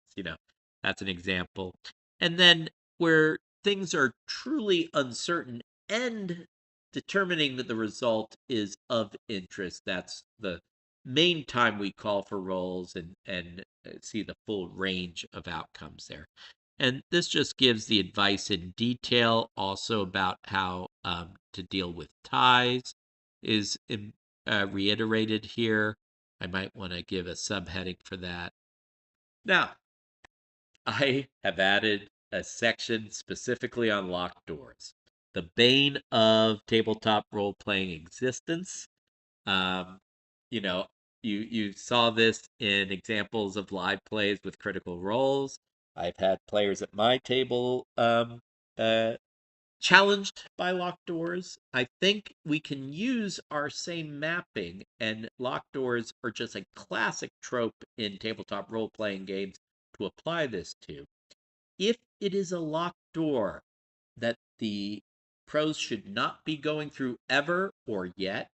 That's an example. And then where things are truly uncertain and determining that the result is of interest, that's the main time we call for rolls and see the full range of outcomes there. And this just gives the advice in detail also about how to deal with ties is reiterated here. I might want to give a subheading for that. Now, I have added a section specifically on locked doors, the bane of tabletop role-playing existence. You saw this in examples of live plays with Critical Roles. I've had players at my table challenged by locked doors. I think we can use our same mapping, and locked doors are just a classic trope in tabletop role-playing games to apply this to. If it is a locked door that the pros should not be going through ever or yet,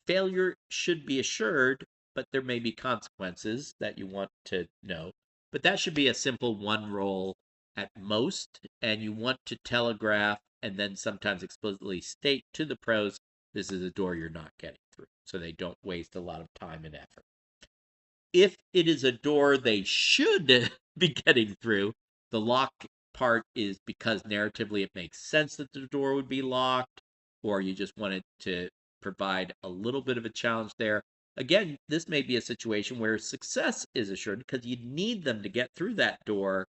failure should be assured, but there may be consequences that you want to know. But that should be a simple one roll at most, and you want to telegraph and then sometimes explicitly state to the pros this is a door you're not getting through, so they don't waste a lot of time and effort. If it is a door they should be getting through, the lock part is because narratively it makes sense that the door would be locked, or you just wanted to provide a little bit of a challenge there. again, this may be a situation where success is assured because you need them to get through that door,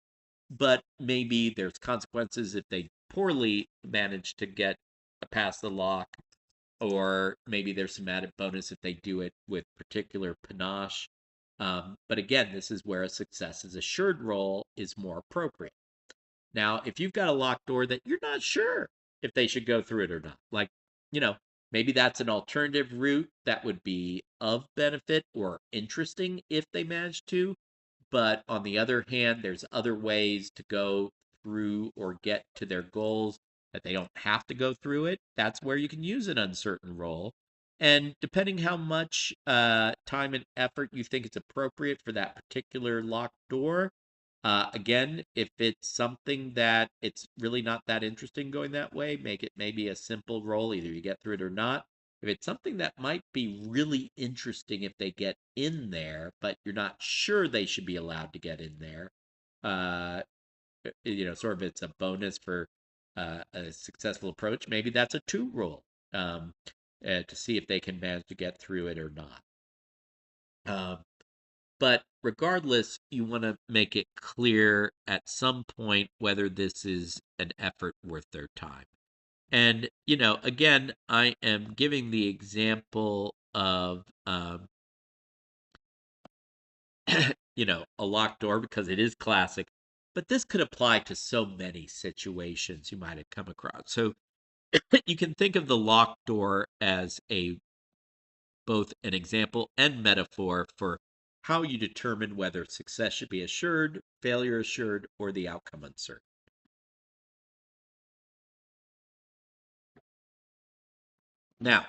but maybe there's consequences if they poorly manage to get past the lock, or maybe there's some added bonus if they do it with particular panache. But again, this is where a success is assured roll is more appropriate. Now, if you've got a locked door that you're not sure if they should go through it or not, like, you know, maybe that's an alternative route that would be of benefit or interesting if they manage to. But on the other hand, there's other ways to go through or get to their goals that they don't have to go through it. That's where you can use an uncertain roll. And depending how much time and effort you think it's appropriate for that particular locked door, again, if it's something that it's really not that interesting going that way, make it maybe a simple roll. Either you get through it or not. If it's something that might be really interesting if they get in there, but you're not sure they should be allowed to get in there, uh, sort of it's a bonus for a successful approach. Maybe that's a 2 roll to see if they can manage to get through it or not. But regardless, you want to make it clear at some point whether this is an effort worth their time. And, again, I am giving the example of, a locked door because it is classic, but this could apply to so many situations you might have come across. So you can think of the locked door as both an example and metaphor for how you determine whether success should be assured, failure assured, or the outcome uncertain. Now,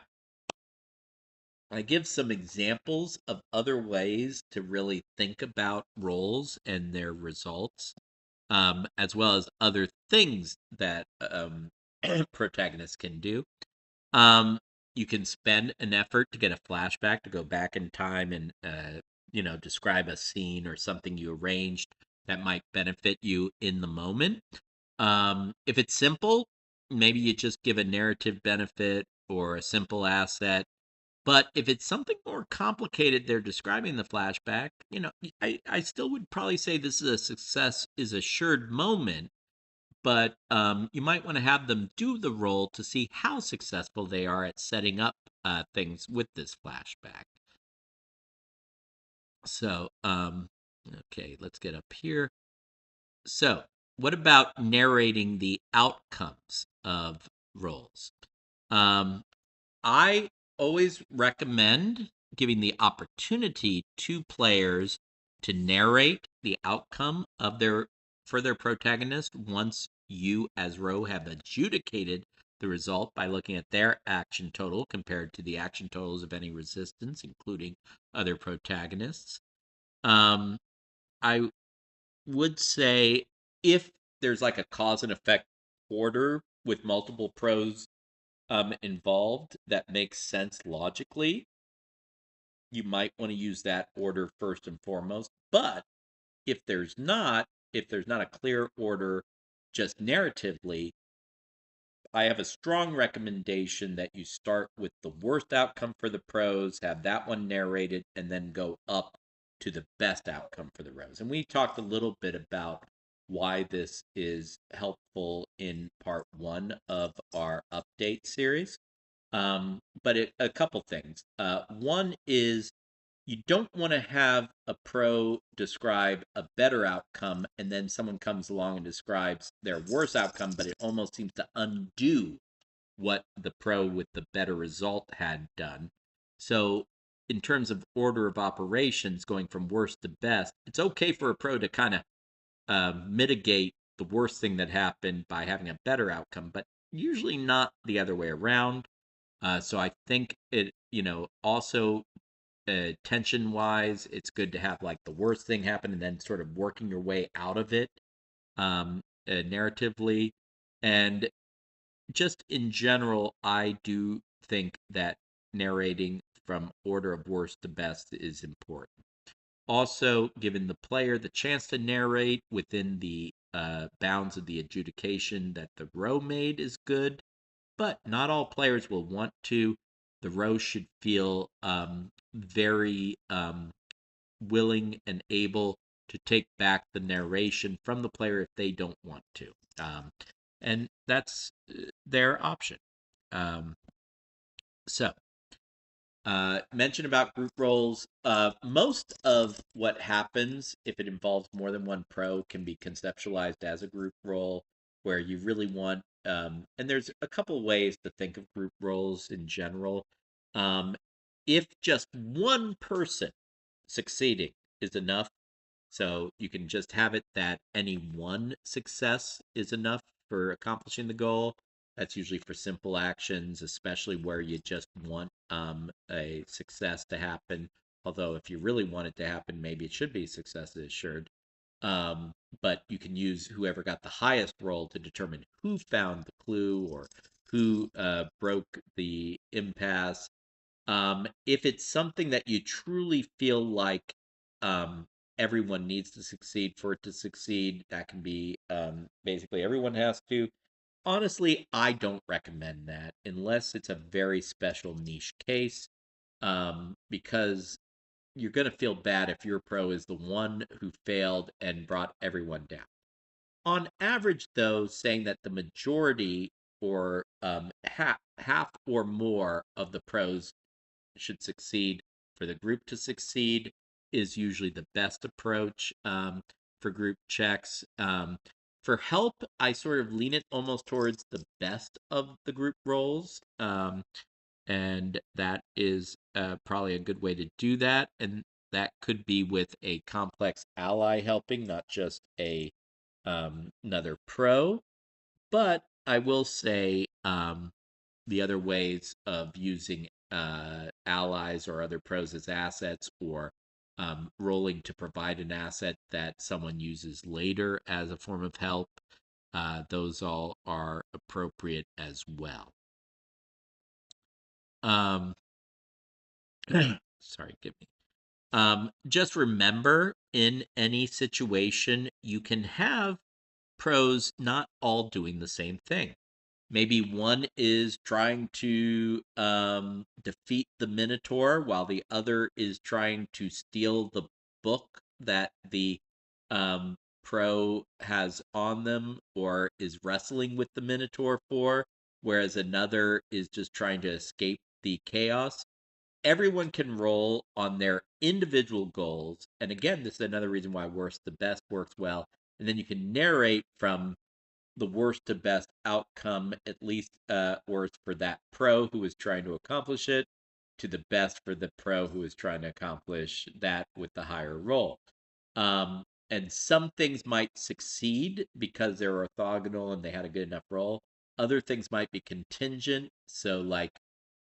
I give some examples of other ways to really think about roles and their results, as well as other things that protagonists can do. You can spend an effort to get a flashback to go back in time and describe a scene or something you arranged that might benefit you in the moment. If it's simple, maybe you just give a narrative benefit or a simple asset. But if it's something more complicated, they're describing the flashback, I still would probably say this is a success is assured moment, but you might want to have them do the role to see how successful they are at setting up things with this flashback. So, okay, let's get up here. So, what about narrating the outcomes of roles? I always recommend giving the opportunity to players to narrate the outcome of their protagonist once you as Ro have adjudicated the result by looking at their action total compared to the action totals of any resistance, including other protagonists. I would say if there's like a cause and effect order with multiple pros involved that makes sense logically, you might want to use that order first and foremost. But if there's not, if there's not a clear order just narratively, I have a strong recommendation that you start with the worst outcome for the pros, have that one narrated, and then go up to the best outcome for the Ros. And we talked a little bit about why this is helpful in part 1 of our update series. But a couple things. One is you don't want to have a pro describe a better outcome and then someone comes along and describes their worst outcome, but it almost seems to undo what the pro with the better result had done. So, in terms of order of operations, going from worst to best, it's okay for a pro to kind of mitigate the worst thing that happened by having a better outcome, but usually not the other way around. So I think it, also tension wise, it's good to have like the worst thing happen and then sort of working your way out of it narratively. And just in general, I do think that narrating from order of worst to best is important. Also, giving the player the chance to narrate within the bounds of the adjudication that the Ro made is good, but not all players will want to. The Ro should feel very willing and able to take back the narration from the player if they don't want to. And that's their option. Um, so, mention about group roles. Most of what happens, if it involves more than one pro, can be conceptualized as a group role where you really want, and there's a couple ways to think of group roles in general. Um, if just one person succeeding is enough, so you can just have it that any one success is enough for accomplishing the goal. That's usually for simple actions, especially where you just want a success to happen. Although, if you really want it to happen, maybe it should be success assured. But you can use whoever got the highest roll to determine who found the clue or who broke the impasse. If it's something that you truly feel like um, everyone needs to succeed for it to succeed, that can be basically everyone has to. Honestly, I don't recommend that unless it's a very special niche case, because you're going to feel bad if your pro is the one who failed and brought everyone down. On average, though, saying that the majority or half or more of the pros should succeed for the group to succeed is usually the best approach for group checks. For help, I sort of lean it almost towards the best of the group roles. And that is probably a good way to do that. And that could be with a complex ally helping, not just a another pro. But I will say the other ways of using allies or other pros as assets, or rolling to provide an asset that someone uses later as a form of help. Those all are appropriate as well. Um, sorry, give me. Just remember, in any situation, you can have pros not all doing the same thing. Maybe one is trying to defeat the Minotaur while the other is trying to steal the book that the pro has on them or is wrestling with the Minotaur for, whereas another is just trying to escape the chaos. Everyone can roll on their individual goals. And again, this is another reason why worst to best works well. And then you can narrate from the worst to best outcome, at least worst for that pro who is trying to accomplish it, to the best for the pro who is trying to accomplish that with the higher roll. And some things might succeed because they're orthogonal and they had a good enough roll. Other things might be contingent. So, like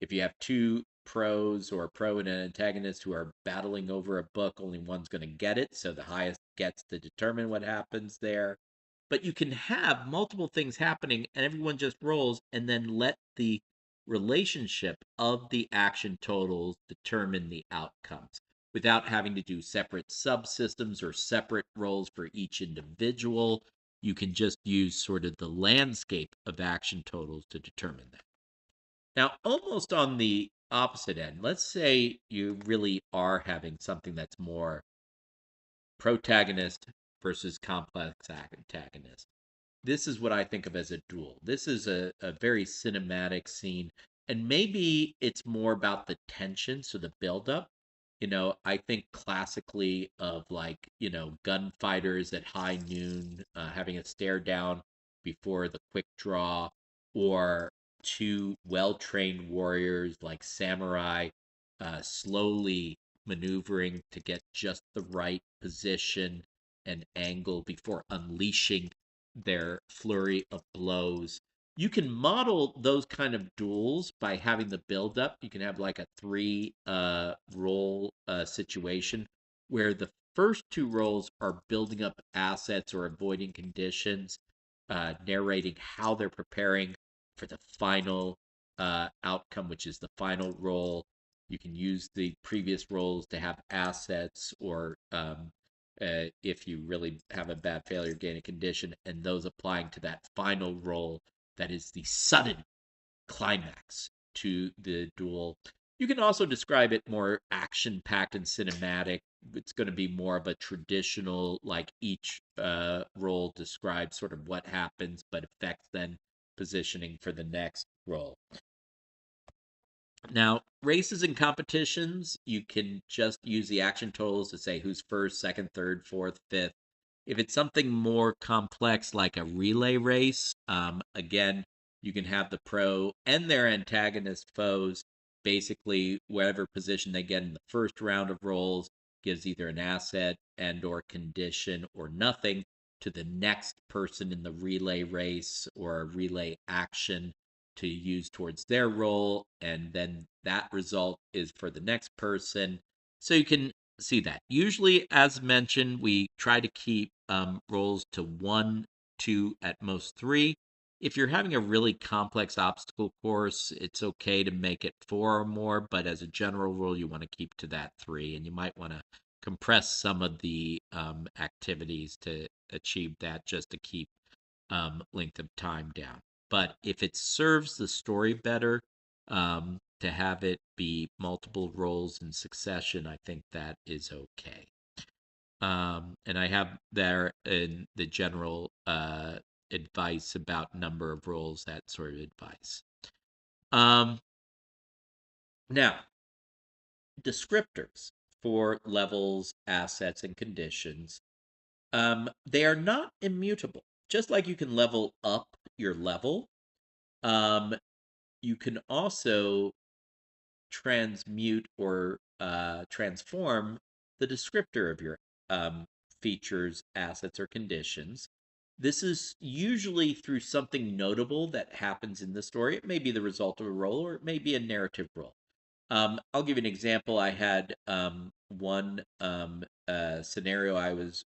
if you have two pros or a pro and an antagonist who are battling over a book, only one's going to get it. So the highest gets to determine what happens there. But you can have multiple things happening and everyone just rolls and then let the relationship of the action totals determine the outcomes without having to do separate subsystems or separate roles for each individual. You can just use sort of the landscape of action totals to determine that. Now, almost on the opposite end, let's say you really are having something that's more protagonist versus complex antagonist. This is what I think of as a duel. This is a very cinematic scene. And maybe it's more about the tension, so the buildup. I think classically of like, gunfighters at high noon having a stare down before the quick draw, or two well trained warriors like samurai slowly maneuvering to get just the right position and angle before unleashing their flurry of blows. You can model those kind of duels by having the build up. You can have like a three roll situation where the first two rolls are building up assets or avoiding conditions, narrating how they're preparing for the final outcome, which is the final roll. You can use the previous rolls to have assets, or if you really have a bad failure, gain a condition, and those applying to that final roll that is the sudden climax to the duel. You can also describe it more action-packed and cinematic. It's going to be more of a traditional, like each role describes sort of what happens, but affects then positioning for the next role. Now, races and competitions, you can just use the action totals to say who's first, second, third, fourth, fifth. If it's something more complex like a relay race, again, you can have the pro and their antagonist foes. Basically, whatever position they get in the first round of rolls gives either an asset and or condition or nothing to the next person in the relay race or a relay action to use towards their role, and then that result is for the next person. So you can see that. Usually, as mentioned, we try to keep rolls to 1, 2, at most 3. If you're having a really complex obstacle course, it's okay to make it 4 or more, but as a general rule, you want to keep to that 3, and you might want to compress some of the activities to achieve that just to keep length of time down. But if it serves the story better, to have it be multiple roles in succession, I think that is okay. And I have there in the general advice about number of roles, that sort of advice. Now, descriptors for levels, assets, and conditions, they are not immutable. Just like you can level up your level, um, you can also transmute or transform the descriptor of your features, assets, or conditions. This is usually through something notable that happens in the story. It may be the result of a role, or it may be a narrative role. I'll give you an example. I had one scenario I was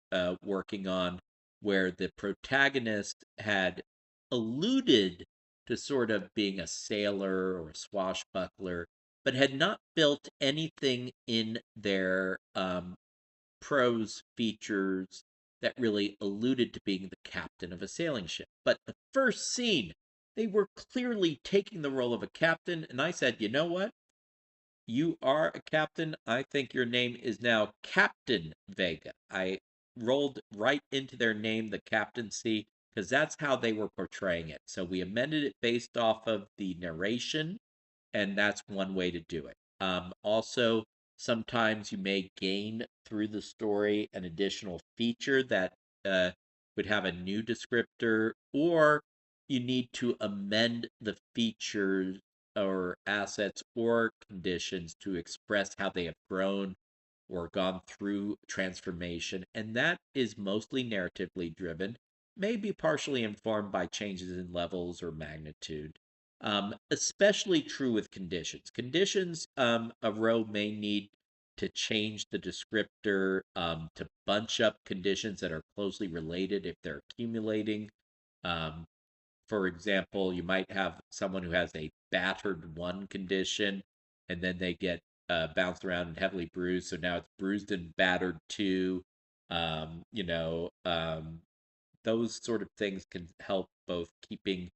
working on where the protagonist had alluded to sort of being a sailor or a swashbuckler, but had not built anything in their prose features that really alluded to being the captain of a sailing ship. But the first scene, they were clearly taking the role of a captain, and I said, you know what? You are a captain. I think your name is now Captain Vega. I rolled right into their name, the captaincy, because that's how they were portraying it. So we amended it based off of the narration, and that's one way to do it. Also, sometimes you may gain through the story an additional feature that would have a new descriptor, or you need to amend the features or assets or conditions to express how they have grown or gone through transformation. And that is mostly narratively driven, may be partially informed by changes in levels or magnitude. Especially true with conditions. Conditions, a row may need to change the descriptor to bunch up conditions that are closely related if they're accumulating. Um, for example, you might have someone who has a battered 1 condition, and then they get bounced around and heavily bruised. So now it's bruised and battered 2. Um, you know, um, those sort of things can help both keeping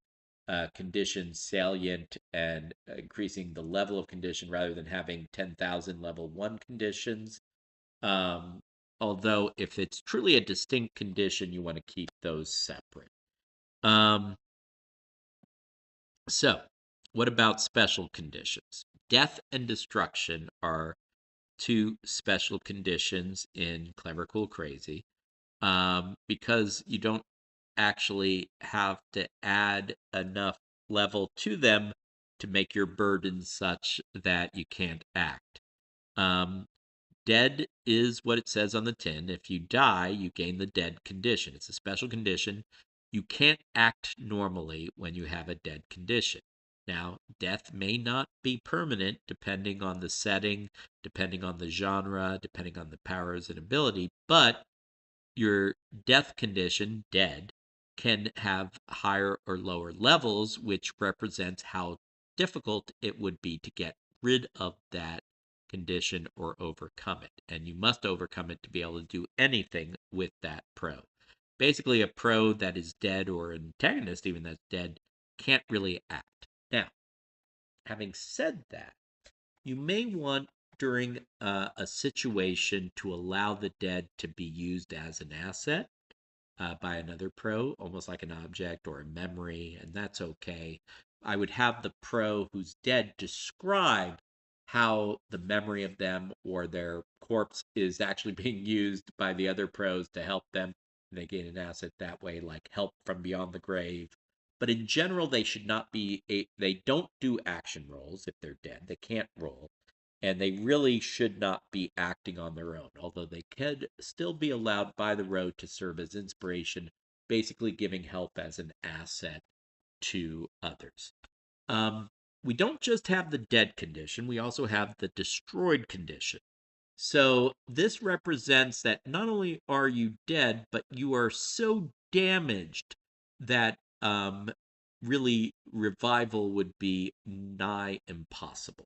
conditions salient and increasing the level of condition rather than having 10,000 level 1 conditions. Um, Although, if it's truly a distinct condition, you want to keep those separate. Um, so, what about special conditions? Death and destruction are 2 special conditions in Clever Cool Crazy, because you don't actually have to add enough level to them to make your burden such that you can't act. Um, Dead is what it says on the tin. If you die, you gain the dead condition. It's a special condition. You can't act normally when you have a dead condition. Now, death may not be permanent depending on the setting, depending on the genre, depending on the powers and ability, but your death condition, dead, can have higher or lower levels, which represents how difficult it would be to get rid of that condition or overcome it. And you must overcome it to be able to do anything with that pro. Basically, a pro that is dead, or an antagonist even that's dead, can't really act. Now, having said that, you may want during a situation to allow the dead to be used as an asset by another pro, almost like an object or a memory, and that's okay. I would have the pro who's dead describe how the memory of them or their corpse is actually being used by the other pros to help them. And they gain an asset that way, like help from beyond the grave. But in general, they should not be they don't do action rolls if they're dead. They can't roll, and they really should not be acting on their own, although they could still be allowed by the road to serve as inspiration, basically giving help as an asset to others. Um, we don't just have the dead condition, we also have the destroyed condition. So this represents that not only are you dead, but you are so damaged that really revival would be nigh impossible.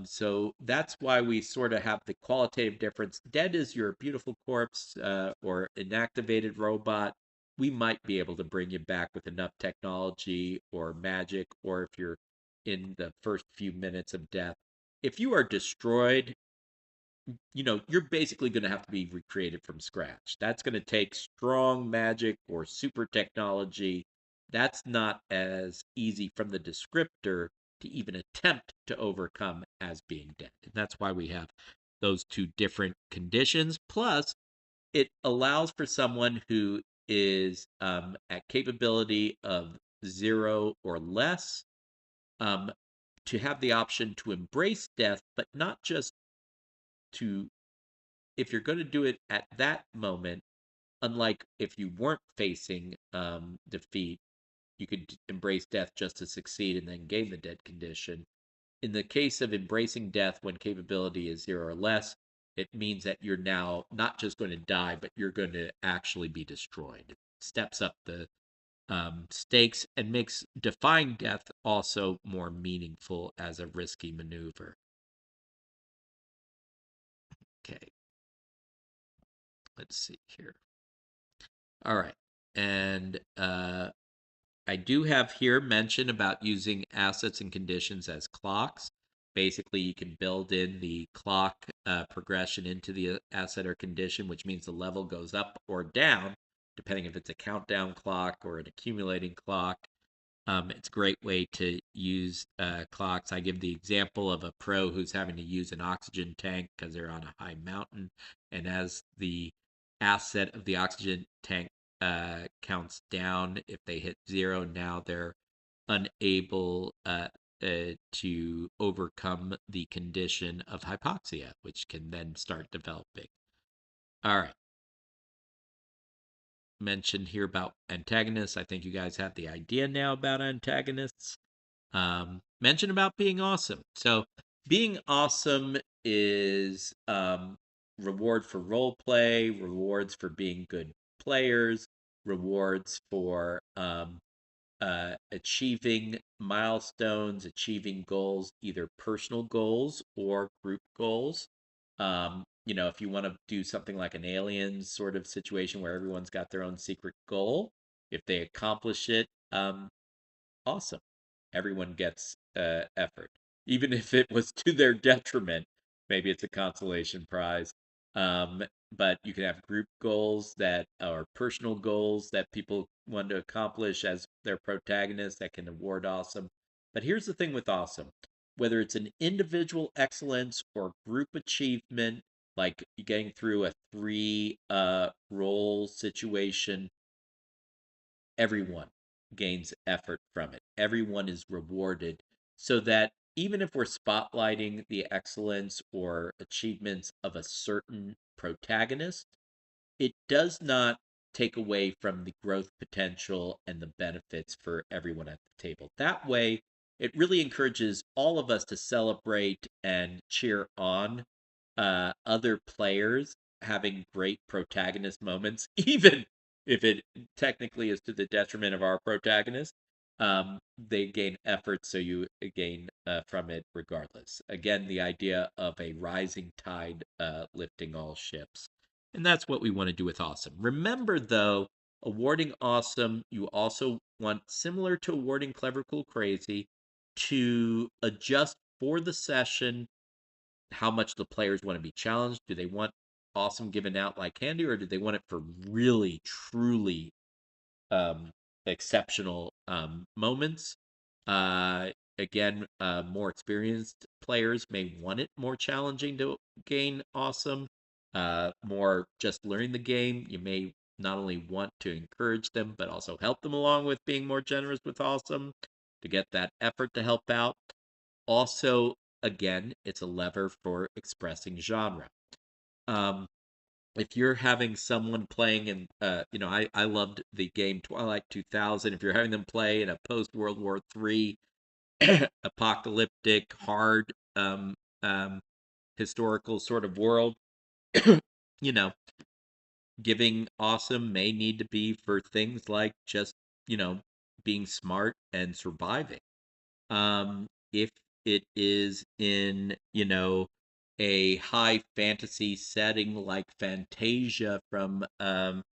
So that's why we sort of have the qualitative difference. Dead is your beautiful corpse or inactivated robot. We might be able to bring you back with enough technology or magic, or if you're in the first few minutes of death. If you are destroyed, you're basically going to have to be recreated from scratch. That's going to take strong magic or super technology. That's not as easy from the descriptor to even attempt to overcome as being dead. And that's why we have those two different conditions. Plus, it allows for someone who is at capability of 0 or less um, to have the option to embrace death, but not just to, if you're going to do it at that moment, unlike if you weren't facing defeat, you could embrace death just to succeed and then gain the dead condition. In the case of embracing death when capability is 0 or less, it means that you're now not just going to die, but you're going to actually be destroyed. It steps up the stakes and makes defying death also more meaningful as a risky maneuver. Okay. Let's see here. All right. And I do have here mention about using assets and conditions as clocks. Basically, you can build in the clock progression into the asset or condition, which means the level goes up or down, depending if it's a countdown clock or an accumulating clock. It's a great way to use clocks. I give the example of a pro who's having to use an oxygen tank because they're on a high mountain. And as the asset of the oxygen tank counts down, if they hit 0, now they're unable to overcome the condition of hypoxia, which can then start developing. All right. Mentioned here about antagonists. I think you guys have the idea now about antagonists. Mention about being awesome. So being awesome is reward for role play, rewards for being good players, rewards for achieving milestones, achieving goals, either personal goals or group goals. If you want to do something like an alien sort of situation where everyone's got their own secret goal, if they accomplish it, awesome. Everyone gets effort, even if it was to their detriment. Maybe it's a consolation prize. But you can have group goals that are personal goals that people want to accomplish as their protagonist that can award awesome. But here's the thing with awesome: whether it's an individual excellence or group achievement, like getting through a 3 role situation, everyone gains effort from it. Everyone is rewarded, so that even if we're spotlighting the excellence or achievements of a certain protagonist, it does not take away from the growth potential and the benefits for everyone at the table. That way, it really encourages all of us to celebrate and cheer on other players having great protagonist moments, even if it technically is to the detriment of our protagonist. They gain effort, so you gain from it regardless. Again, the idea of a rising tide lifting all ships. And that's what we want to do with awesome. Remember, though, awarding awesome, you also want, similar to awarding clever, cool, crazy, to adjust for the session how much the players want to be challenged. Do they want awesome given out like candy, or do they want it for really, truly um, exceptional moments? Uh, Again, more experienced players may want it more challenging to gain awesome. More just learning the game. You may not only want to encourage them, but also help them along with being more generous with awesome to get that effort to help out. Also, again, it's a lever for expressing genre. Um, if you're having someone playing in, I loved the game Twilight 2000. If you're having them play in a post World War III apocalyptic, hard, um, historical sort of world, you know, giving awesome may need to be for things like just, you know, being smart and surviving. If it is in, a high fantasy setting like Fantasia from the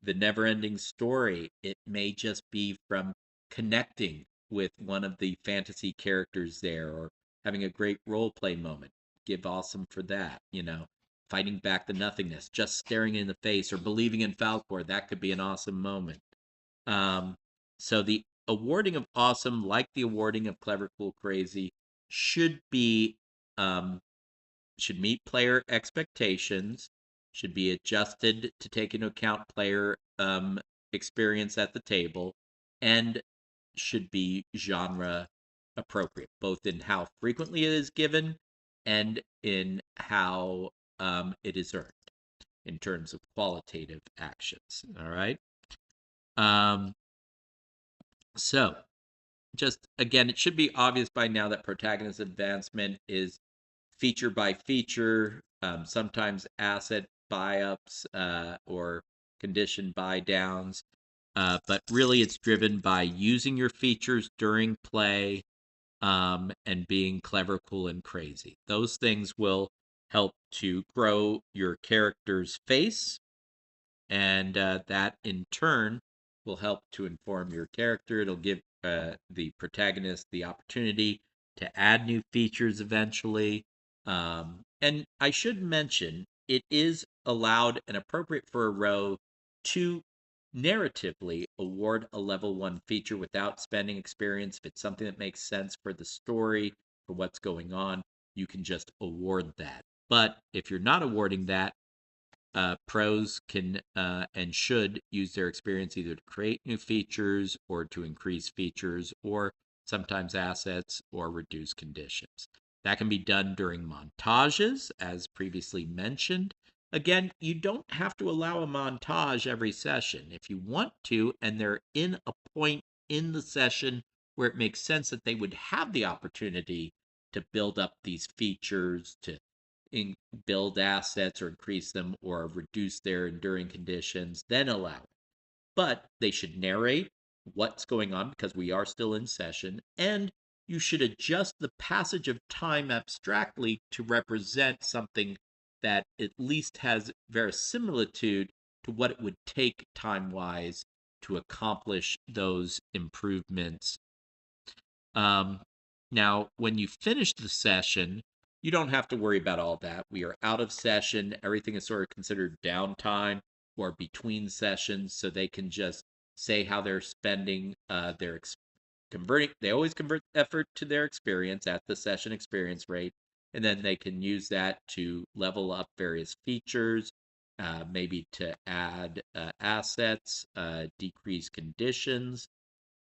Neverending Story, it may just be from connecting with one of the fantasy characters there or having a great role play moment. Give awesome for that, fighting back the nothingness, just staring in the face or believing in Falcor, that could be an awesome moment. Um, so the awarding of awesome, like the awarding of clever, cool, crazy, should be should meet player expectations, should be adjusted to take into account player experience at the table, and should be genre appropriate, both in how frequently it is given and in how it is earned in terms of qualitative actions. All right. Um, so, just again, it should be obvious by now that protagonist advancement is feature by feature, sometimes asset buy ups or condition buy downs. But really, it's driven by using your features during play and being clever, cool, and crazy. Those things will help to grow your character's face, and that in turn will help to inform your character. It'll give the protagonist the opportunity to add new features eventually. And I should mention, it is allowed and appropriate for a row to narratively award a level 1 feature without spending experience. If it's something that makes sense for the story, for what's going on, you can just award that. But if you're not awarding that, pros can and should use their experience either to create new features or to increase features or sometimes assets or reduce conditions. That can be done during montages, as previously mentioned. Again, you don't have to allow a montage every session. If you want to, and they're in a point in the session where it makes sense that they would have the opportunity to build up these features, to build assets or increase them or reduce their enduring conditions, then allow it. But they should narrate what's going on because we are still in session, and you should adjust the passage of time abstractly to represent something that at least has verisimilitude to what it would take time wise to accomplish those improvements. Now, when you finish the session, you don't have to worry about all that. We are out of session. Everything is sort of considered downtime or between sessions, so they can just say how they're spending their converting. They always convert effort to their experience at the session experience rate, and then they can use that to level up various features, maybe to add assets, decrease conditions.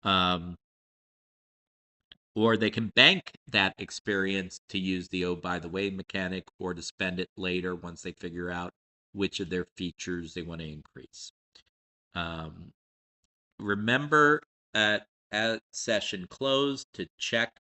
Um, or they can bank that experience to use the oh by the way mechanic or to spend it later once they figure out which of their features they want to increase. Um, Remember at session close to check,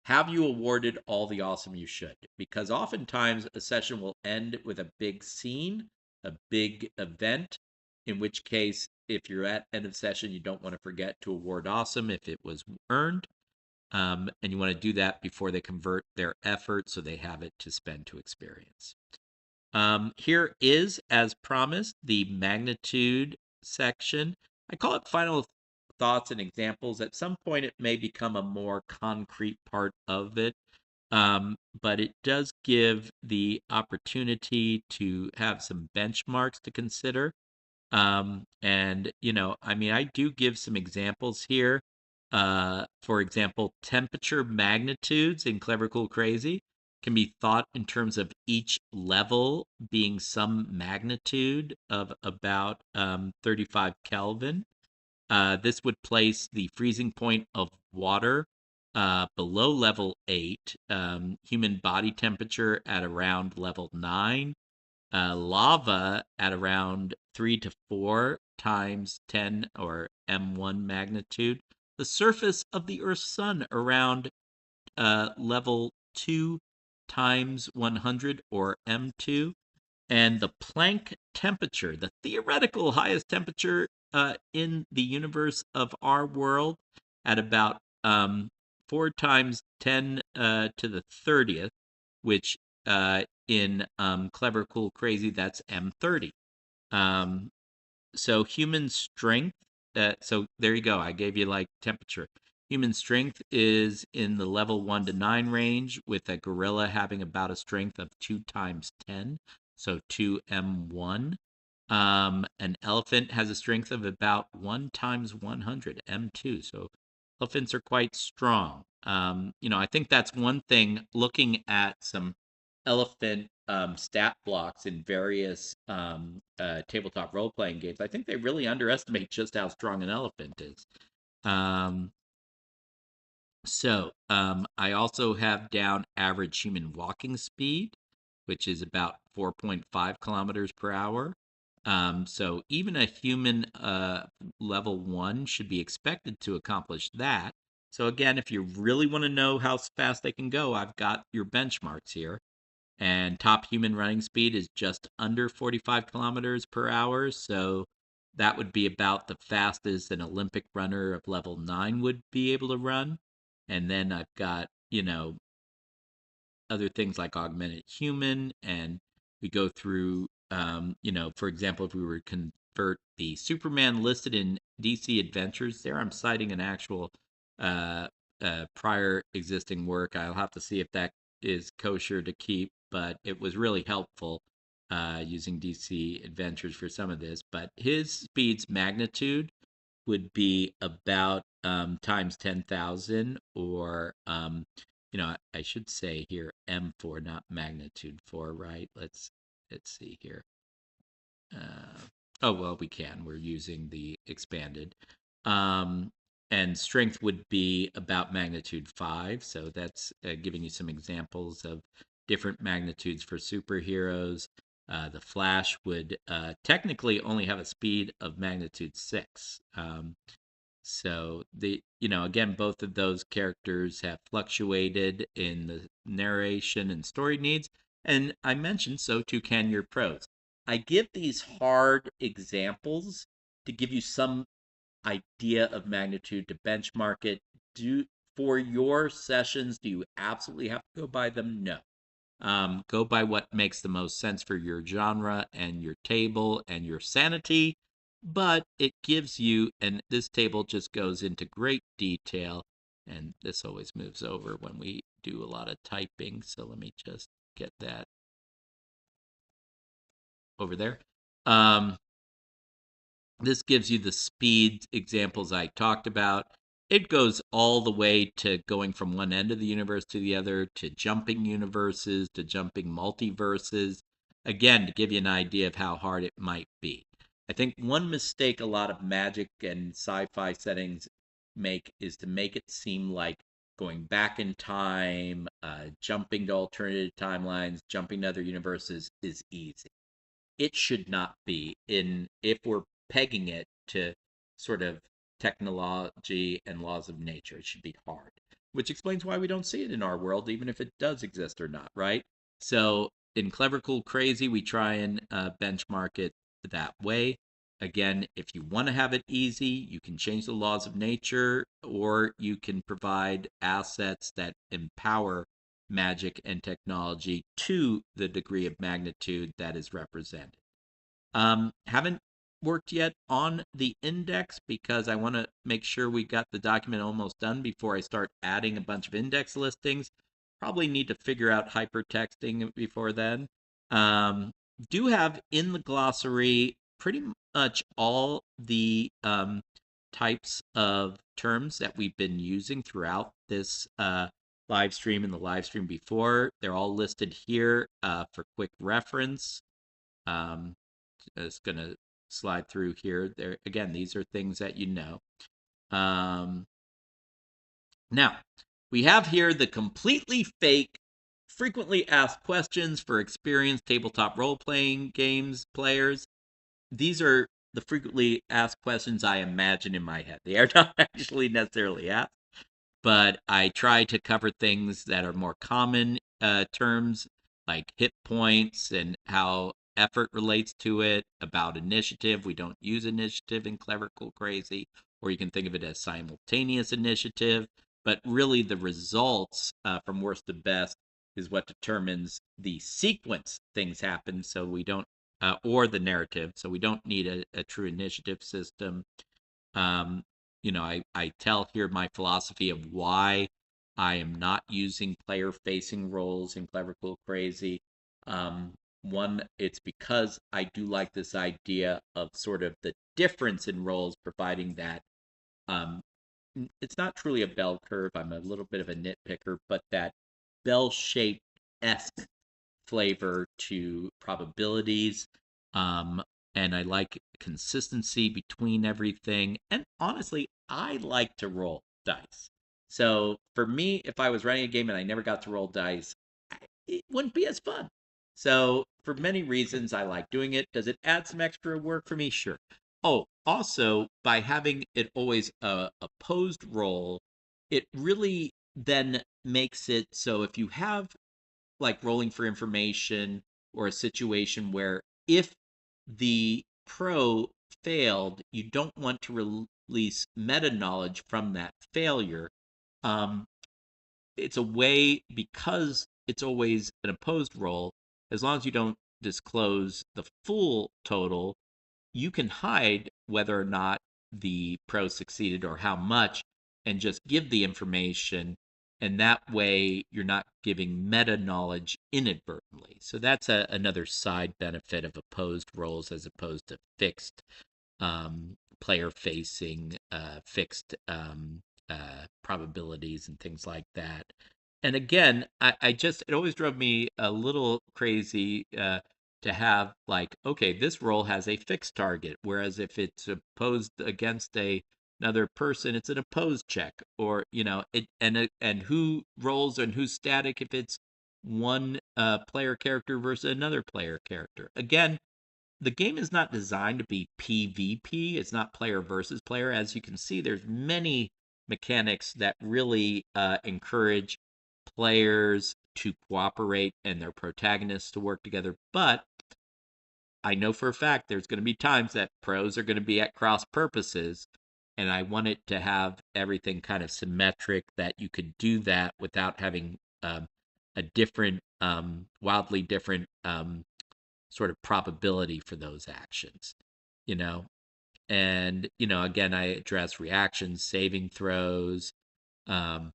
have you awarded all the awesome you should? Because oftentimes a session will end with a big scene, a big event, in which case if you're at end of session you don't want to forget to award awesome if it was earned. And you want to do that before they convert their effort so they have it to spend to experience. Here is, as promised, the magnitude section. I call it final thoughts and examples. At some point, it may become a more concrete part of it. But it does give the opportunity to have some benchmarks to consider. And, I mean, I do give some examples here. For example, temperature magnitudes in Clever Cool Crazy can be thought in terms of each level being some magnitude of about 35 Kelvin. This would place the freezing point of water below level 8, human body temperature at around level 9, lava at around 3 to 4 times 10 or M1 magnitude, the surface of the Earth's sun around level 2 times 100 or M2, and the Planck temperature, the theoretical highest temperature in the universe of our world, at about 4 times 10 to the 30th, which in Clever, Cool, Crazy, that's M30. Um, so human strength, so there you go. I gave you like temperature. Human strength is in the level 1 to 9 range, with a gorilla having about a strength of 2 times 10, so 2M1. An elephant has a strength of about 1 times 100, M2. So elephants are quite strong. I think that's one thing, looking at some elephant stat blocks in various tabletop role playing games. I think they really underestimate just how strong an elephant is. Um, I also have down average human walking speed, which is about 4.5 kilometers per hour. So even a human level 1 should be expected to accomplish that. So again, if you really want to know how fast they can go, I've got your benchmarks here. And top human running speed is just under 45 kilometers per hour. So that would be about the fastest an Olympic runner of level 9 would be able to run. And then I've got, other things like augmented human, and we go through, for example, if we were to convert the Superman listed in DC Adventures, there I'm citing an actual prior existing work. I'll have to see if that is kosher to keep, but it was really helpful using DC Adventures for some of this. But his speed's magnitude would be about times 10,000, or I should say here M4, not magnitude 4, right? Let's see here. Oh well, we can. We're using the expanded. And strength would be about magnitude 5. So that's giving you some examples of different magnitudes for superheroes. The Flash would technically only have a speed of magnitude 6. So again, both of those characters have fluctuated in the narration and story needs. And I mentioned so too can your prose. I give these hard examples to give you some idea of magnitude, to benchmark it. Do For your sessions, do you absolutely have to go by them? No. Go by what makes the most sense for your genre and your table and your sanity. But it gives you, and this table just goes into great detail, and this always moves over when we do a lot of typing. So let me just get that over there. This gives you the speed examples I talked about. It goes all the way to going from one end of the universe to the other, to jumping universes, to jumping multiverses. Again, to give you an idea of how hard it might be. I think one mistake a lot of magic and sci-fi settings make is to make it seem like going back in time, jumping to alternative timelines, jumping to other universes is easy. It should not be. If we're pegging it to sort of technology and laws of nature, it should be hard, which explains why we don't see it in our world, even if it does exist or not, right? So in Clever, Cool, Crazy, we try and benchmark it that way. Again, if you want to have it easy, you can change the laws of nature, or you can provide assets that empower magic and technology to the degree of magnitude that is represented. Haven't worked yet on the index because I want to make sure we got the document almost done before I start adding a bunch of index listings. Probably need to figure out hypertexting before then. Um, do have in the glossary pretty much all the types of terms that we've been using throughout this live stream and the live stream before. They're all listed here for quick reference. Just going to slide through here. There again, these are things that you know. Now, we have here the completely fake, frequently asked questions for experienced tabletop role-playing games players. These are the frequently asked questions I imagine in my head. They are not actually necessarily asked, but I try to cover things that are more common terms like hit points and how effort relates to it, about initiative. We don't use initiative in Clever Cool Crazy, or you can think of it as simultaneous initiative. But really, the results from worst to best is what determines the sequence things happen. So we don't, or the narrative. So we don't need a true initiative system. I tell here my philosophy of why I am not using player facing roles in Clever Cool Crazy. One, it's because I do like this idea of sort of the difference in roles, providing that um, it's not truly a bell curve. I'm a little bit of a nitpicker, but that bell shaped esque flavor to probabilities. Um, and I like consistency between everything. And honestly, I like to roll dice. So for me, if I was running a game and I never got to roll dice, it wouldn't be as fun. So for many reasons, I like doing it. Does it add some extra work for me? Sure. Oh, also, by having it always a opposed roll, it really then makes it so if you have like rolling for information or a situation where if the pro failed, you don't want to release meta knowledge from that failure. Um, it's a way, because it's always an opposed roll, as long as you don't disclose the full total, you can hide whether or not the pro succeeded or how much and just give the information. And that way you're not giving meta knowledge inadvertently. So that's another side benefit of opposed roles as opposed to fixed player facing, fixed probabilities and things like that. And again, I just, it always drove me a little crazy to have like, okay, this role has a fixed target, whereas if it's opposed against another person, it's an opposed check, or it, and who rolls and who's static if it's one player character versus another player character. Again, the game is not designed to be PvP. It's not player versus player. As you can see, there's many mechanics that really encourage players to cooperate and their protagonists to work together. But I know for a fact there's going to be times that pros are going to be at cross purposes, and I want it to have everything kind of symmetric, that you could do that without having a different, wildly different sort of probability for those actions, you know? And, again, I address reactions, saving throws, um,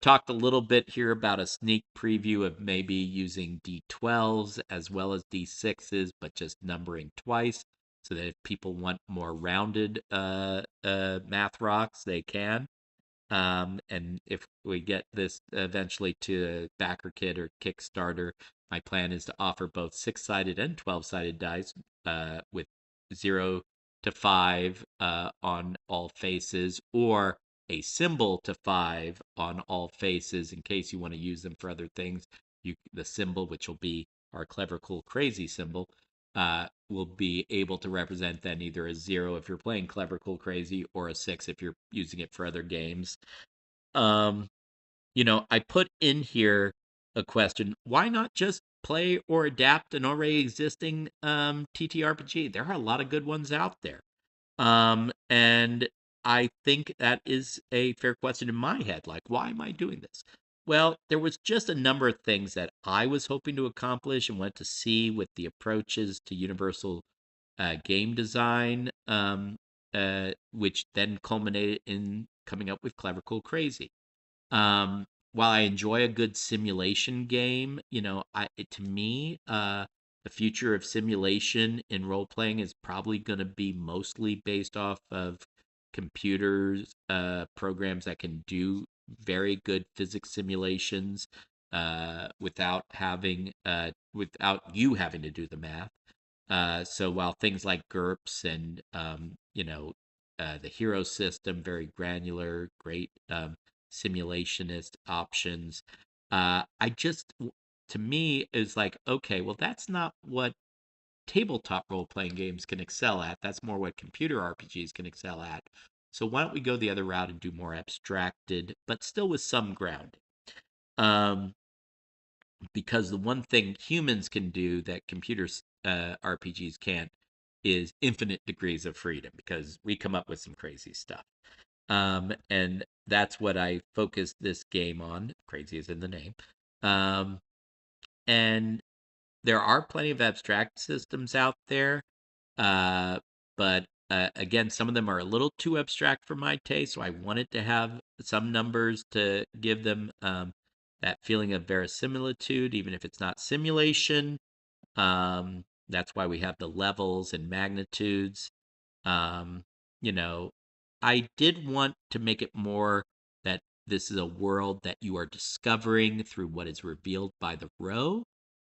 talked a little bit here about a sneak preview of maybe using D12s as well as D6s, but just numbering twice so that if people want more rounded math rocks, they can. And if we get this eventually to BackerKit or Kickstarter, my plan is to offer both 6-sided and 12-sided dice with 0 to 5 on all faces, or a symbol to 5 on all faces in case you want to use them for other things. The symbol, which will be our Clever Cool Crazy symbol, will be able to represent then either a 0 if you're playing Clever Cool Crazy, or a 6 if you're using it for other games. Um, I put in here a question: why not just play or adapt an already existing TTRPG? There are a lot of good ones out there. And I think that is a fair question in my head. Like, why am I doing this? Well, there was just a number of things that I was hoping to accomplish and went to see with the approaches to universal game design, which then culminated in coming up with Clever Cool Crazy. while I enjoy a good simulation game, to me, the future of simulation in role playing is probably going to be mostly based off of computers, programs that can do very good physics simulations without you having to do the math. So while things like GURPS and the Hero system, very granular, great simulationist options, I just to me is like, okay, well, that's not what tabletop role playing games can excel at. That's more what computer RPGs can excel at. So why don't we go the other route and do more abstracted, but still with some grounding? Um, because the one thing humans can do that computers RPGs can't is infinite degrees of freedom because we come up with some crazy stuff. And that's what I focused this game on. Crazy is in the name. Um, and there are plenty of abstract systems out there, uh, but again, some of them are a little too abstract for my taste. So I wanted to have some numbers to give them that feeling of verisimilitude, even if it's not simulation. That's why we have the levels and magnitudes. Um, you know, I did want to make it more that this is a world that you are discovering through what is revealed by the row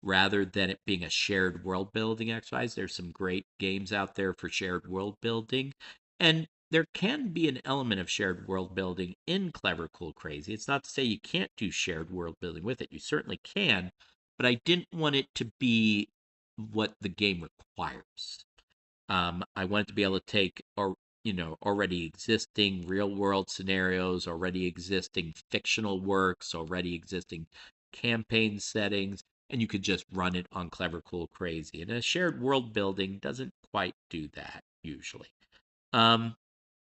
rather than it being a shared world building exercise. There's some great games out there for shared world building. And there can be an element of shared world building in Clever Cool Crazy. It's not to say you can't do shared world building with it. You certainly can, but I didn't want it to be what the game requires. I wanted to be able to take or already existing real world scenarios, already existing fictional works, already existing campaign settings, and you could just run it on Clever Cool Crazy. And a shared world building doesn't quite do that usually. Um,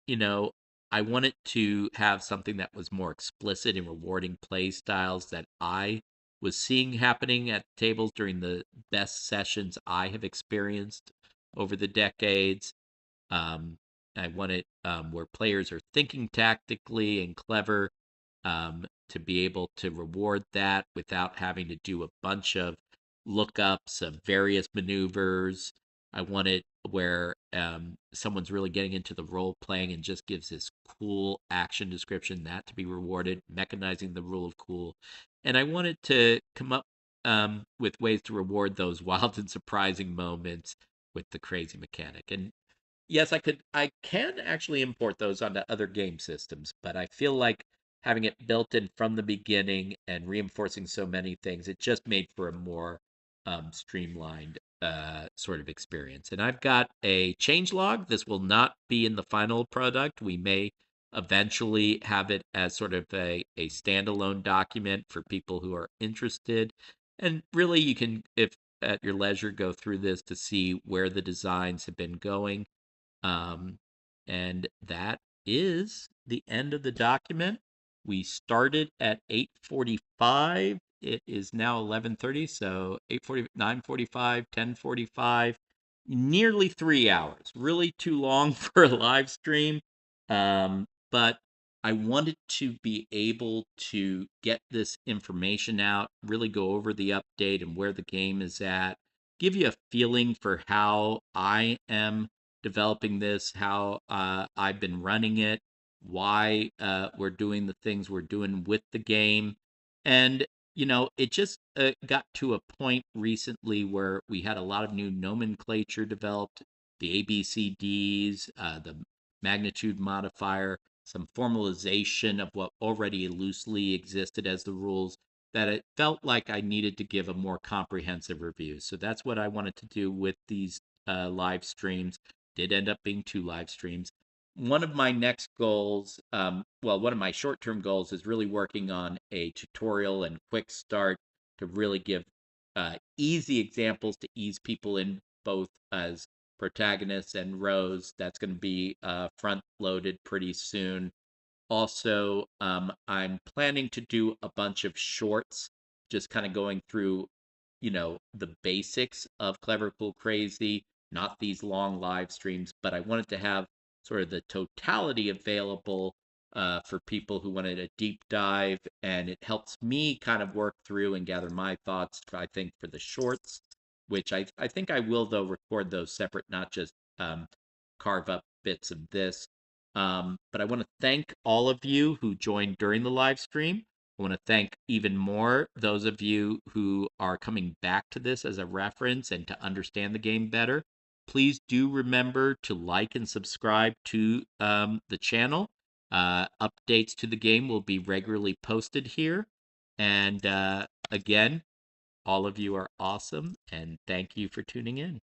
you know, I wanted to have something that was more explicit in rewarding play styles that I was seeing happening at tables during the best sessions I have experienced over the decades. Um, I want it where players are thinking tactically and clever to be able to reward that without having to do a bunch of lookups of various maneuvers. I want it where someone's really getting into the role playing and just gives this cool action description, that to be rewarded, mechanizing the rule of cool. And I wanted to come up with ways to reward those wild and surprising moments with the crazy mechanic. And yes, I can actually import those onto other game systems, but I feel like having it built in from the beginning and reinforcing so many things, it just made for a more streamlined sort of experience. And I've got a change log. This will not be in the final product. We may eventually have it as sort of a standalone document for people who are interested. And really, you can, if at your leisure, go through this to see where the designs have been going. Um, and that is the end of the document. We started at 8:45. It is now 11:30, so 8:40, 9:45, 10:45, nearly 3 hours. Really too long for a live stream. But I wanted to be able to get this information out, really go over the update and where the game is at, give you a feeling for how I am developing this, how I've been running it, why we're doing the things we're doing with the game. And, it just got to a point recently where we had a lot of new nomenclature developed, the ABCDs, the magnitude modifier, some formalization of what already loosely existed as the rules, that it felt like I needed to give a more comprehensive review. So that's what I wanted to do with these live streams. Did end up being 2 live streams. One of my next goals, one of my short term goals is really working on a tutorial and quick start to really give easy examples to ease people in both as protagonists and rows. That's going to be front loaded pretty soon. Also, I'm planning to do a bunch of shorts, just kind of going through, the basics of Clever Cool Crazy, not these long live streams, but I wanted to have sort of the totality available for people who wanted a deep dive, and it helps me kind of work through and gather my thoughts, I think, for the shorts, which I think I will, though, record those separate, not just carve up bits of this. But I want to thank all of you who joined during the live stream. I want to thank even more those of you who are coming back to this as a reference and to understand the game better. Please do remember to like and subscribe to the channel. Updates to the game will be regularly posted here. And again, all of you are awesome, and thank you for tuning in.